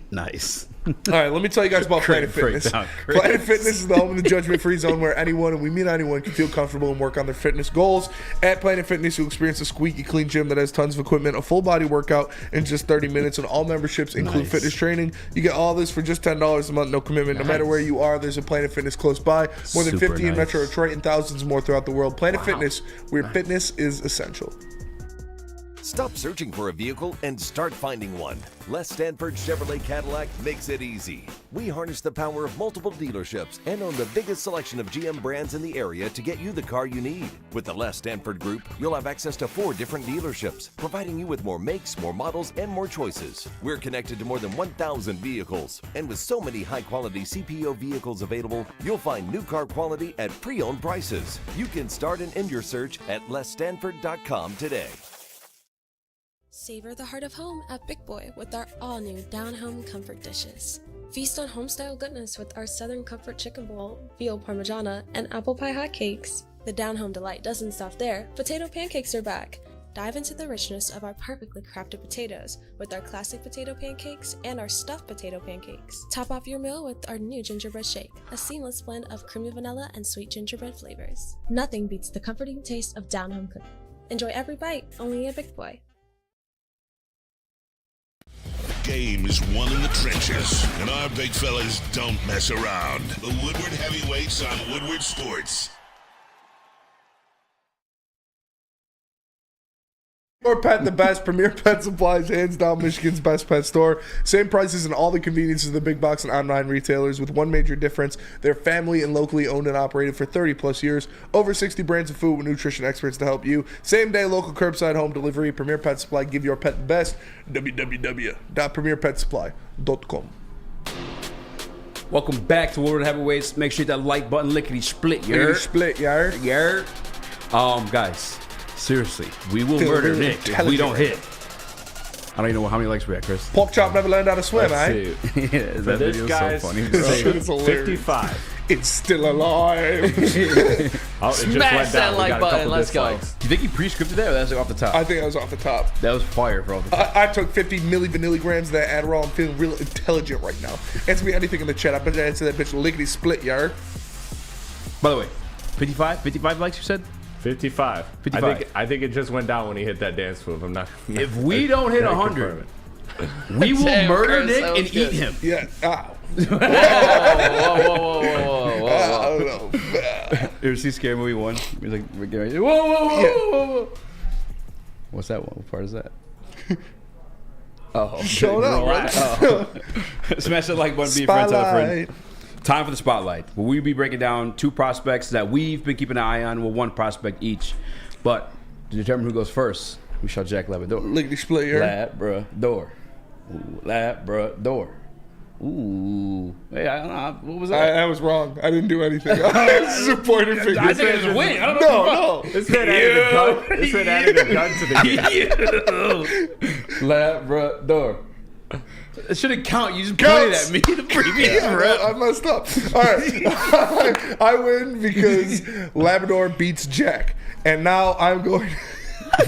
S2: Nice.
S3: All right, let me tell you guys about Planet Fitness. Planet Fitness is the home of the judgment-free zone where anyone, and we mean anyone, can feel comfortable and work on their fitness goals. At Planet Fitness, you'll experience a squeaky clean gym that has tons of equipment, a full-body workout in just 30 minutes, and all memberships include fitness training. You get all this for just $10 a month, no commitment. No matter where you are, there's a Planet Fitness close by. More than 50 in Metro Detroit and thousands more throughout the world. Planet Fitness, where fitness is essential.
S10: Stop searching for a vehicle and start finding one. Les Stanford Chevrolet Cadillac makes it easy. We harness the power of multiple dealerships and own the biggest selection of GM brands in the area to get you the car you need. With the Les Stanford Group, you'll have access to 4 different dealerships, providing you with more makes, more models, and more choices. We're connected to more than 1,000 vehicles, and with so many high-quality CPO vehicles available, you'll find new car quality at pre-owned prices. You can start and end your search at lesstanford.com today.
S11: Savor the heart of home at Big Boy with our all-new Down Home Comfort dishes. Feast on home-style goodness with our Southern Comfort Chicken Bowl, veal parmigiana, and apple pie hotcakes. The Down Home delight doesn't stop there. Potato pancakes are back. Dive into the richness of our perfectly crafted potatoes with our classic potato pancakes and our stuffed potato pancakes. Top off your meal with our new gingerbread shake, a seamless blend of creamy vanilla and sweet gingerbread flavors. Nothing beats the comforting taste of Down Home cooking. Enjoy every bite, only at Big Boy.
S6: Game is won in the trenches, and our big fellas don't mess around. The Woodward Heavyweights on Woodward Sports.
S3: Or Pet the best. Premier Pet Supplies, hands down Michigan's best pet store. Same prices and all the conveniences of the big box and online retailers, with one major difference. They're family and locally owned and operated for 30 plus years. Over 60 brands of food with nutrition experts to help you. Same day, local curbside home delivery. Premier Pet Supply. Give your pet the best. www.premierpetsupply.com.
S2: Welcome back to Woodward Heavyweights. Make sure you hit that like button, lickety split,
S3: Lickety split, yard.
S2: Yard. Guys, seriously, we will murder Nick if we don't hit. I don't even know how many likes we had, Chris.
S3: Pork chop never learned how to swim,
S2: Let's
S3: eh?
S2: see. Yeah, that video is so funny.
S3: It's
S5: 55.
S3: It's still alive.
S4: Smash that like button. Let's go.
S2: Do you think he pre-scripted that, or that's like off the top?
S3: I think I was off the top.
S2: That was fire for all the top.
S3: I took 50 milligrams of that Adderall. I'm feeling real intelligent right now. Answer me anything in the chat. I bet you answer that bitch lickety split, yard.
S2: By the way, 55 likes you said?
S5: 55. I think it just went down when he hit that dance move.
S2: If we don't hit 100, we will murder Nick and eat him.
S3: Yeah. Ow.
S4: Whoa.
S3: I don't know.
S2: You ever see Scary Movie 1? He's like, we're getting ready. Whoa. What's that one? What part is that? Oh,
S3: showed up, right?
S2: Smash that like button, be a friend, tell a friend. Time for the spotlight. Well, we'll be breaking down two prospects that we've been keeping an eye on, with one prospect each. But to determine who goes first, we shall Jack Labrador.
S3: Lickety split here.
S2: Labrador. Labrador. Ooh. Hey, I don't know. What was that?
S3: I was wrong. I didn't do anything. This is a pointer finger.
S2: I think it was a win. I don't know.
S3: No.
S5: This man added a gun to the game.
S2: Labrador. It shouldn't count. You just pointed at me the previous round.
S3: I messed up. All right. I win because Labrador beats Jack. And now I'm going... I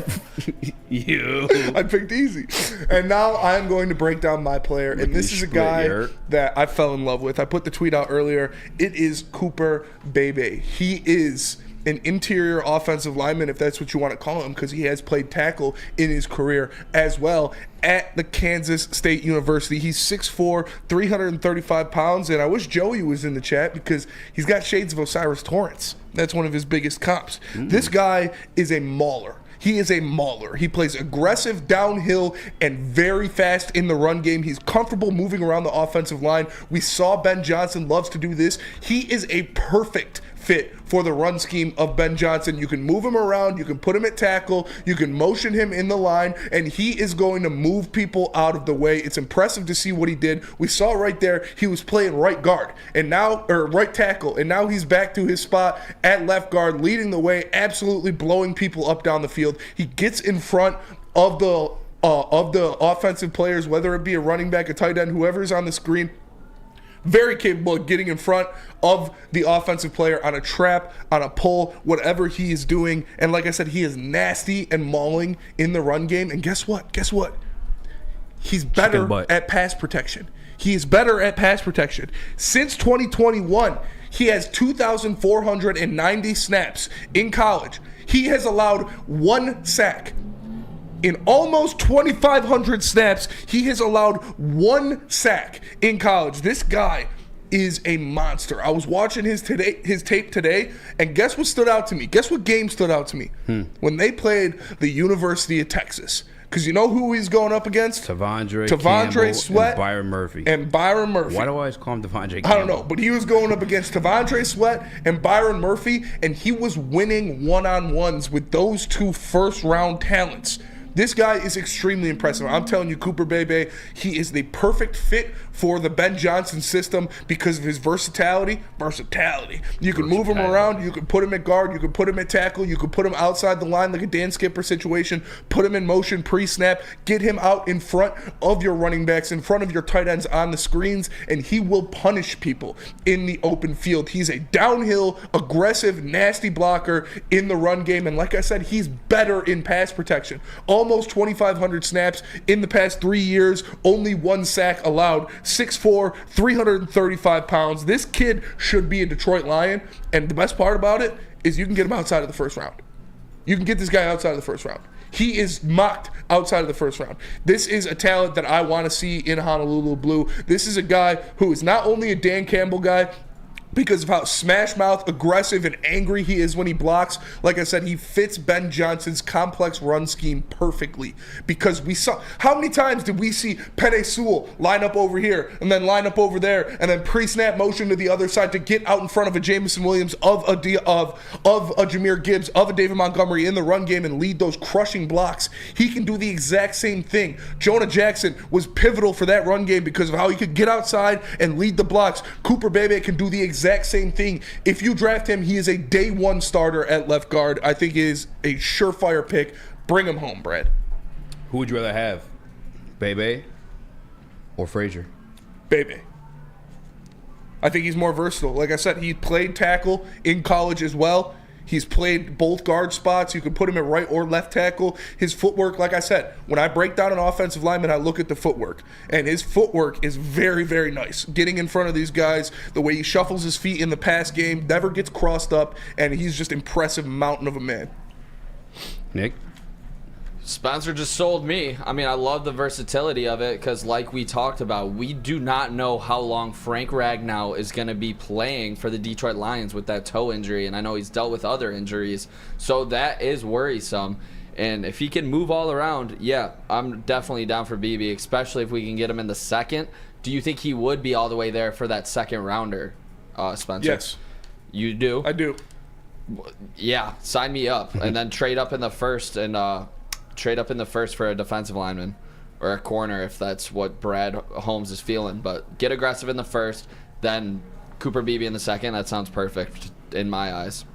S3: picked Eazy. And now I'm going to break down my player. And this is a guy that I fell in love with. I put the tweet out earlier. It is Cooper Bebe. He is an interior offensive lineman, if that's what you want to call him, because he has played tackle in his career as well at the Kansas State University. He's 6'4", 335 pounds, and I wish Joey was in the chat because he's got shades of Osiris Torrance. That's one of his biggest comps. This guy is a mauler. He is a mauler. He plays aggressive downhill and very fast in the run game. He's comfortable moving around the offensive line. We saw Ben Johnson loves to do this. He is a perfect fit for the run scheme of Ben Johnson. You can move him around, you can put him at tackle, you can motion him in the line, and he is going to move people out of the way. It's impressive to see what he did. We saw right there he was playing right guard and now, or right tackle, and now he's back to his spot at left guard, leading the way, absolutely blowing people up down the field. He gets in front of the offensive players, whether it be a running back, a tight end, whoever's on the screen. Very capable of getting in front of the offensive player on a trap, on a pull, whatever he is doing. And like I said, he is nasty and mauling in the run game. And guess what? He's better at pass protection. He is better at pass protection. Since 2021, he has 2,490 snaps in college. He has allowed one sack. In almost 2,500 snaps, he has allowed one sack in college. This guy is a monster. I was watching his tape today, and guess what stood out to me? Guess what game stood out to me? When they played the University of Texas. Because you know who he's going up against?
S2: Tavondre
S3: Sweat
S2: and Byron Murphy.
S3: Why do I
S2: always call him Tavondre Campbell?
S3: I don't know, but he was going up against Tavondre Sweat and Byron Murphy, and he was winning one-on-ones with those two first-round talents. This guy is extremely impressive. I'm telling you, Cooper Bebe, he is the perfect fit for the Ben Johnson system because of his versatility. You can move him around. You can put him at guard. You can put him at tackle. You can put him outside the line like a Dan Skipper situation. Put him in motion pre-snap. Get him out in front of your running backs, in front of your tight ends on the screens, and he will punish people in the open field. He's a downhill, aggressive, nasty blocker in the run game, and like I said, he's better in pass protection. Almost 2,500 snaps in the past 3 years, only one sack allowed. 6'4", 335 pounds. This kid should be a Detroit Lion, and the best part about it is you can get him outside of the first round. You can get this guy outside of the first round. He is mocked outside of the first round. This is a talent that I want to see in Honolulu Blue. This is a guy who is not only a Dan Campbell guy, because of how smash mouth, aggressive, and angry he is when he blocks. Like I said, he fits Ben Johnson's complex run scheme perfectly. Because we saw, how many times did we see Penei Sewell line up over here and then line up over there and then pre-snap motion to the other side to get out in front of a Jameson Williams, of a Jahmyr Gibbs, of a David Montgomery in the run game and lead those crushing blocks? He can do the exact same thing. Jonah Jackson was pivotal for that run game because of how he could get outside and lead the blocks. Cooper Bebe can do the exact same thing. If you draft him, he is a day one starter at left guard. I think he is a surefire pick. Bring him home, Brad.
S2: Who would you rather have, Bebe or Frazier?
S3: Bebe. I think he's more versatile. Like I said, he played tackle in college as well. He's played both guard spots. You can put him at right or left tackle. His footwork, like I said, when I break down an offensive lineman, I look at the footwork. And his footwork is very, very nice. Getting in front of these guys, the way he shuffles his feet in the pass game, never gets crossed up, and he's just impressive mountain of a man.
S2: Nick?
S4: Spencer just sold me. I mean, I love the versatility of it because, like we talked about, we do not know how long Frank Ragnow is going to be playing for the Detroit Lions with that toe injury, and I know he's dealt with other injuries, so that is worrisome. And if he can move all around, yeah, I'm definitely down for BB, especially if we can get him in the second. Do you think he would be all the way there for that second rounder, Spencer?
S3: Yes.
S4: You do?
S3: I do.
S4: Yeah, sign me up, and then trade up in the first and trade up in the first for a defensive lineman or a corner if that's what Brad Holmes is feeling. But get aggressive in the first, then Cooper Beebe in the second. That sounds perfect in my eyes.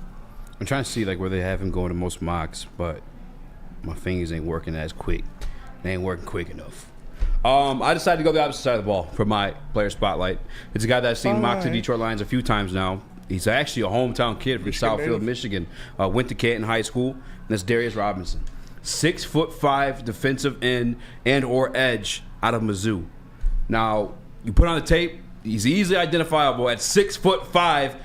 S2: I'm trying to see like where they have him going to most mocks, but my fingers ain't working as quick. They ain't working quick enough. I decided to go the opposite side of the ball for my player spotlight. It's a guy that I've seen mocked to Detroit Lions a few times now. He's actually a hometown kid from Southfield, Michigan. Went to Canton High School, and that's Darius Robinson. 6'5" defensive end and or edge out of Mizzou. Now, you put on the tape, he's easily identifiable at 6'5",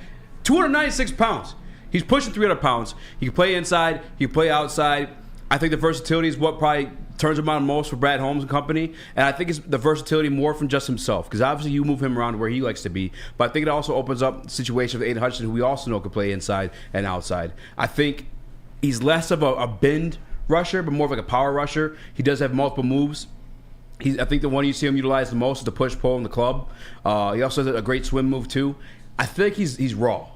S2: 296 pounds. He's pushing 300 pounds. He can play inside, he can play outside. I think the versatility is what probably turns him on most for Brad Holmes and company. And I think it's the versatility more from just himself. Because obviously you move him around where he likes to be. But I think it also opens up situations with Aiden Hutchinson, who we also know can play inside and outside. I think he's less of a bend rusher, but more of like a power rusher. He does have multiple moves. I think the one you see him utilize the most is the push-pull in the club. He also has a great swim move too. I think he's raw.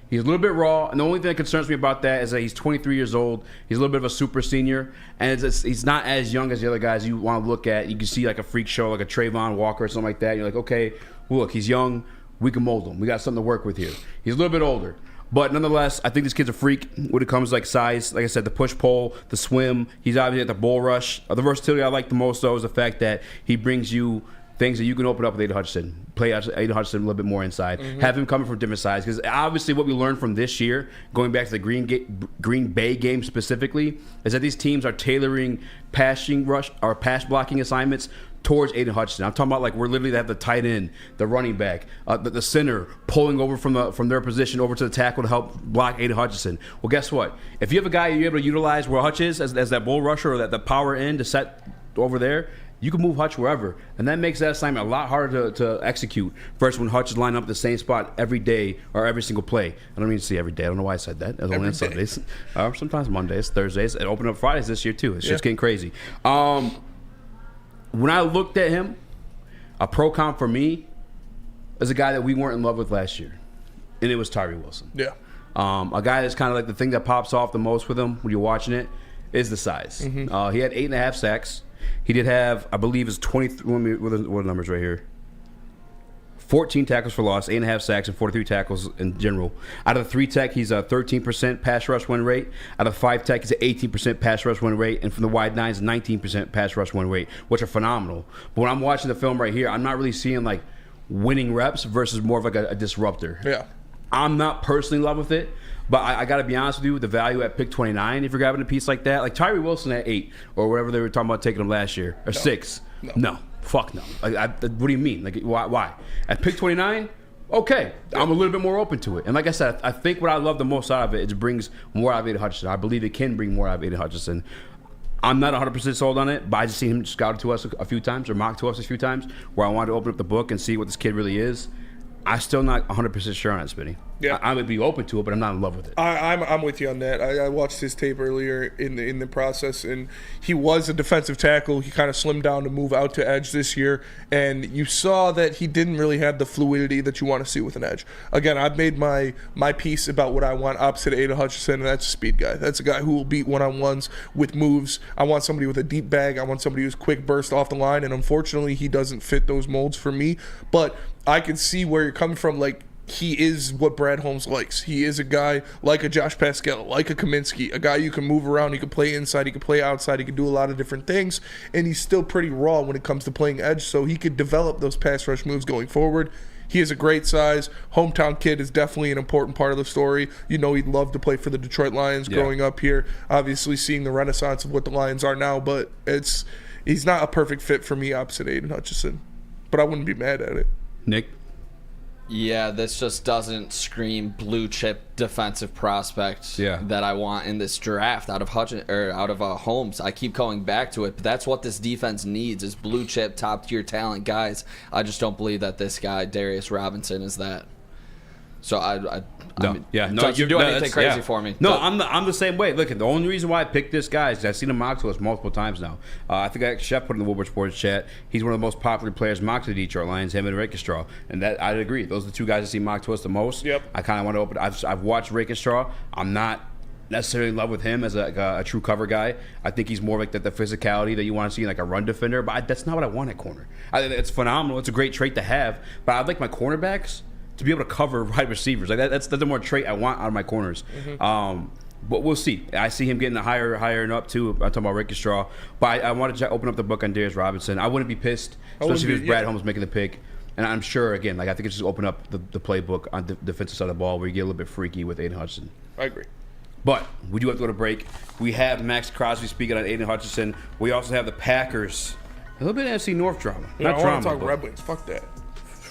S2: He's a little bit raw, and the only thing that concerns me about that is that he's 23 years old. He's a little bit of a super senior, and he's not as young as the other guys you want to look at. You can see like a freak show, like a Trayvon Walker or something like that. You're like, okay, well, look, he's young. We can mold him. We got something to work with here. He's a little bit older. But nonetheless, I think this kid's a freak when it comes to like size. Like I said, the push-pull, the swim. He's obviously at the bull rush. The versatility I like the most, though, is the fact that he brings you things that you can open up with Aiden Hutchinson. Play Aiden Hutchinson a little bit more inside. Mm-hmm. Have him coming from different sides. Because obviously what we learned from this year, going back to the Green Bay game specifically, is that these teams are tailoring passing rush or pass blocking assignments towards Aiden Hutchinson. I'm talking about like we're literally they have the tight end, the running back, the center pulling over from their position over to the tackle to help block Aiden Hutchinson. Well, guess what? If you have a guy you're able to utilize where Hutch is as that bull rusher or that the power end to set over there, you can move Hutch wherever, and that makes that assignment a lot harder to execute versus when Hutch is lining up the same spot every day or every single play. I don't mean to say every day. I don't know why I said that. It's only on Sundays. Sometimes Mondays, Thursdays, and open up Fridays this year too. It's just getting crazy. When I looked at him, a pro comp for me is a guy that we weren't in love with last year, and it was Tyree Wilson.
S3: Yeah.
S2: A guy that's kind of like the thing that pops off the most with him when you're watching it is the size. Mm-hmm. He had 8.5 sacks. He did have, I believe, his 23. What are the numbers right here? 14 tackles for loss, 8.5 sacks, and 43 tackles in general. Out of the 3 tech, he's a 13% pass rush win rate. Out of the 5 tech, he's an 18% pass rush win rate. And from the wide nines, 19% pass rush win rate, which are phenomenal. But when I'm watching the film right here, I'm not really seeing like winning reps versus more of like a disruptor.
S3: Yeah.
S2: I'm not personally in love with it. But I got to be honest with you, the value at pick 29, if you're grabbing a piece like that, like Tyree Wilson at 8, or whatever they were talking about taking him last year, or 6. No. Fuck no. What do you mean? Like, why? At pick 29, okay, I'm a little bit more open to it. And like I said, I think what I love the most out of it brings more out of Aiden Hutchinson. I believe it can bring more out of Aiden Hutchinson. I'm not 100% sold on it, but I just seen him scouted to us a few times or mocked to us a few times where I wanted to open up the book and see what this kid really is. I'm still not 100% sure on it, Spinny.
S3: Yeah.
S2: I would be open to it, but I'm not in love with it.
S3: I'm with you on that. I watched his tape earlier in the process, and he was a defensive tackle. He kind of slimmed down to move out to edge this year, and you saw that he didn't really have the fluidity that you want to see with an edge. Again, I've made my piece about what I want opposite Aiden Hutchinson, and that's a speed guy. That's a guy who will beat one-on-ones with moves. I want somebody with a deep bag. I want somebody who's quick burst off the line, and unfortunately, he doesn't fit those molds for me. But I can see where you're coming from, like, he is what Brad Holmes likes. He is a guy like a Josh Pascal, like a Kaminsky, a guy you can move around. He can play inside, he can play outside, he can do a lot of different things, and he's still pretty raw when it comes to playing edge, so he could develop those pass rush moves going forward. He is a great size. Hometown kid is definitely an important part of the story. You know, he'd love to play for the Detroit Lions growing up here, obviously seeing the renaissance of what the Lions are now, but he's not a perfect fit for me opposite Aiden Hutchinson, but I wouldn't be mad at it.
S2: Nick?
S4: Yeah, this just doesn't scream blue chip defensive prospect that I want in this draft out of Holmes. I keep going back to it, but that's what this defense needs is blue chip top tier talent guys. I just don't believe that this guy Darius Robinson is that. So you do anything crazy for me.
S2: No, I'm the same way. Look, the only reason why I picked this guy is I've seen him mock to us multiple times now. I think Chef put in the Woodward Sports chat. He's one of the most popular players mocked to the Detroit Lions, him and Raxter. And that I'd agree. Those are the two guys that see mocked to us the most.
S3: Yep.
S2: I kind of want to open. I've watched Raxter. I'm not necessarily in love with him as a true cover guy. I think he's more like the physicality that you want to see in like a run defender. But that's not what I want at corner. It's phenomenal. It's a great trait to have. But I'd like my cornerbacks to be able to cover wide receivers. Like that's the more trait I want out of my corners. But we'll see. I see him getting higher and up too. I'm talking about Raxter. But I wanted to open up the book on Darius Robinson. I wouldn't be pissed, especially if it was Brad Holmes making the pick. And I'm sure, again, like I think it's just open up the playbook on the defensive side of the ball where you get a little bit freaky with Aiden Hutchinson.
S3: I agree.
S2: But we do have to go to break. We have Max Crosby speaking on Aiden Hutchinson. We also have the Packers. A little bit of NFC North drama.
S3: Yeah,
S2: Not
S3: I
S2: drama,
S3: want to talk
S2: but
S3: Red Wings. Fuck that.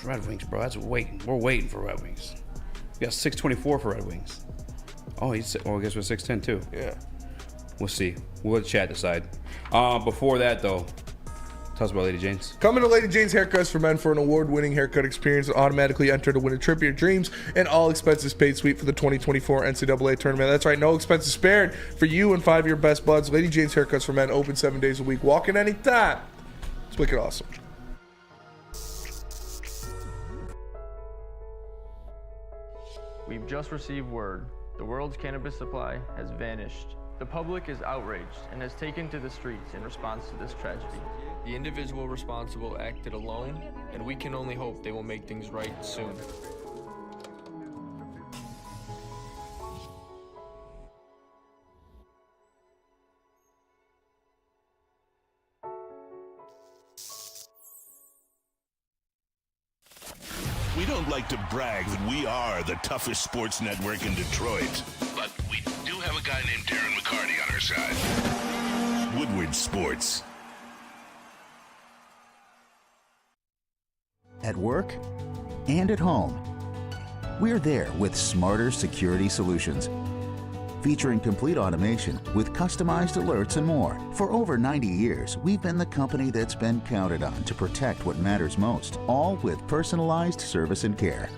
S2: Red Wings, bro. That's waiting. We're waiting for Red Wings. We got 624 for Red Wings. I guess we're 610 too.
S3: Yeah.
S2: We'll see. We'll let the chat decide. Before that, though, tell us about Lady Jane's.
S3: Coming to Lady Jane's Haircuts for Men for an award-winning haircut experience and automatically enter to win a trip of your dreams and all expenses paid suite for the 2024 NCAA tournament. That's right, no expenses spared for you and 5 of your best buds. Lady Jane's Haircuts for Men, open 7 days a week. Walk in anytime. It's wicked awesome.
S8: We've just received word. The world's cannabis supply has vanished. The public is outraged and has taken to the streets in response to this tragedy. The individual responsible acted alone, and we can only hope they will make things right soon.
S6: We don't like to brag that we are the toughest sports network in Detroit, but we do have a guy named Darren McCarty on our side. Woodward Sports.
S12: At work and at home, we're there with smarter security solutions. Featuring complete automation with customized alerts and more. For over 90 years, we've been the company that's been counted on to protect what matters most, all with personalized service and care.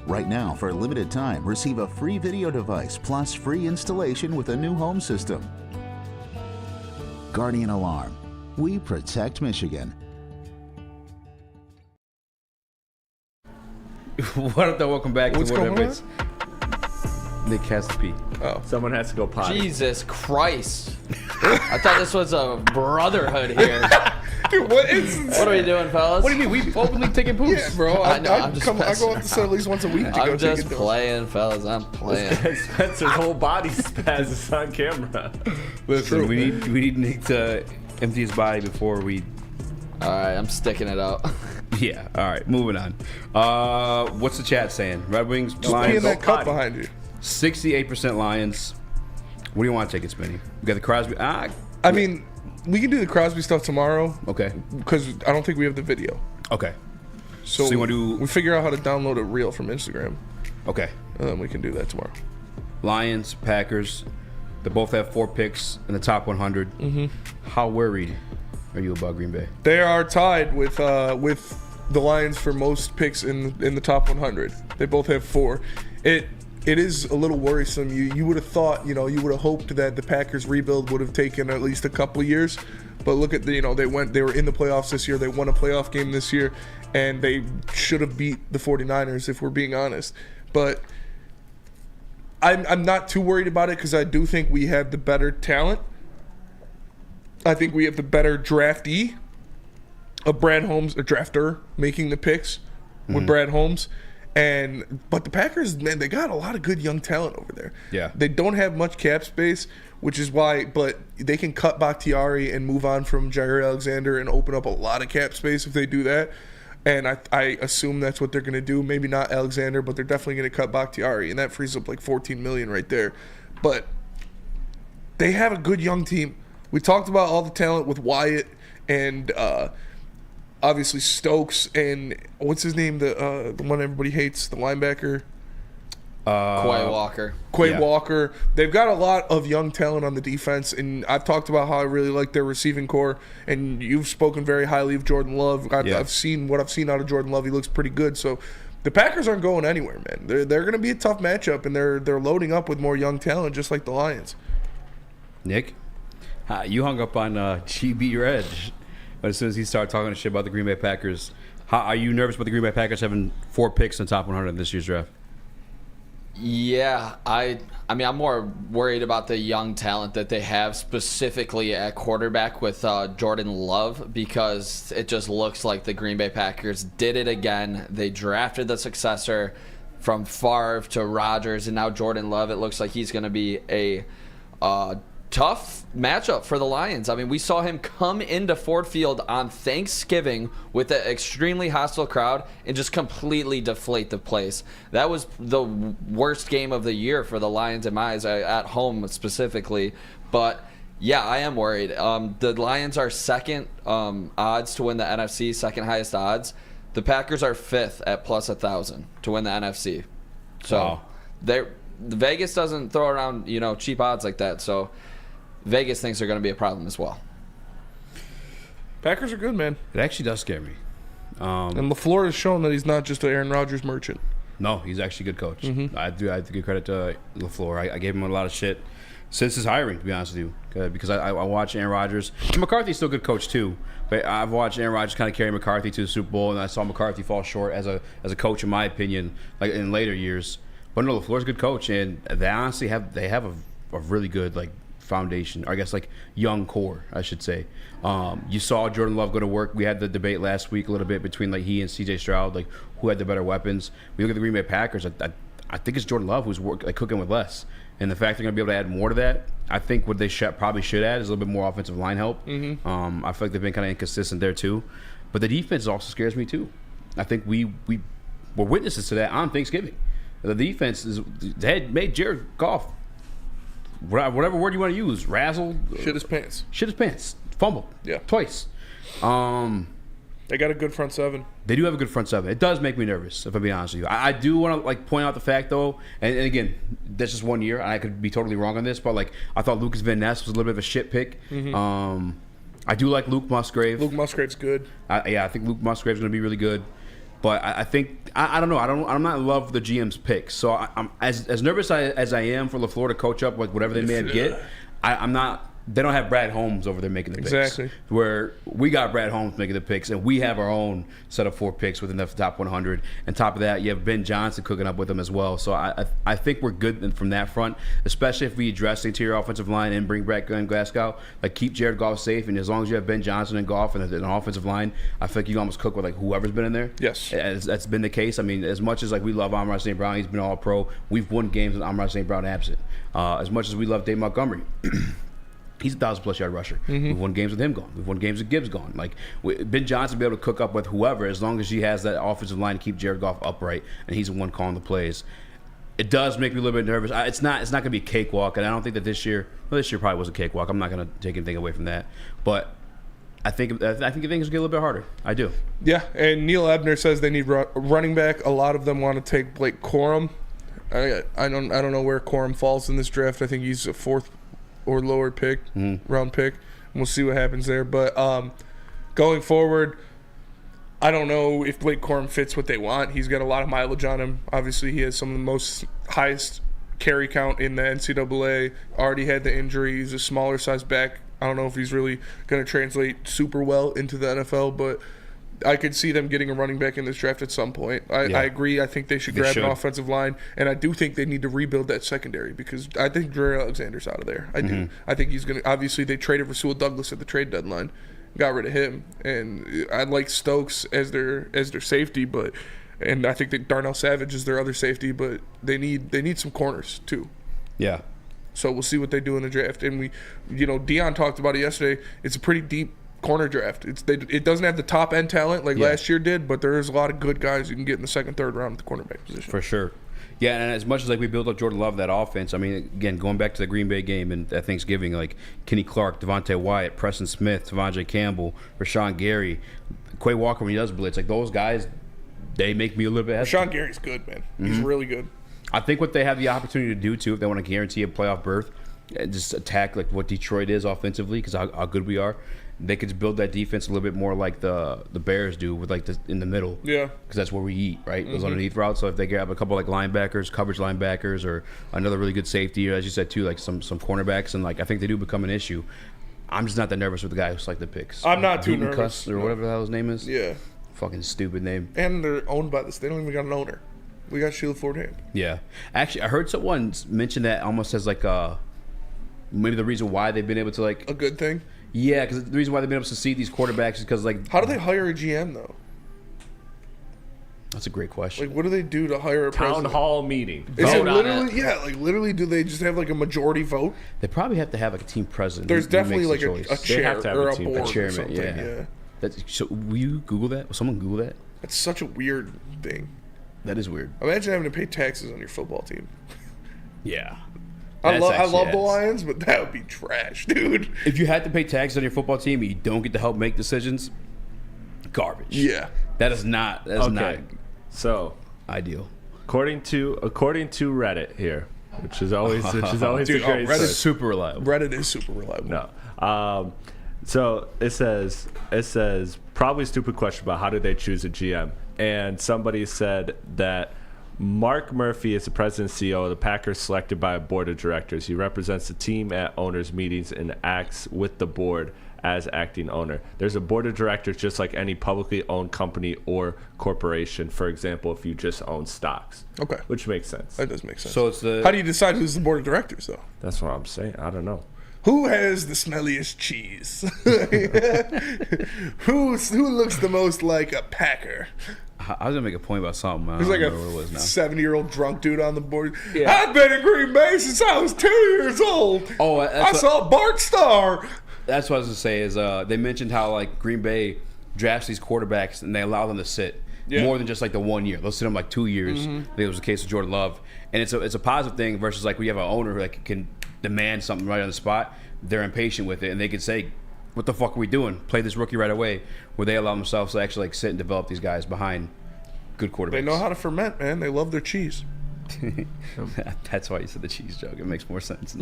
S12: Right now, for a limited time, receive a free video device plus free installation with a new home system. Guardian Alarm. We protect Michigan.
S2: What up, though? Welcome back
S3: What's
S2: to
S3: going
S2: Whatever
S3: on?
S2: It's. Nick has to pee.
S3: Oh.
S5: Someone has to go potty.
S4: Jesus Christ. I thought this was a brotherhood here.
S3: Dude, what are
S4: we doing, fellas?
S2: What do you mean? We've openly taken poops.
S3: Yeah, bro.
S4: I know,
S3: I go up to set at least once a week to go
S4: I'm
S3: take
S4: just
S3: a dose.
S4: playing, fellas. I'm playing.
S5: Spencer's whole body spazzes on camera.
S2: Listen, we need Nick to empty his body before we.
S4: All right, I'm sticking it out.
S2: Yeah. All right. Moving on. What's the chat saying? Red Wings,
S3: Just
S2: Lions.
S3: be in that cup behind you.
S2: 68% Lions. What do you want to take it, Spinny? We got the Crosby.
S3: I mean, we can do the Crosby stuff tomorrow.
S2: Okay.
S3: Because I don't think we have the video.
S2: Okay.
S3: So
S2: you want to do?
S3: We figure out how to download a reel from Instagram.
S2: Okay.
S3: And then we can do that tomorrow.
S2: Lions, Packers. They both have 4 picks in the top 100.
S3: Mm-hmm.
S2: How worried are you about Green Bay?
S3: They are tied with the Lions for most picks in the top 100. They both have 4. It is a little worrisome. You would have thought, you would have hoped that the Packers rebuild would have taken at least a couple of years. But look at they were in the playoffs this year. They won a playoff game this year, and they should have beat the 49ers if we're being honest. But I'm not too worried about it because I do think we have the better talent. I think we have the better draftee of Brad Holmes, a drafter making the picks with Brad Holmes. But the Packers, man, they got a lot of good young talent over there.
S2: Yeah.
S3: They don't have much cap space, which is why, but they can cut Bakhtiari and move on from Jair Alexander and open up a lot of cap space if they do that. And I assume that's what they're going to do. Maybe not Alexander, but they're definitely going to cut Bakhtiari, and that frees up like $14 million right there. But they have a good young team. We talked about all the talent with Wyatt and obviously Stokes and what's his name, the one everybody hates, the linebacker.
S4: Quay Walker.
S3: Quay Walker. They've got a lot of young talent on the defense, and I've talked about how I really like their receiving core, and you've spoken very highly of Jordan Love. I've seen what I've seen out of Jordan Love. He looks pretty good. So the Packers aren't going anywhere, man. They're going to be a tough matchup, and they're loading up with more young talent, just like the Lions.
S2: Nick, you hung up on GB Reg. But as soon as he started talking shit about the Green Bay Packers, are you nervous about the Green Bay Packers having 4 picks in the top 100 in this year's draft?
S4: Yeah, I mean, I'm more worried about the young talent that they have, specifically at quarterback with Jordan Love, because it just looks like the Green Bay Packers did it again. They drafted the successor from Favre to Rodgers, and now Jordan Love. It looks like he's going to be a tough matchup for the Lions. I mean, we saw him come into Ford Field on Thanksgiving with an extremely hostile crowd and just completely deflate the place. That was the worst game of the year for the Lions in my eyes, at home specifically. But yeah, I am worried. The Lions are second odds to win the NFC, second highest odds. The Packers are 5th at plus 1,000 to win the NFC. So Vegas doesn't throw around cheap odds like that. So Vegas thinks they're going to be a problem as well.
S3: Packers are good, man.
S2: It actually does scare me.
S3: And LaFleur has shown that he's not just an Aaron Rodgers merchant.
S2: No, he's actually a good coach. I have to give credit to LaFleur. I gave him a lot of shit since his hiring, to be honest with you, because I watch Aaron Rodgers. And McCarthy's still a good coach too, but I've watched Aaron Rodgers kind of carry McCarthy to the Super Bowl, and I saw McCarthy fall short as a coach, in my opinion, like in later years. But no, LaFleur's a good coach, and they honestly have a really good foundation, or I guess young core, I should say. You saw Jordan Love go to work. We had the debate last week a little bit between he and CJ Stroud, who had the better weapons. We look at the Green Bay Packers. I think it's Jordan Love who's cooking with less, and the fact they're going to be able to add more to that, I think what they probably should add is a little bit more offensive line help. I feel like they've been kind of inconsistent there too, but the defense also scares me too. I think we were witnesses to that on Thanksgiving. The defense they had made Jared Goff, whatever word you want to use, razzled,
S3: shit his pants,
S2: fumbled, twice.
S3: They got a good front seven.
S2: They do have a good front seven. It does make me nervous, if I'm being honest with you. I do want to point out the fact though, and again, that's just 1 year. I could be totally wrong on this, but I thought Lucas Van Ness was a little bit of a shit pick. I do like Luke Musgrave.
S3: Luke Musgrave's good.
S2: I think Luke Musgrave's going to be really good. But I think I don't know. I'm not in love with the GM's picks. So I'm as nervous as I am for LaFleur to coach up with whatever they may get. I'm not. They don't have Brad Holmes over there making the picks.
S3: Exactly.
S2: Where we got Brad Holmes making the picks, and we have our own set of 4 picks within the top 100. And top of that, you have Ben Johnson cooking up with them as well. So I think we're good from that front, especially if we address the interior offensive line and bring back Glenn Glasgow. Keep Jared Goff safe, and as long as you have Ben Johnson and Goff and an offensive line, I feel like you can almost cook with whoever's been in there.
S3: Yes.
S2: That's been the case. I mean, as much as we love Amon-Ra St. Brown, he's been All-Pro. We've won games with Amon-Ra St. Brown absent. As much as we love Dave Montgomery. He's a 1,000+ yard rusher. We've won games with him gone. We've won games with Gibbs gone. Ben Johnson will be able to cook up with whoever as long as he has that offensive line to keep Jared Goff upright, and he's the one calling the plays. It does make me a little bit nervous. It's not going to be a cakewalk, and I don't think that this year probably was a cakewalk. I'm not going to take anything away from that, but I think things will get a little bit harder. I do.
S3: Yeah, and Neil Ebner says they need running back. A lot of them want to take Blake Corum. I don't know where Corum falls in this draft. I think he's a 4th or lower round pick. And we'll see what happens there. But going forward, I don't know if Blake Corum fits what they want. He's got a lot of mileage on him. Obviously, he has some of the most highest carry count in the NCAA. Already had the injury. He's a smaller size back. I don't know if he's really going to translate super well into the NFL, but I could see them getting a running back in this draft at some point. I agree. I think they should grab an offensive line, and I do think they need to rebuild that secondary because I think Jaire Alexander's out of there. I do. I think he's going to – obviously, they traded Rasul Douglas at the trade deadline, got rid of him, and I like Stokes as their safety, but – and I think that Darnell Savage is their other safety, but they need some corners too.
S2: Yeah.
S3: So we'll see what they do in the draft. And Dion talked about it yesterday. It's a pretty deep corner draft. It doesn't have the top end talent like last year did, but there's a lot of good guys you can get in the second, third round at the cornerback position.
S2: For sure. Yeah, and as much as like we built up Jordan Love, that offense, I mean, again, going back to the Green Bay game and at Thanksgiving, like Kenny Clark, Devontae Wyatt, Preston Smith, Devontae Campbell, Rashawn Gary, Quay Walker when he does blitz, like those guys, they make me a little bit hesitant.
S3: Rashawn Gary's good, man. He's really good.
S2: I think what they have the opportunity to do, too, if they want to guarantee a playoff berth, and just attack like what Detroit is offensively, because how good we are, they could build that defense a little bit more like the Bears do with like in the middle. Yeah. Because that's where we eat, right? Those underneath routes. So if they grab a couple like linebackers, coverage linebackers, or another really good safety, or as you said, too, like some cornerbacks, and like I think they do become an issue. I'm just not that nervous with the guy who selected the picks.
S3: I'm not too nervous.
S2: Or whatever the hell his name is.
S3: Yeah.
S2: Fucking stupid name.
S3: And they're owned by this. They don't even got an owner. We got Sheila Ford Hand.
S2: Yeah. Actually, I heard someone mention that almost as like maybe the reason why they've been able to like...
S3: A good thing?
S2: Yeah, because the reason why they've been able to succeed these quarterbacks is because like...
S3: How do they hire a GM, though?
S2: That's a great question.
S3: Like, what do they do to hire a president?
S5: Town hall meeting.
S3: Is it literally... Yeah, like literally do they just have like a majority vote?
S2: They probably have to have like a team president.
S3: There's definitely like a chair or a board.
S2: A chairman, yeah. So will you Google that? Will someone Google that?
S3: That's such a weird thing.
S2: That is weird.
S3: Imagine having to pay taxes on your football team.
S2: Yeah.
S3: I love the Lions, but that would be trash, dude.
S2: If you had to pay taxes on your football team and you don't get to help make decisions, garbage.
S3: Yeah.
S2: That is not
S5: so
S2: ideal.
S5: According to Reddit here, which is always dude, a great
S2: Reddit is super reliable.
S3: Reddit is super reliable.
S5: No. So it says probably a stupid question about how did they choose a GM, and somebody said that Mark Murphy is the president and CEO of the Packers, selected by a board of directors. He represents the team at owners' meetings and acts with the board as acting owner. There's a board of directors just like any publicly owned company or corporation. For example, if you just own stocks. Okay. Which makes sense.
S3: That does make sense.
S2: So it's
S3: how do you decide who's the board of directors, though?
S5: That's what I'm saying. I don't know.
S3: Who has the smelliest cheese? Who looks the most like a Packer?
S2: I was gonna make a point about something.
S3: There's like a 70-year-old drunk dude on the board. Yeah. I've been in Green Bay since I was 2 years old.
S2: Oh,
S3: I saw Bart Starr.
S2: That's what I was gonna say. Is they mentioned how like Green Bay drafts these quarterbacks and they allow them to sit more than just like the 1 year. They'll sit them like 2 years. I think it was the case with Jordan Love, and it's a positive thing versus like we have an owner who like can demand something right on the spot. They're impatient with it, and they could say, "What the fuck are we doing? Play this rookie right away." Where they allow themselves to actually like sit and develop these guys behind good quarterbacks.
S3: They know how to ferment, man. They love their cheese.
S2: That's why you said the cheese joke. It makes more sense.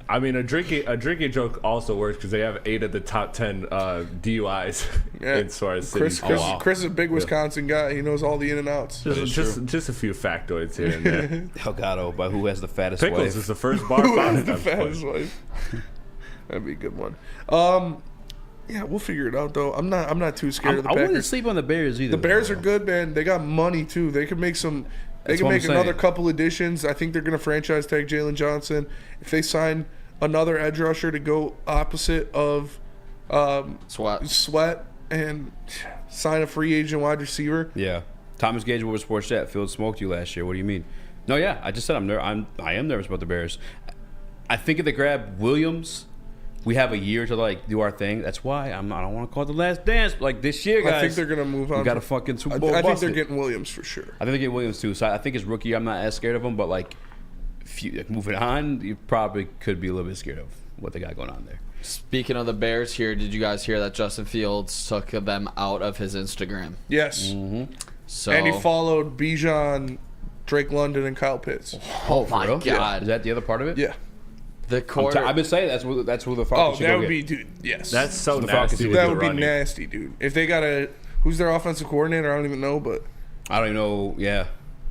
S5: I mean, a drinking joke also works because they have 8 of the top 10 DUIs in Suarez City.
S3: Chris is a big Wisconsin guy. He knows all the in and outs.
S5: Just a few factoids here and there.
S2: Delgado, but who has the fattest
S5: Pickles
S2: wife?
S5: is the first bar
S3: who
S5: founded
S3: has the fattest wife? That'd be a good one. Yeah, we'll figure it out though. I'm not too scared of the Packers.
S2: I wouldn't sleep on the Bears either.
S3: The Bears are good, man. They got money too. They could make some. They can make another couple additions. I think they're going to franchise tag Jalen Johnson. If they sign another edge rusher to go opposite of Sweat and sign a free agent wide receiver.
S2: Yeah. Thomas Gage, Woodward Sports Chat. Field smoked you last year. What do you mean? No, yeah. I just said I am nervous about the Bears. I think if they grab Williams, we have a year to like do our thing. That's why I don't want to call it the last dance. Like this year, guys.
S3: I think they're gonna move on.
S2: We got a fucking Super Bowl.
S3: I think they're getting Williams for sure.
S2: I think they're getting Williams too. So I think his rookie, I'm not as scared of him. But like, if you moving on, you probably could be a little bit scared of what they got going on there.
S4: Speaking of the Bears here, did you guys hear that Justin Fields took them out of his Instagram?
S3: Yes.
S2: Mm-hmm.
S4: So
S3: and he followed Bijan, Drake London, and Kyle Pitts.
S4: Oh my God!
S2: Yeah. Is that the other part of it?
S3: Yeah.
S4: The quarter.
S2: I've been saying that's where the Falcons
S3: Oh,
S2: should
S3: that
S2: go
S3: would
S2: get.
S3: be, dude. Yes.
S5: That's so
S2: The
S5: nasty.
S2: Falcons
S5: with
S3: that
S5: the
S3: would be
S5: running.
S3: nasty, dude. If they got who's their offensive coordinator? I don't even know, but
S2: I don't even know. Yeah,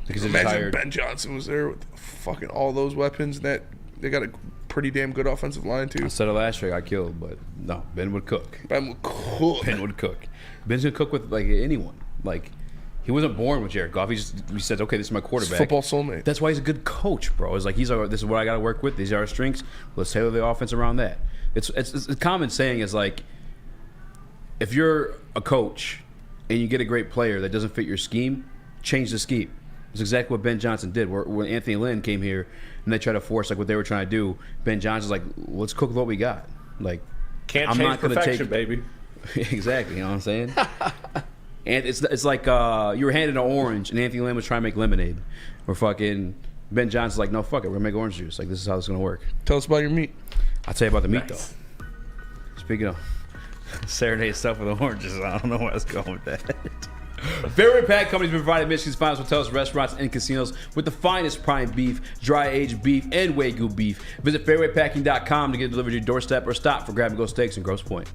S2: because they're
S3: imagine
S2: tired.
S3: Ben Johnson was there with fucking all those weapons. That they got a pretty damn good offensive line too.
S2: I said it last year, I got killed, but no, Ben would cook.
S3: Ben would cook.
S2: Ben would cook. Ben's gonna cook with like anyone. Like he wasn't born with Jared Goff. He said, okay, this is my quarterback.
S3: Football soulmate.
S2: That's why he's a good coach, bro. It's like this is what I got to work with. These are our strengths. Let's tailor the offense around that. It's a common saying is like, if you're a coach and you get a great player that doesn't fit your scheme, change the scheme. It's exactly what Ben Johnson did. When Anthony Lynn came here and they tried to force like what they were trying to do, Ben Johnson's like, let's cook with what we got. Like,
S5: Can't
S2: I'm
S5: change
S2: not gonna
S5: perfection,
S2: take
S5: baby.
S2: exactly. You know what I'm saying? And it's like you were handed an orange and Anthony Lynn was trying to make lemonade, or fucking Ben Johnson's like, no, fuck it, we're gonna make orange juice. Like, this is how it's gonna work.
S3: Tell us about your meat.
S2: I'll tell you about the meat
S5: Nice.
S2: though. Speaking of Saturday stuff with oranges, I don't know where I was going with that. Fairway Pack Company's been providing Michigan's finest hotels, restaurants, and casinos with the finest prime beef, dry-aged beef, and Wagyu beef. Visit fairwaypacking.com to get it delivered to your doorstep or stop for grab-and-go steaks in Grosse Pointe.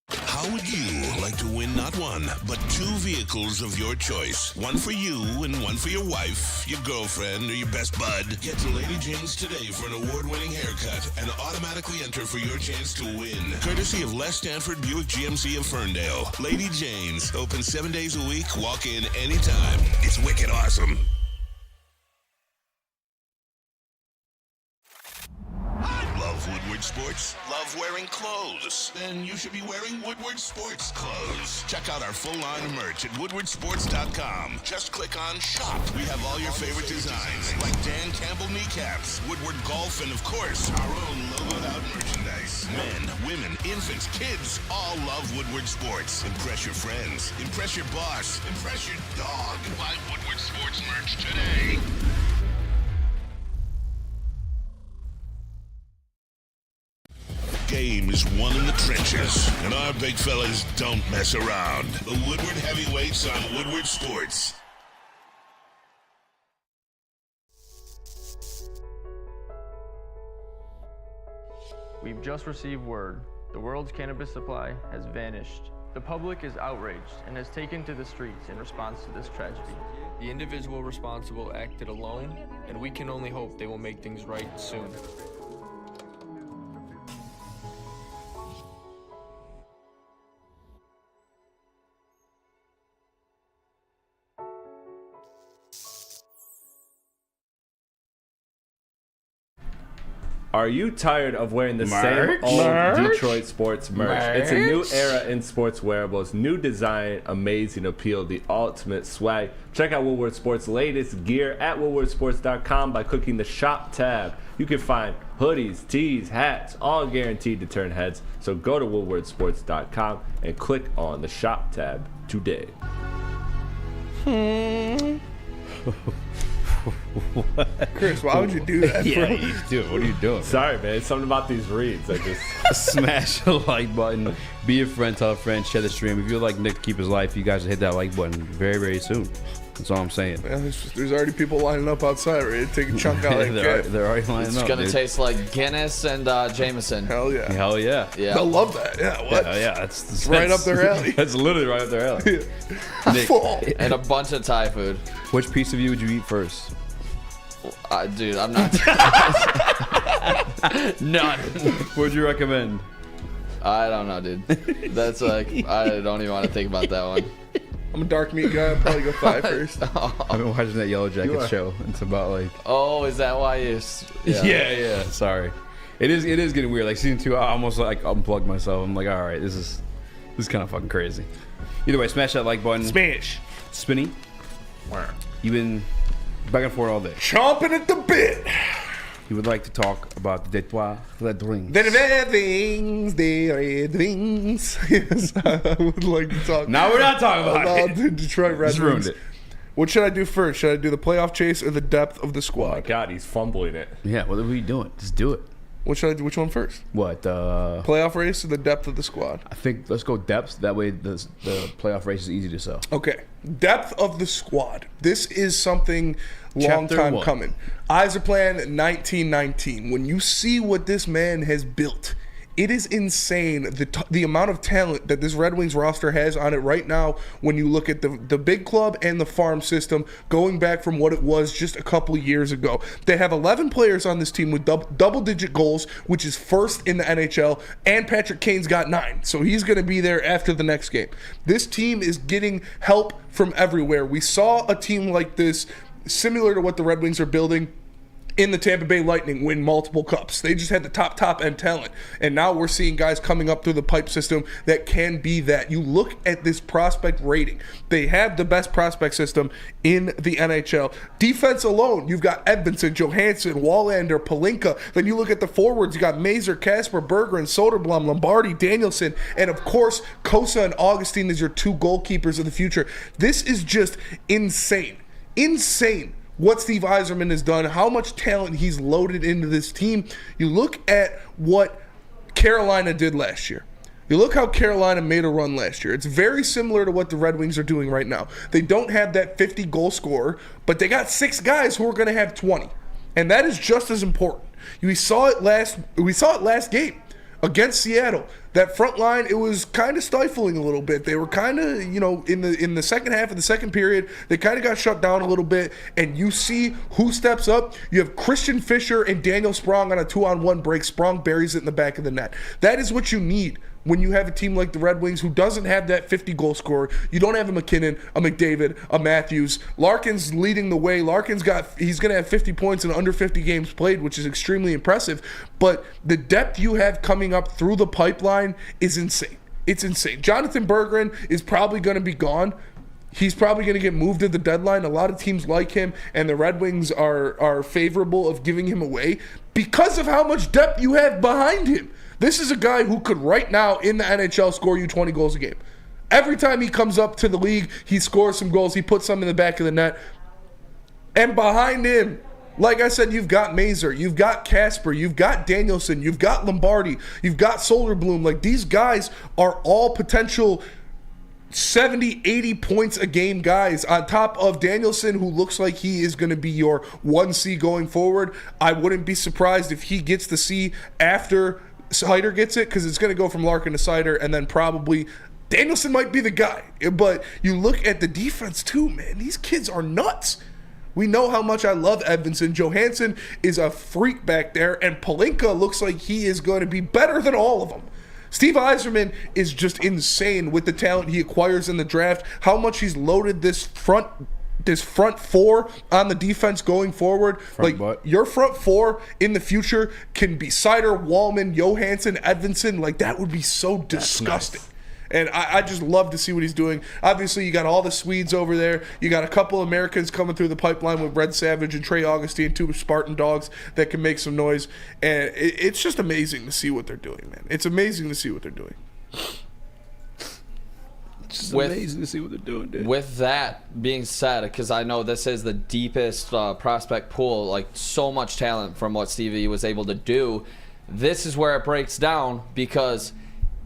S6: How would you like to win not one, but 2 vehicles of your choice? One for you and one for your wife, your girlfriend, or your best bud. Get to Lady Jane's today for an award-winning haircut and automatically enter for your chance to win. Courtesy of Les Stanford Buick GMC of Ferndale. Lady Jane's, open 7 days a week, walk in anytime. It's wicked awesome. Love Woodward Sports? Love wearing clothes? Then you should be wearing Woodward Sports clothes. Check out our full line of merch at woodwardsports.com. Just click on shop. We have all your favorite designs, like Dan Campbell kneecaps, Woodward golf, and of course, our own logoed out merchandise. Men, women, infants, kids all love Woodward Sports. Impress your friends. Impress your boss. Impress your dog. Buy Woodward Sports merch today. Game is won in the trenches, and our big fellas don't mess around. The Woodward Heavyweights on Woodward Sports.
S8: We've just received word. The world's cannabis supply has vanished. The public is outraged and has taken to the streets in response to this tragedy. The individual responsible acted alone, and we can only hope they will make things right soon.
S5: Are you tired of wearing the same old Detroit sports merch? It's a new era in sports wearables. New design, amazing appeal, the ultimate swag. Check out Woodward Sports' latest gear at woodwardsports.com by clicking the shop tab. You can find hoodies, tees, hats, all guaranteed to turn heads. So go to woodwardsports.com and click on the shop tab today.
S3: Chris, why would you do that?
S2: Yeah,
S3: bro?
S2: you do. What are you doing?
S5: Sorry, man. It's something about these reads. I just
S2: Smash the like button. Be a friend, tell a friend, share the stream. If you'd like Nick to keep his life, you guys should hit that like button very, very soon. That's all I'm saying.
S3: Yeah, there's already people lining up outside ready to take a chunk out. Like
S2: they're already lining
S4: It's
S2: up.
S4: gonna
S2: dude.
S4: taste like Guinness and Jameson.
S3: Hell yeah.
S2: Hell yeah.
S4: Yeah.
S3: They'll love that. Yeah, what?
S2: Yeah, that's
S3: right up their alley.
S2: That's literally right up their alley. Nick,
S3: Full.
S4: And a bunch of Thai food.
S2: which piece of you would you eat first?
S4: Dude, I'm not. None.
S2: What'd you recommend?
S4: I don't know, dude. That's like, I don't even want to think about that one.
S3: I'm a dark meat guy. I'll probably go Thai first.
S2: I've been watching that Yellow Jacket show. It's about like.
S4: Oh, is that why you?
S2: Yeah. Sorry, it is getting weird. Like season 2, I almost like unplugged myself. I'm like, all right, this is kind of fucking crazy. Either way, smash that like button.
S3: Smash.
S2: Spinny. You've been back and forth all day.
S3: Chomping at the bit.
S2: You would like to talk about the Detroit Red Wings.
S3: The red wings, the red wings. Yes, I would like to talk.
S2: Now we're not talking about
S3: the Detroit Red
S2: Just
S3: Wings.
S2: ruined it.
S3: What should I do first? Should I do the playoff chase or the depth of the
S5: oh my
S3: squad?
S5: God, he's fumbling it.
S2: Yeah, what are we doing? Just do it.
S3: Which one first?
S2: What?
S3: Playoff race or the depth of the squad?
S2: I think let's go depth. That way the playoff race is easy to sell.
S3: Okay. Depth of the squad. This is something long
S2: Chapter
S3: time
S2: 1.
S3: coming. Plan 1919. When you see what this man has built, it is insane the amount of talent that this Red Wings roster has on it right now when you look at the big club and the farm system going back from what it was just a couple of years ago. They have 11 players on this team with double-digit goals, which is first in the NHL, and Patrick Kane's got 9, so he's going to be there after the next game. This team is getting help from everywhere. We saw a team like this, similar to what the Red Wings are building, in the Tampa Bay Lightning, win multiple cups. They just had the top end talent. And now we're seeing guys coming up through the pipe system that can be that. You look at this prospect rating. They have the best prospect system in the NHL. Defense alone, you've got Edvinsson, Johansson, Wallander, Palinka. Then you look at the forwards, you got Mazur, Kasper, Bergeron, Soderblom, Lombardi, Danielson, and of course, Kosa and Augustine as your 2 goalkeepers of the future. This is just insane. Insane what Steve Yzerman has done, how much talent he's loaded into this team. You look at what Carolina did last year. You look how Carolina made a run last year. It's very similar to what the Red Wings are doing right now. They don't have that 50-goal scorer, but they got 6 guys who are going to have 20. And that is just as important. We saw it last game against Seattle. That front line, it was kind of stifling a little bit. They were kind of, in the second half of the second period, they kind of got shut down a little bit. And you see who steps up. You have Christian Fischer and Daniel Sprong on a 2-on-1 break. Sprong buries it in the back of the net. That is what you need when you have a team like the Red Wings who doesn't have that 50-goal scorer. You don't have a McKinnon, a McDavid, a Matthews. Larkin's leading the way. He's going to have 50 points in under 50 games played, which is extremely impressive. But the depth you have coming up through the pipeline is insane. It's insane. Jonathan Bergeron is probably going to be gone. He's probably going to get moved at the deadline. A lot of teams like him, and the Red Wings are favorable of giving him away because of how much depth you have behind him. This is a guy who could right now in the NHL score you 20 goals a game. Every time he comes up to the league, he scores some goals. He puts some in the back of the net. And behind him, like I said, you've got Mazur, you've got Kasper, you've got Danielson, you've got Lombardi, you've got Soderblom. Like, these guys are all potential 70, 80 points a game guys on top of Danielson, who looks like he is going to be your 1C going forward. I wouldn't be surprised if he gets the C after Seider gets it, because it's going to go from Larkin to Seider, and then probably Danielson might be the guy. But you look at the defense too, man. These kids are nuts. We know how much I love Edvinsson. Johansson is a freak back there, and Palinka looks like he is going to be better than all of them. Steve Yzerman is just insane with the talent he acquires in the draft, how much he's loaded this front 4 on the defense going forward. Your front 4 in the future can be Seider, Wallman, Johansson, Edvinsson. Like, that would be so disgusting. Nice. And I just love to see what he's doing. Obviously, you got all the Swedes over there. You got a couple Americans coming through the pipeline with Red Savage and Trey Augustine, 2 Spartan dogs that can make some noise. And it's just amazing to see what they're doing, man. It's amazing to see what they're doing.
S2: It's just amazing to see what they're doing, dude.
S4: With that being said, because I know this is the deepest prospect pool, like, so much talent from what Stevie was able to do, this is where it breaks down, because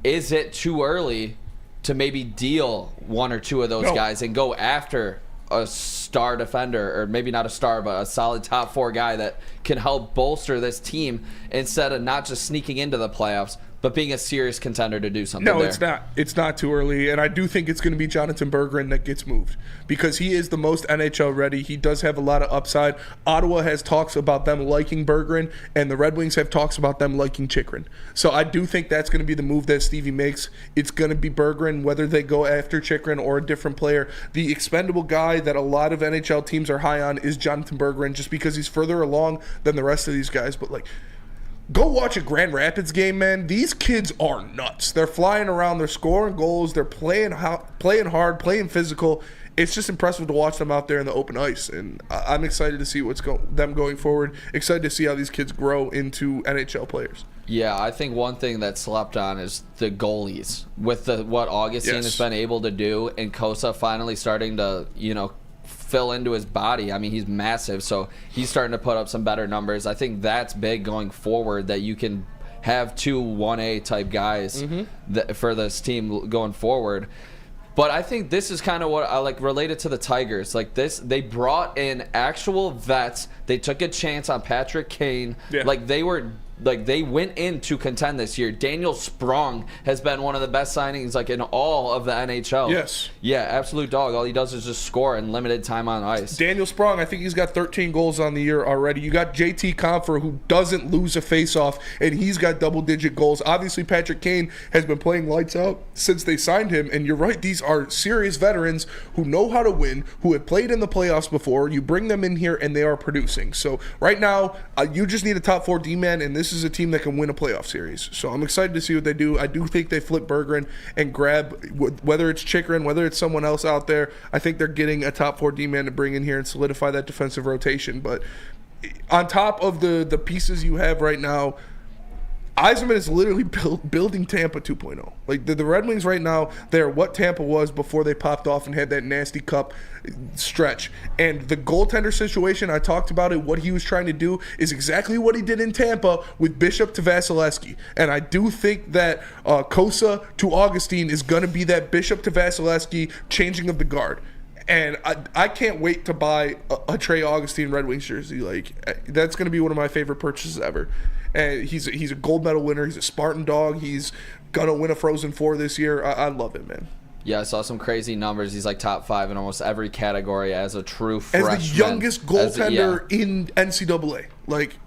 S4: is it too early to maybe deal 1 or 2 of those guys and go after a star defender, or maybe not a star, but a solid top 4 guy that can help bolster this team instead of not just sneaking into the playoffs, but being a serious contender to do something
S3: No,
S4: there?
S3: it's not. It's not too early, and I do think it's going to be Jonathan Bergeron that gets moved because he is the most NHL ready. He does have a lot of upside. Ottawa has talks about them liking Bergeron, and the Red Wings have talks about them liking Chychrun. So I do think that's going to be the move that Stevie makes. It's going to be Bergeron, whether they go after Chychrun or a different player. The expendable guy that a lot of NHL teams are high on is Jonathan Bergeron, just because he's further along than the rest of these guys. But, like, go watch a Grand Rapids game, man. These kids are nuts. They're flying around. They're scoring goals. They're playing hard, playing physical. It's just impressive to watch them out there in the open ice. And I'm excited to see them going forward. Excited to see how these kids grow into NHL players.
S4: Yeah, I think one thing that slept on is the goalies. With what Augustine has been able to do, and Kosa finally starting to, fill into his body. I mean, he's massive, so he's starting to put up some better numbers. I think that's big going forward, that you can have 2 1A type guys for this team going forward. But I think this is kind of what I like related to the Tigers. Like this, they brought in actual vets. They took a chance on Patrick Kane.
S3: Yeah.
S4: They went in to contend this year. Daniel Sprong has been one of the best signings in all of the NHL.
S3: Yes.
S4: Yeah, absolute dog. All he does is just score in limited time on ice.
S3: Daniel Sprong, I think he's got 13 goals on the year already. You got JT Compher, who doesn't lose a faceoff, and he's got double-digit goals. Obviously, Patrick Kane has been playing lights out since they signed him, and you're right, these are serious veterans who know how to win, who have played in the playoffs before. You bring them in here, and they are producing. So right now, you just need a top 4 D-man, and this is a team that can win a playoff series. So I'm excited to see what they do. I do think they flip Berggren and grab, whether it's Chychrun, whether it's someone else out there, I think they're getting a top 4 D-man to bring in here and solidify that defensive rotation. But on top of the pieces you have right now, Yzerman is literally building Tampa 2.0. Like the Red Wings right now, they're what Tampa was before they popped off and had that nasty cup stretch. And the goaltender situation, I talked about it, what he was trying to do is exactly what he did in Tampa with Bishop to Vasilevsky. And I do think that Kosa to Augustine is going to be that Bishop to Vasilevsky changing of the guard. And I can't wait to buy a Trey Augustine Red Wings jersey. Like that's going to be one of my favorite purchases ever. And he's a gold medal winner. He's a Spartan dog. He's gonna win a Frozen Four this year. I love it, man.
S4: Yeah, I saw some crazy numbers. He's like top 5 in almost every category as a true freshman.
S3: As the youngest goaltender in NCAA. Like,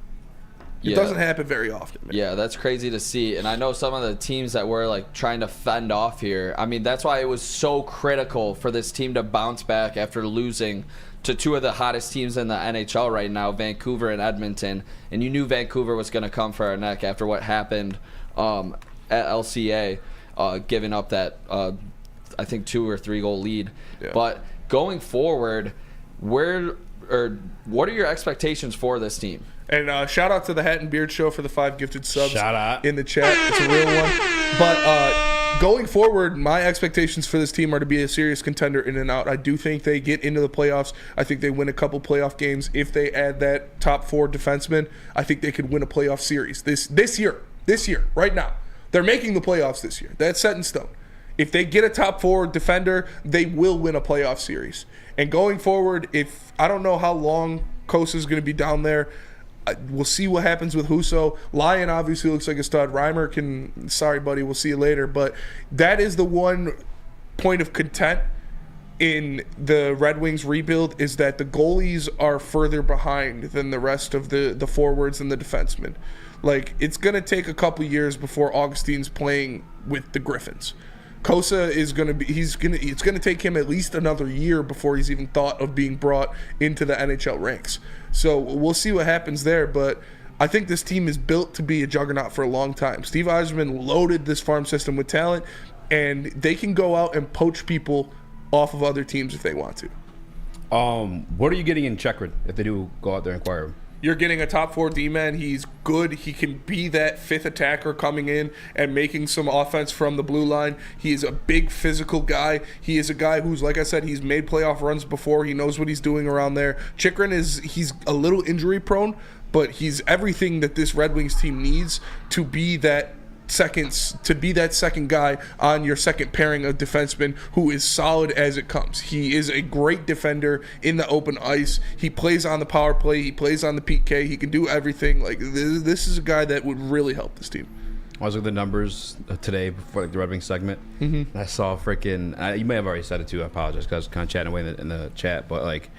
S3: it doesn't happen very often, man.
S4: Yeah, that's crazy to see. And I know some of the teams that were like trying to fend off here. I mean, that's why it was so critical for this team to bounce back after losing to 2 of the hottest teams in the NHL right now, Vancouver and Edmonton. And you knew Vancouver was going to come for our neck after what happened at LCA, giving up that, I think, 2 or 3 goal lead. Yeah. But going forward, what are your expectations for this team?
S3: And shout out to the Hat and Beard Show for the 5 gifted subs
S2: shout out
S3: in the chat. It's a real one. But going forward, my expectations for this team are to be a serious contender in and out. I do think they get into the playoffs. I think they win a couple playoff games. If they add that top 4 defenseman, I think they could win a playoff series this year, right now. They're making the playoffs this year. That's set in stone. If they get a top 4 defender, they will win a playoff series. And going forward, I don't know how long Kosa is going to be down there. We'll see what happens with Husso. Lyon obviously looks like a stud. Reimer sorry, buddy, we'll see you later. But that is the one point of content in the Red Wings rebuild, is that the goalies are further behind than the rest of the forwards and the defensemen. Like, it's going to take a couple years before Augustine's playing with the Griffins. Kosa is going to be, it's going to take him at least another year before he's even thought of being brought into the NHL ranks. So we'll see what happens there, but I think this team is built to be a juggernaut for a long time. Steve Yzerman loaded this farm system with talent, and they can go out and poach people off of other teams if they want to.
S2: What are you getting in Chychrun if they do go out there and acquire him?
S3: You're getting a top 4 D-man. He's good. He can be that 5th attacker coming in and making some offense from the blue line. He is a big physical guy. He is a guy who's, like I said, he's made playoff runs before. He knows what he's doing around there. Chychrun he's a little injury prone, but he's everything that this Red Wings team needs to be that second guy on your second pairing of defensemen who is solid as it comes. He is a great defender in the open ice. He plays on the power play. He plays on the PK. He can do everything. Like, this is a guy that would really help this team.
S2: I was looking at the numbers today before the Red Wings segment. Mm-hmm. I saw you may have already said it too. I apologize because I was kind of chatting away in the chat. But like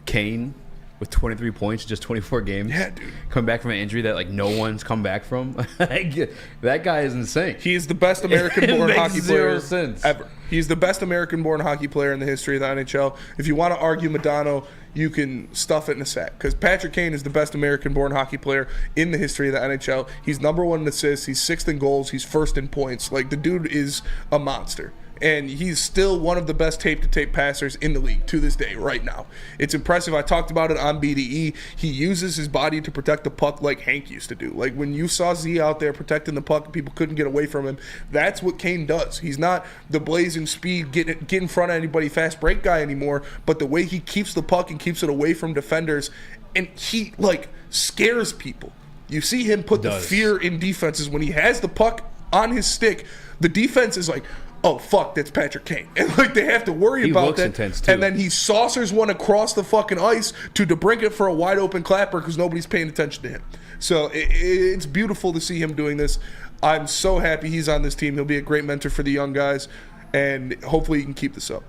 S2: Kane with 23 points, just 24 games.
S3: Yeah, dude.
S2: Coming back from an injury that like no one's come back from. That guy is insane.
S3: He is the best American-born hockey player
S2: sense.
S3: ever. He's the best American-born hockey player in the history of the NHL. If you want to argue Madonna, you can stuff it in a sack, because Patrick Kane is the best American-born hockey player in the history of the NHL. He's number 1 in assists. He's 6th in goals. He's 1st in points. Like, the dude is a monster. and he's still one of the best tape-to-tape passers in the league to this day right now. It's impressive. I talked about it on BDE. He uses his body to protect the puck like Hank used to do. Like when you saw Z out there protecting the puck and people couldn't get away from him, that's what Kane does. He's not the blazing speed, get in front of anybody, fast break guy anymore, but the way he keeps the puck and keeps it away from defenders, and he like scares people. You see him put the fear in defenses when he has the puck on his stick. The defense is like, oh fuck, that's Patrick Kane, and like they have to worry about that. And then he saucers one across the fucking ice to DeBrincat for a wide open clapper because nobody's paying attention to him. So it's beautiful to see him doing this. I'm so happy he's on this team. He'll be a great mentor for the young guys, and hopefully he can keep this up.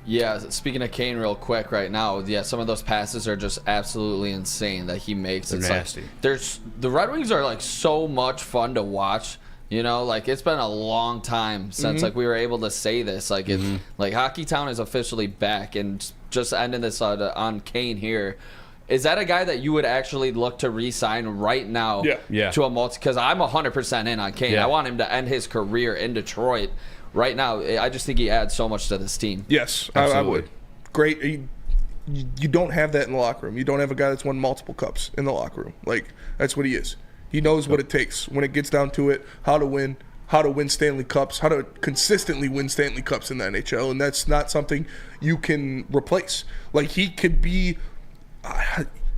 S4: Yeah, speaking of Kane real quick right now, yeah, some of those passes are just absolutely insane that he makes.
S2: They're nasty.
S4: Like, the Red Wings are like so much fun to watch. You know, like it's been a long time since like we were able to say this. Like it's like Hockey Town is officially back, and just ending this on Kane here. Is that a guy that you would actually look to re-sign right now?
S2: Yeah.
S4: To a multi? Because I'm 100% in on Kane.
S2: Yeah.
S4: I want him to end his career in Detroit right now. I just think he adds so much to this team.
S3: Yes, I would. Great. You don't have that in the locker room. You don't have a guy that's won multiple cups in the locker room. Like that's what he is. He knows what it takes when it gets down to it, how to win Stanley Cups, how to consistently win Stanley Cups in the NHL, and that's not something you can replace. Like, he could be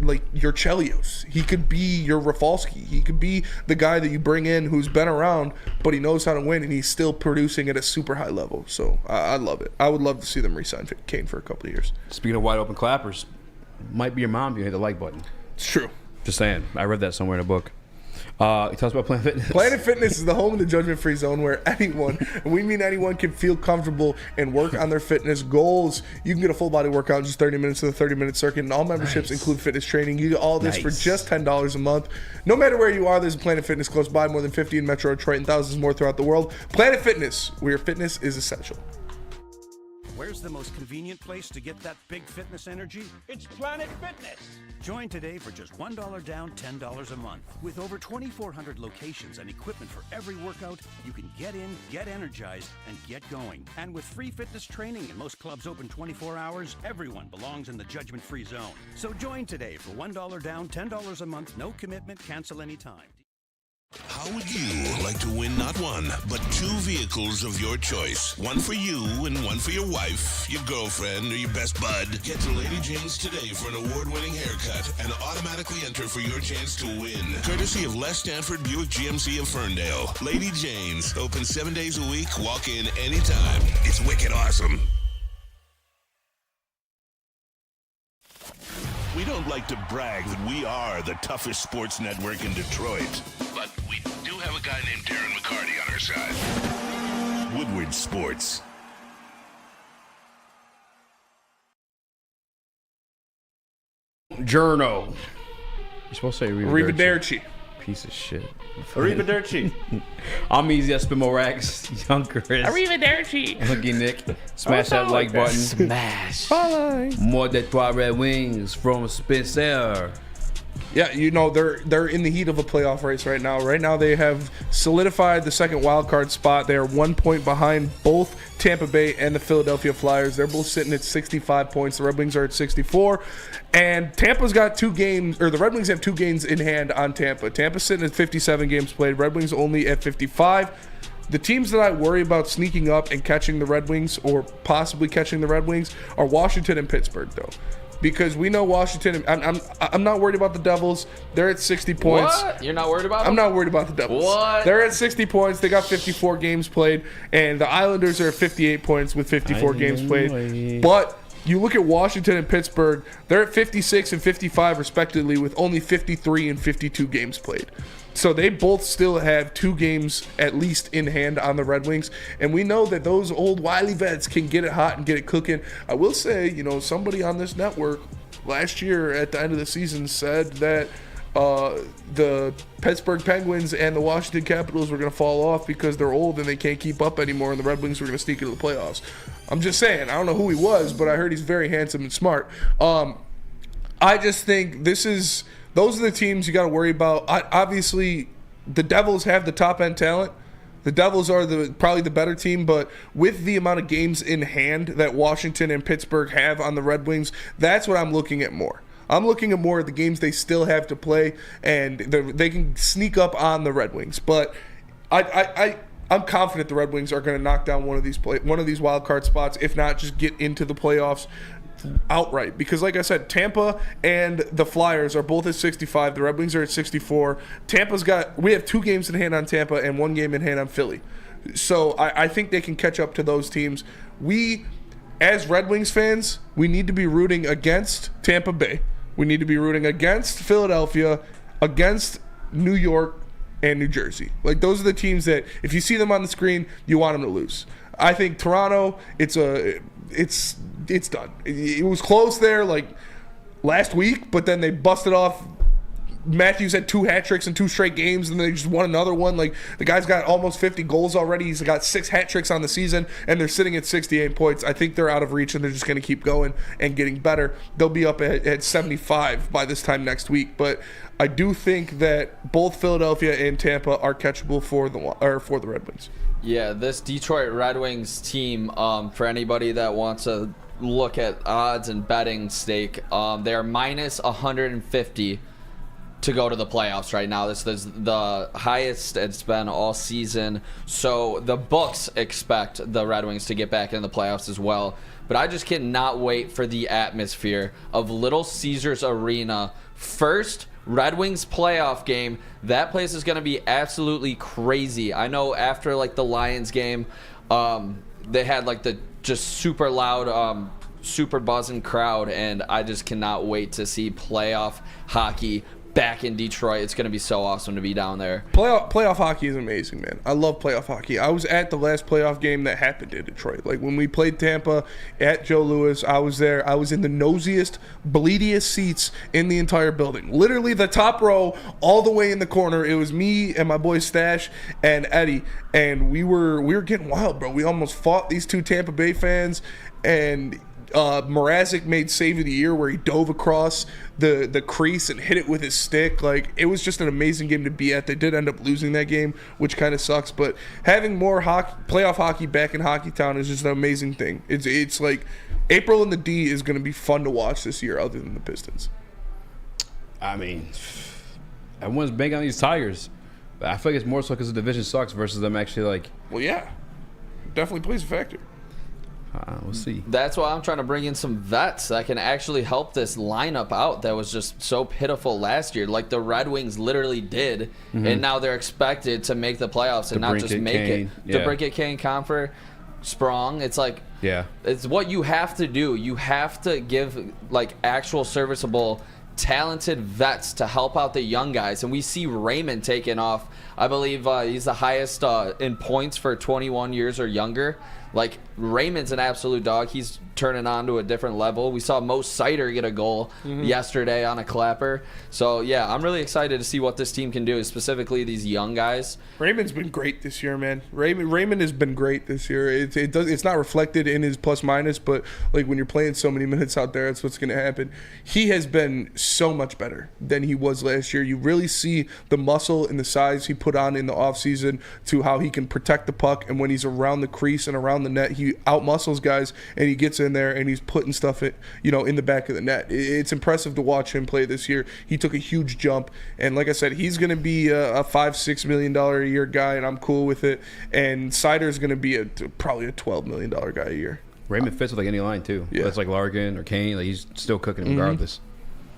S3: like your Chelios. He could be your Rafalski. He could be the guy that you bring in who's been around, but he knows how to win, and he's still producing at a super high level. So I love it. I would love to see them re-sign Kane for a couple of years.
S2: Speaking of wide open clappers, might be your mom if you hit the like button.
S3: It's true.
S2: Just saying. I read that somewhere in a book. He talks about Planet Fitness.
S3: Planet Fitness is the home of the judgment-free zone where anyone, and we mean anyone, can feel comfortable and work on their fitness goals. You can get a full-body workout in just 30 minutes of the 30-minute circuit, and all memberships include fitness training. You get all this for just $10 a month. No matter where you are, there's a Planet Fitness close by, more than 50 in Metro Detroit and thousands more throughout the world. Planet Fitness, where fitness is essential.
S7: Where's the most convenient place to get that big fitness energy? It's Planet Fitness. Join today for just $1 down, $10 a month. With over 2,400 locations and equipment for every workout, you can get in, get energized, and get going. And with free fitness training and most clubs open 24 hours, everyone belongs in the judgment-free zone. So join today for $1 down, $10 a month, no commitment, cancel anytime.
S6: How would you like to win not one, but two vehicles of your choice? One for you and one for your wife, your girlfriend, or your best bud. Get to Lady Jane's today for an award-winning haircut and automatically enter for your chance to win. Courtesy of Les Stanford Buick GMC of Ferndale. Lady Jane's, open 7 days a week, walk in anytime. It's wicked awesome. We don't like to brag that we are the toughest sports network in Detroit, but we do have a guy named Darren McCarty on our side. Woodward Sports.
S2: Journo. You're supposed to say
S3: Arrivederci.
S2: Piece of shit.
S5: Arrivederci.
S2: I'm Eazy. I spin my racks. Young Chris.
S13: Arrivederci.
S2: Hooky Nick. Smash that like button.
S4: Smash.
S13: Bye.
S2: More Detroit Red Wings from Spencer.
S3: Yeah, you know, they're in the heat of a playoff race right now. Right now they have solidified the second wild card spot. They are 1 point behind both Tampa Bay and the Philadelphia Flyers. They're both sitting at 65 points. The Red Wings are at 64. And Tampa's got 2 games, or the Red Wings have 2 games in hand on Tampa. Tampa's sitting at 57 games played. Red Wings only at 55. The teams that I worry about sneaking up and catching the Red Wings, or possibly catching the Red Wings, are Washington and Pittsburgh, though. Because we know Washington. I'm not worried about the Devils. They're at 60 points.
S4: What? You're not worried about them?
S3: I'm not worried about the Devils.
S4: What?
S3: They're at 60 points. They got 54 games played. And the Islanders are at 58 points with 54 games played. But you look at Washington and Pittsburgh, they're at 56 and 55 respectively with only 53 and 52 games played. So they both still have 2 games at least in hand on the Red Wings. And we know that those old wily vets can get it hot and get it cooking. I will say, you know, somebody on this network last year at the end of the season said that the Pittsburgh Penguins and the Washington Capitals were going to fall off because they're old and they can't keep up anymore, and the Red Wings were going to sneak into the playoffs. I'm just saying. I don't know who he was, but I heard he's very handsome and smart. I just think those are the teams you got to worry about. Obviously, the Devils have the top-end talent, The Devils are probably the better team, but with the amount of games in hand that Washington and Pittsburgh have on the Red Wings, that's what I'm looking at more. I'm looking at more of the games they still have to play, and they can sneak up on the Red Wings. But I'm confident the Red Wings are going to knock down one of these wild card spots, if not just get into the playoffs outright. Because like I said, Tampa and the Flyers are both at 65. The Red Wings are at 64. We have 2 games in hand on Tampa and 1 game in hand on Philly. So I think they can catch up to those teams. We, as Red Wings fans, we need to be rooting against Tampa Bay. We need to be rooting against Philadelphia, against New York, and New Jersey. Like, those are the teams that, if you see them on the screen, you want them to lose. I think Toronto, it's done. It was close there like last week, but then they busted off. Matthews had 2 hat tricks in 2 straight games, and they just won another one. Like, the guy's got almost 50 goals already. He's got 6 hat tricks on the season, and they're sitting at 68 points. I think they're out of reach, and they're just going to keep going and getting better. They'll be up at 75 by this time next week. But I do think that both Philadelphia and Tampa are catchable for the Red Wings.
S4: Yeah, this Detroit Red Wings team, for anybody that wants to look at odds and betting stake, they're minus 150 to go to the playoffs right now. This is the highest it's been all season. So the books expect the Red Wings to get back in the playoffs as well. But I just cannot wait for the atmosphere of Little Caesars Arena. First Red Wings playoff game. That place is going to be absolutely crazy. I know after like the Lions game, they had like the just super loud, super buzzing crowd, and I just cannot wait to see playoff hockey back in Detroit. It's going to be so awesome to be down there.
S3: Playoff hockey is amazing, man. I love playoff hockey. I was at the last playoff game that happened in Detroit. Like, when we played Tampa at Joe Louis, I was there. I was in the nosiest, bleediest seats in the entire building. Literally the top row, all the way in the corner. It was me and my boy Stash and Eddie, and we were getting wild, bro. We almost fought these 2 Tampa Bay fans, and Mrazek made save of the year where he dove across the crease and hit it with his stick. Like, it was just an amazing game to be at. They did end up losing that game, which kind of sucks, but having more playoff hockey back in Hockeytown is just an amazing thing. It's like April in the D is going to be fun to watch this year, other than the Pistons.
S2: I mean, everyone's banking on these Tigers, but I feel like it's more so because the division sucks versus them actually like.
S3: Well, yeah, definitely plays a factor.
S2: We'll see.
S4: That's why I'm trying to bring in some vets that can actually help this lineup out that was just so pitiful last year, like the Red Wings literally did, and now they're expected to make the playoffs and not just make it. DeBrincat, Kane, Comfer, Sprong. It's like, it's what you have to do. You have to give like actual serviceable, talented vets to help out the young guys, and we see Raymond taking off. I believe he's the highest in points for 21 years or younger. Like, Raymond's an absolute dog. He's turning on to a different level. We saw Mo Sider get a goal yesterday on a clapper. So, yeah, I'm really excited to see what this team can do, specifically these young guys.
S3: Raymond's been great this year, man. Raymond has been great this year. It's not reflected in his plus-minus, but, like, when you're playing so many minutes out there, that's what's going to happen. He has been so much better than he was last year. You really see the muscle and the size he put on in the offseason to how he can protect the puck, and when he's around the crease and around the net, he outmuscles guys, and he gets in there and he's putting stuff in the back of the net. It's impressive to watch him play this year. He took a huge jump, and like I said, he's going to be a $5-6 million a year guy, and I'm cool with it. And Sider's going to be probably a $12 million guy a year.
S2: Raymond fits with like any line too. Yeah, that's like Larkin or Kane. Like, he's still cooking him regardless.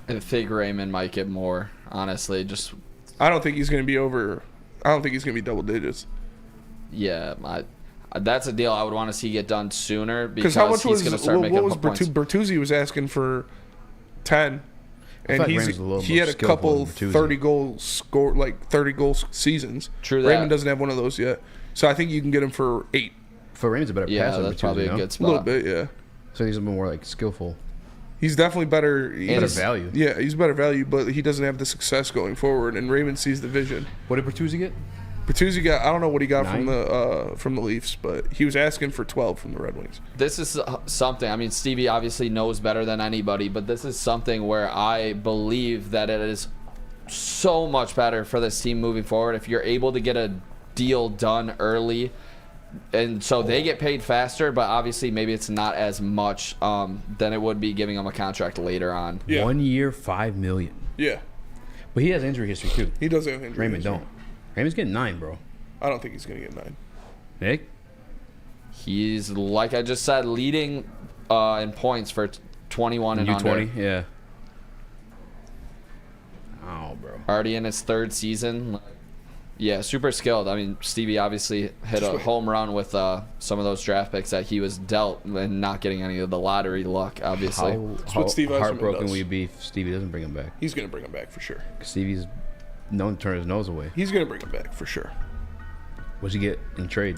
S4: I think Raymond might get more. Honestly,
S3: I don't think he's going to be over. I don't think he's going to be double digits.
S4: Yeah, that's a deal I would want to see get done sooner, because
S3: how much
S4: he's going to start making
S3: what was
S4: points.
S3: Bertuzzi was asking for 10, and
S2: like
S3: he had a couple 30 goal seasons.
S4: True that.
S3: Raymond doesn't have one of those yet, so I think you can get him for 8.
S2: For Raymond's a better passer.
S4: Yeah, that's probably a good spot.
S3: A little bit, yeah.
S2: So he's a bit more like skillful.
S3: He's definitely better.
S2: Better value.
S3: Yeah, he's better value, but he doesn't have the success going forward, and Raymond sees the vision.
S2: What did Bertuzzi get?
S3: Bertuzzi got, I don't know what he got from the Leafs, but he was asking for 12 from the Red Wings.
S4: This is something, I mean, Stevie obviously knows better than anybody, but this is something where I believe that it is so much better for this team moving forward if you're able to get a deal done early. And so they get paid faster, but obviously maybe it's not as much than it would be giving them a contract later on.
S3: Yeah.
S2: 1 year, $5 million.
S3: Yeah.
S2: But he has injury history too.
S3: He does have injury
S2: Raymond
S3: history.
S2: don't. Raymond's getting 9, bro.
S3: I don't think he's going to get 9.
S2: Nick?
S4: He's, like I just said, leading in points for 21 and under.
S2: U20, yeah. Oh, bro.
S4: Already in his 3rd season. Yeah, super skilled. I mean, Stevie obviously hit a home run with some of those draft picks that he was dealt and not getting any of the lottery luck, obviously.
S3: How
S2: heartbroken will you be if Stevie doesn't bring him back?
S3: He's going to bring him back for sure.
S2: Stevie's known to turn his nose away.
S3: He's going to bring him back for sure.
S2: What'd you get in trade?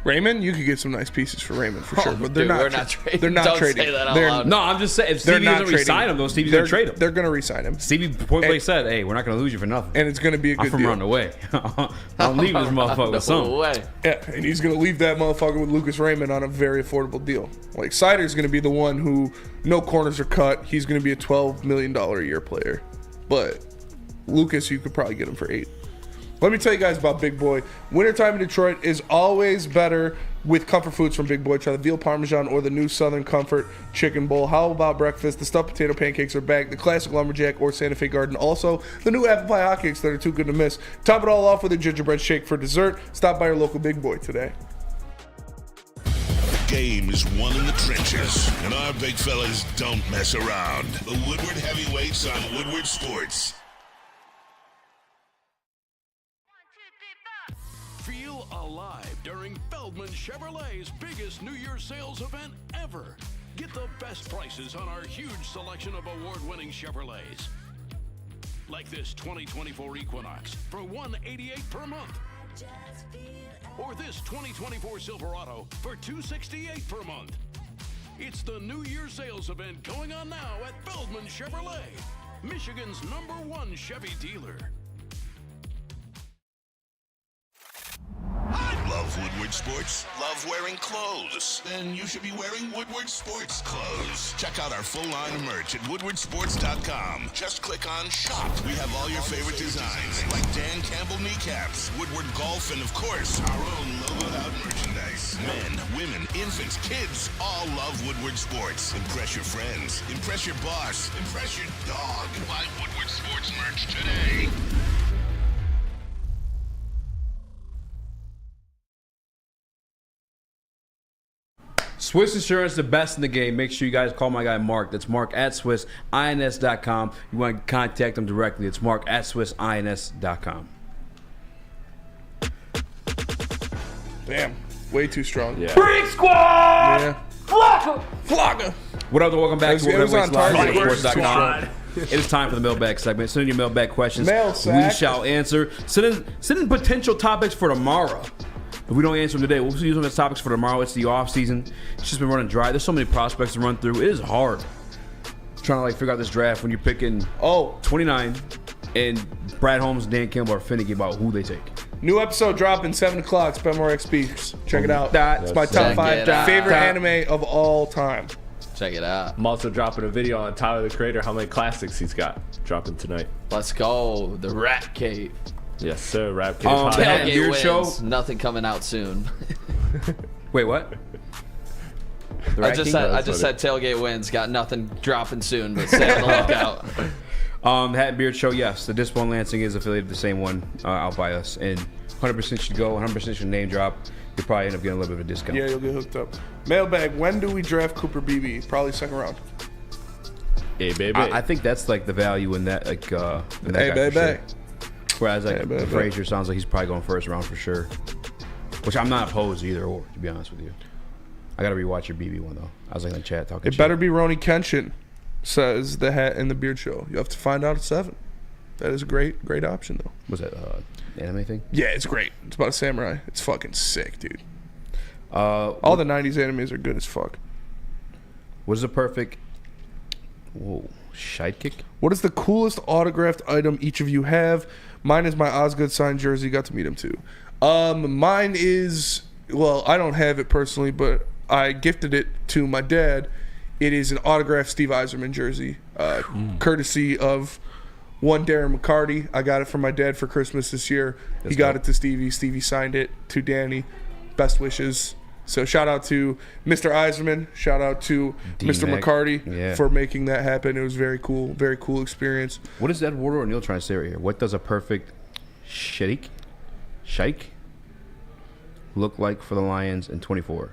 S3: Raymond, you could get some nice pieces for Raymond for sure, but they're
S4: Dude,
S3: not.
S4: we're not trading.
S3: They're not
S4: Don't
S3: trading.
S4: say that out
S3: They're-
S4: loud.
S2: No, I'm just saying, if Stevie doesn't re-sign him, though, Stevie's going to trade him.
S3: They're going to re-sign him,
S2: Stevie point blank said, hey, we're not going to lose you for nothing.
S3: and it's going to be a good
S2: I'm from
S3: deal.
S2: around the way. I'll leave this motherfucker with something.
S4: No way.
S3: Yeah, and he's going to leave that motherfucker with Lucas Raymond on a very affordable deal. Like, Sider's going to be the one who, no corners are cut. He's going to be a $12 million a year player. But Lucas, you could probably get him for 8. Let me tell you guys about Big Boy. Wintertime in Detroit is always better with comfort foods from Big Boy. Try the veal parmesan or the new Southern Comfort chicken bowl. How about breakfast? The stuffed potato pancakes are back. The classic lumberjack or Santa Fe Garden. Also, the new apple pie hotcakes that are too good to miss. Top it all off with a gingerbread shake for dessert. Stop by your local Big Boy today.
S6: The game is won in the trenches, and our big fellas don't mess around. The Woodward Heavyweights on Woodward Sports.
S13: Feel alive during Feldman Chevrolet's biggest New Year's sales event ever. Get the best prices on our huge selection of award-winning Chevrolets. Like this 2024 Equinox for $188 per month. Or this 2024 Silverado for $268 per month. It's the New Year's sales event going on now at Feldman Chevrolet, Michigan's #1 Chevy dealer.
S6: Love Woodward Sports? Love wearing clothes? Then you should be wearing Woodward Sports clothes. Check out our full line of merch at woodwardsports.com. Just click on shop. We have all your favorite designs, like Dan Campbell kneecaps, Woodward golf, and of course, our own logoed out merchandise. Men, women, infants, kids, all love Woodward Sports. Impress your friends. Impress your boss. Impress your dog. Buy Woodward Sports merch today.
S2: Swiss Insurance, the best in the game. Make sure you guys call my guy Mark. That's Mark at SwissINS.com. You want to contact him directly. It's Mark at SwissINS.com.
S3: Damn, way too strong.
S5: Yeah.
S2: Freak Squad!
S3: Yeah. Flocka.
S2: What up? Welcome back to
S3: It was on target.
S2: Sports.com. It is time for the mailbag segment. Send in your mailbag questions.
S3: Mail sack.
S2: We shall answer. Send in potential topics for tomorrow. If we don't answer them today, we'll use them as topics for tomorrow. It's the off season. It's just been running dry. There's so many prospects to run through. It is hard trying to figure out this draft when you're picking 29 and Brad Holmes and Dan Campbell are finnicky about who they take.
S3: New episode dropping 7 o'clock. Spendmore XP. Check it out. It's my top 5 favorite anime of all time.
S4: Check it out.
S5: I'm also dropping a video on Tyler the Creator, how many classics he's got. Dropping tonight.
S4: Let's go. The Rat Cave.
S5: Yes, sir. Rap Cave.
S4: Tailgate wins. Show. Nothing coming out soon.
S2: Wait, what?
S4: I just said tailgate wins. Got nothing dropping soon, but stay on the lookout.
S2: Hat and Beard Show, yes. The Discipline Lansing is affiliated with the same one out by us. And 100% should go. 100% should name drop. You'll probably end up getting a little bit of a discount.
S3: Yeah, you'll get hooked up. Mailbag, when do we draft Cooper Beebe? Probably second round.
S5: Hey, baby.
S2: I think that's like the value in that. Like, in that
S3: hey,
S2: guy
S3: baby.
S2: for sure. Whereas like Frazier sounds like he's probably going first round for sure. Which I'm not opposed to either or, to be honest with you. I gotta rewatch your BB one though. I was like in the chat talking
S3: It
S2: shit.
S3: better be Roni Kenshin, says the Hat and the Beard Show. You have to find out at 7. That is a great option though.
S2: Was that anime thing?
S3: Yeah, it's great. It's about a samurai. It's fucking sick, dude. All the 90s animes are good as fuck.
S2: What is the perfect sidekick?
S3: What is the coolest autographed item each of you have? Mine is my Osgood signed jersey. Got to meet him too. Mine is, well, I don't have it personally, but I gifted it to my dad. It is an autographed Steve Yzerman jersey, courtesy of One Darren McCarty. I got it from my dad for Christmas this year. He got it to Stevie. Stevie signed it to Danny. Best wishes. So shout out to Mr. Eiserman. Shout out to Mr. McCarty for making that happen. It was very cool. Very cool experience.
S2: What is Eduardo O'Neal trying to say right here? What does a perfect shake look like for the Lions in 24?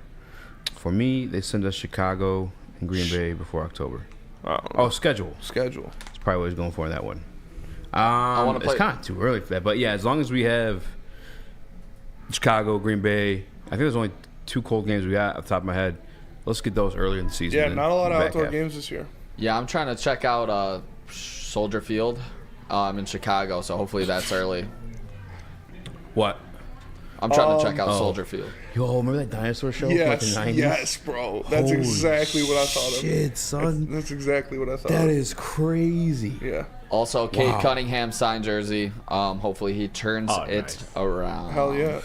S2: For me, they send us Chicago and Green Bay before October. Schedule. That's probably what he's going for in that one. It's kind of too early for that. But, yeah, as long as we have Chicago, Green Bay, I think there's only 2 cold games we got off the top of my head. Let's get those earlier in the season.
S3: Yeah, not a lot of outdoor games this year.
S4: Yeah, I'm trying to check out Soldier Field. I'm in Chicago, so hopefully that's early.
S2: What?
S4: I'm trying to check out Soldier Field.
S2: Yo, remember that dinosaur show
S3: Yes,
S2: from like the 90s?
S3: yes, bro. That's exactly what I thought of.
S2: Shit, son.
S3: That's exactly what I thought of.
S2: That is crazy.
S3: Yeah.
S4: Also, Cade Cunningham signed jersey. Hopefully he turns it around.
S3: Hell yeah.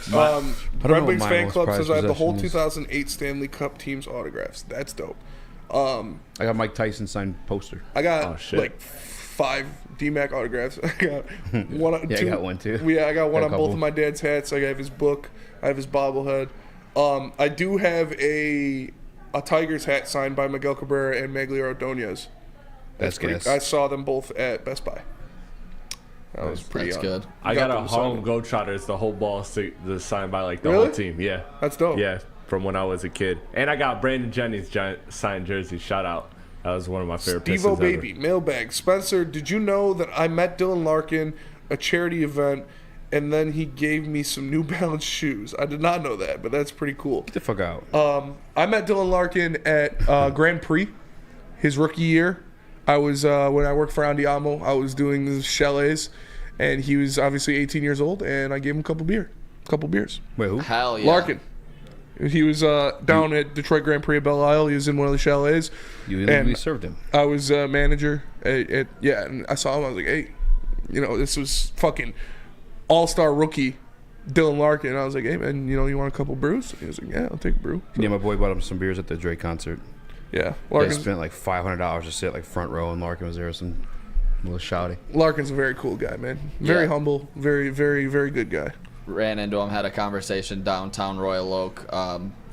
S3: Red Wings fan club says I have the whole 2008 Stanley Cup team's autographs. That's dope.
S2: I got Mike Tyson signed poster.
S3: I got like 5 D-Mac autographs. I got one.
S2: I got one too.
S3: Yeah, I got one on both of my dad's hats. I have his book. I have his bobblehead. I do have a Tigers hat signed by Miguel Cabrera and Maglio Ordonez. That's great. I saw them both at Best Buy. That was pretty
S4: good.
S5: I got a Harlem Globetrotters, the whole ball signed by like the whole team. Yeah.
S3: That's dope.
S5: Yeah, from when I was a kid. And I got Brandon Jennings signed jersey. Shout out. That was one of my favorite Pistons
S3: Steve-O Baby, mailbag. Spencer, did you know that I met Dylan Larkin, a charity event, and then he gave me some New Balance shoes? I did not know that, but that's pretty cool.
S2: Get the fuck out.
S3: I met Dylan Larkin at Grand Prix, his rookie year. I was when I worked for Andiamo, I was doing the chalets, and he was obviously 18 years old, and I gave him a couple beers.
S2: Wait, who?
S4: Hell yeah.
S3: Larkin. He was down at Detroit Grand Prix at Belle Isle. He was in one of the chalets.
S2: You literally served him.
S3: I was manager and I saw him. I was like, hey, this was fucking all-star rookie Dylan Larkin. I was like, hey, man, you want a couple brews? He was like, yeah, I'll take a brew.
S2: Yeah, my boy bought him some beers at the Drake concert.
S3: Yeah.
S2: They spent like $500 to sit like front row, and Larkin was there with some little shouty.
S3: Larkin's a very cool guy, man. Very humble. Very, very, very good guy.
S4: Ran into him, had a conversation downtown Royal Oak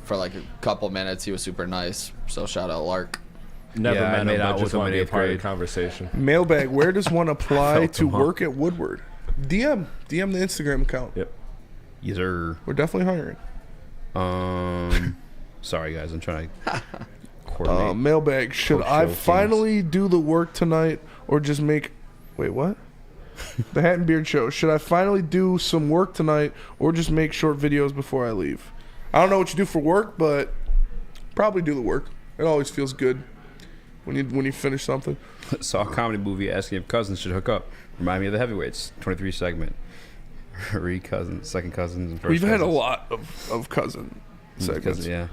S4: for like a couple minutes. He was super nice. So shout out Lark.
S5: Never met him, but just want to be a part of the conversation.
S3: Mailbag, where does one apply to work at Woodward? DM the Instagram account.
S5: Yep.
S2: Yes, sir.
S3: We're definitely hiring.
S2: Sorry, guys. I'm trying to coordinate.
S3: Mailbag, should I finally do the work tonight or just make... Wait, what? The Hat and Beard Show. Should I finally do some work tonight or just make short videos before I leave? I don't know what you do for work, but probably do the work. It always feels good when you finish something.
S2: Saw a comedy movie asking if cousins should hook up. Remind me of the Heavyweights 23 segment. Cousins, second cousins, and first
S3: We've
S2: cousins.
S3: had a lot of cousin segments.
S2: Yeah.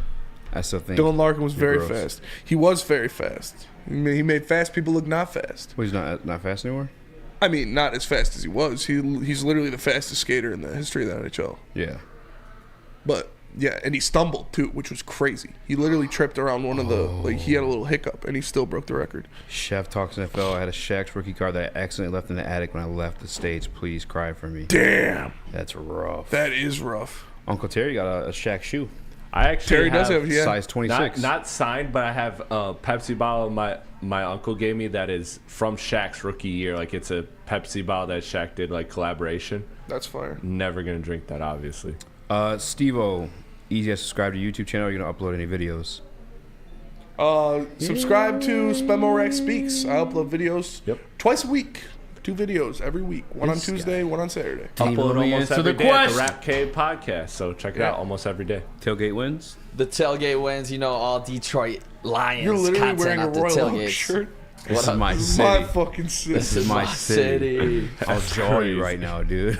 S2: I still think
S3: Dylan Larkin was very fast. He was very fast. He made fast people look not fast.
S2: Well, he's not fast anymore?
S3: I mean, not as fast as he was. He's literally the fastest skater in the history of the NHL.
S2: Yeah.
S3: But, yeah, and he stumbled, too, which was crazy. He literally tripped around one of the, he had a little hiccup, and he still broke the record.
S2: Chef Talks NFL. I had a Shaq's rookie card that I accidentally left in the attic when I left the States. Please cry for me.
S3: Damn.
S2: That's rough.
S3: That is rough.
S2: Uncle Terry got a Shaq shoe.
S5: I actually
S3: does have
S2: size 26.
S5: Not signed, but I have a Pepsi bottle my uncle gave me that is from Shaq's rookie year. Like, it's a Pepsi bottle that Shaq did, like, collaboration.
S3: That's fire.
S5: Never going to drink that, obviously.
S2: Steve-O, Eazy has subscribed to YouTube channel. Are you going to upload any videos?
S3: Subscribe to Spemorax Speaks. I upload videos twice a week. 2 videos every week. One on Tuesday, one on Saturday.
S5: Upload almost every day at the Rap Cave podcast, so check it out almost every day.
S2: Tailgate wins?
S4: The tailgate wins. All Detroit Lions.
S3: You're literally
S4: content
S3: wearing a
S4: at the
S3: Royal Oak
S4: tailgates.
S3: shirt.
S2: This is my city.
S3: My fucking city.
S2: This is my city. I'll jaw you right now, dude.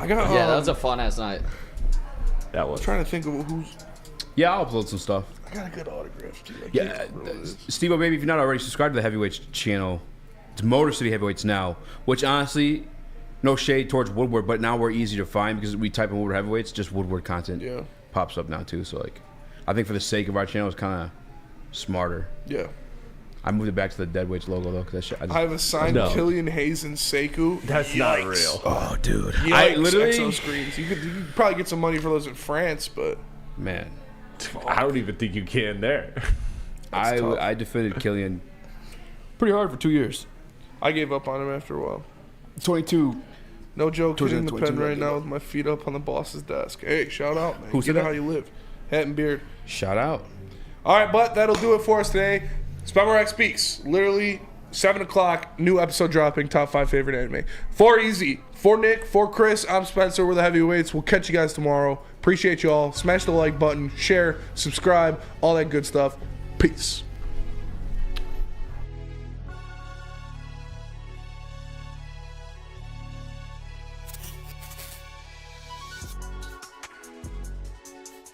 S3: I got.
S4: Yeah, that was a fun ass night.
S5: That was.
S3: I'm trying to think of who's.
S2: Yeah, I'll upload some stuff.
S3: I got a good autograph too.
S2: Yeah, Steve-O, baby, if you're not already subscribed to the Heavyweights channel, it's Motor City Heavyweights now, which honestly, no shade towards Woodward, but now we're easy to find because we type in Woodward Heavyweights, just Woodward content pops up now too. So like, I think for the sake of our channel, it's kind of smarter.
S3: Yeah.
S2: I moved it back to the Deadweights logo though, because
S3: I have a signed Killian Hayes and Sekou.
S5: That's not real.
S2: Oh, dude.
S3: Yikes, I literally Exo screens. You could probably get some money for those in France, but
S2: man,
S5: I don't even think you can there.
S2: I defended Killian pretty hard for 2 years.
S3: I gave up on him after a while.
S2: 22.
S3: No joke, hitting the pen right now with my feet up on the boss's desk. Hey, shout out, man. Get it how you live. Hat and beard.
S2: Shout out.
S3: All right, but that'll do it for us today. Spamarack Speaks. Literally 7 o'clock, new episode dropping, top 5 favorite anime. For Eazy, for Nick, for Chris, I'm Spencer. We're the Heavyweights. We'll catch you guys tomorrow. Appreciate you all. Smash the like button, share, subscribe, all that good stuff. Peace.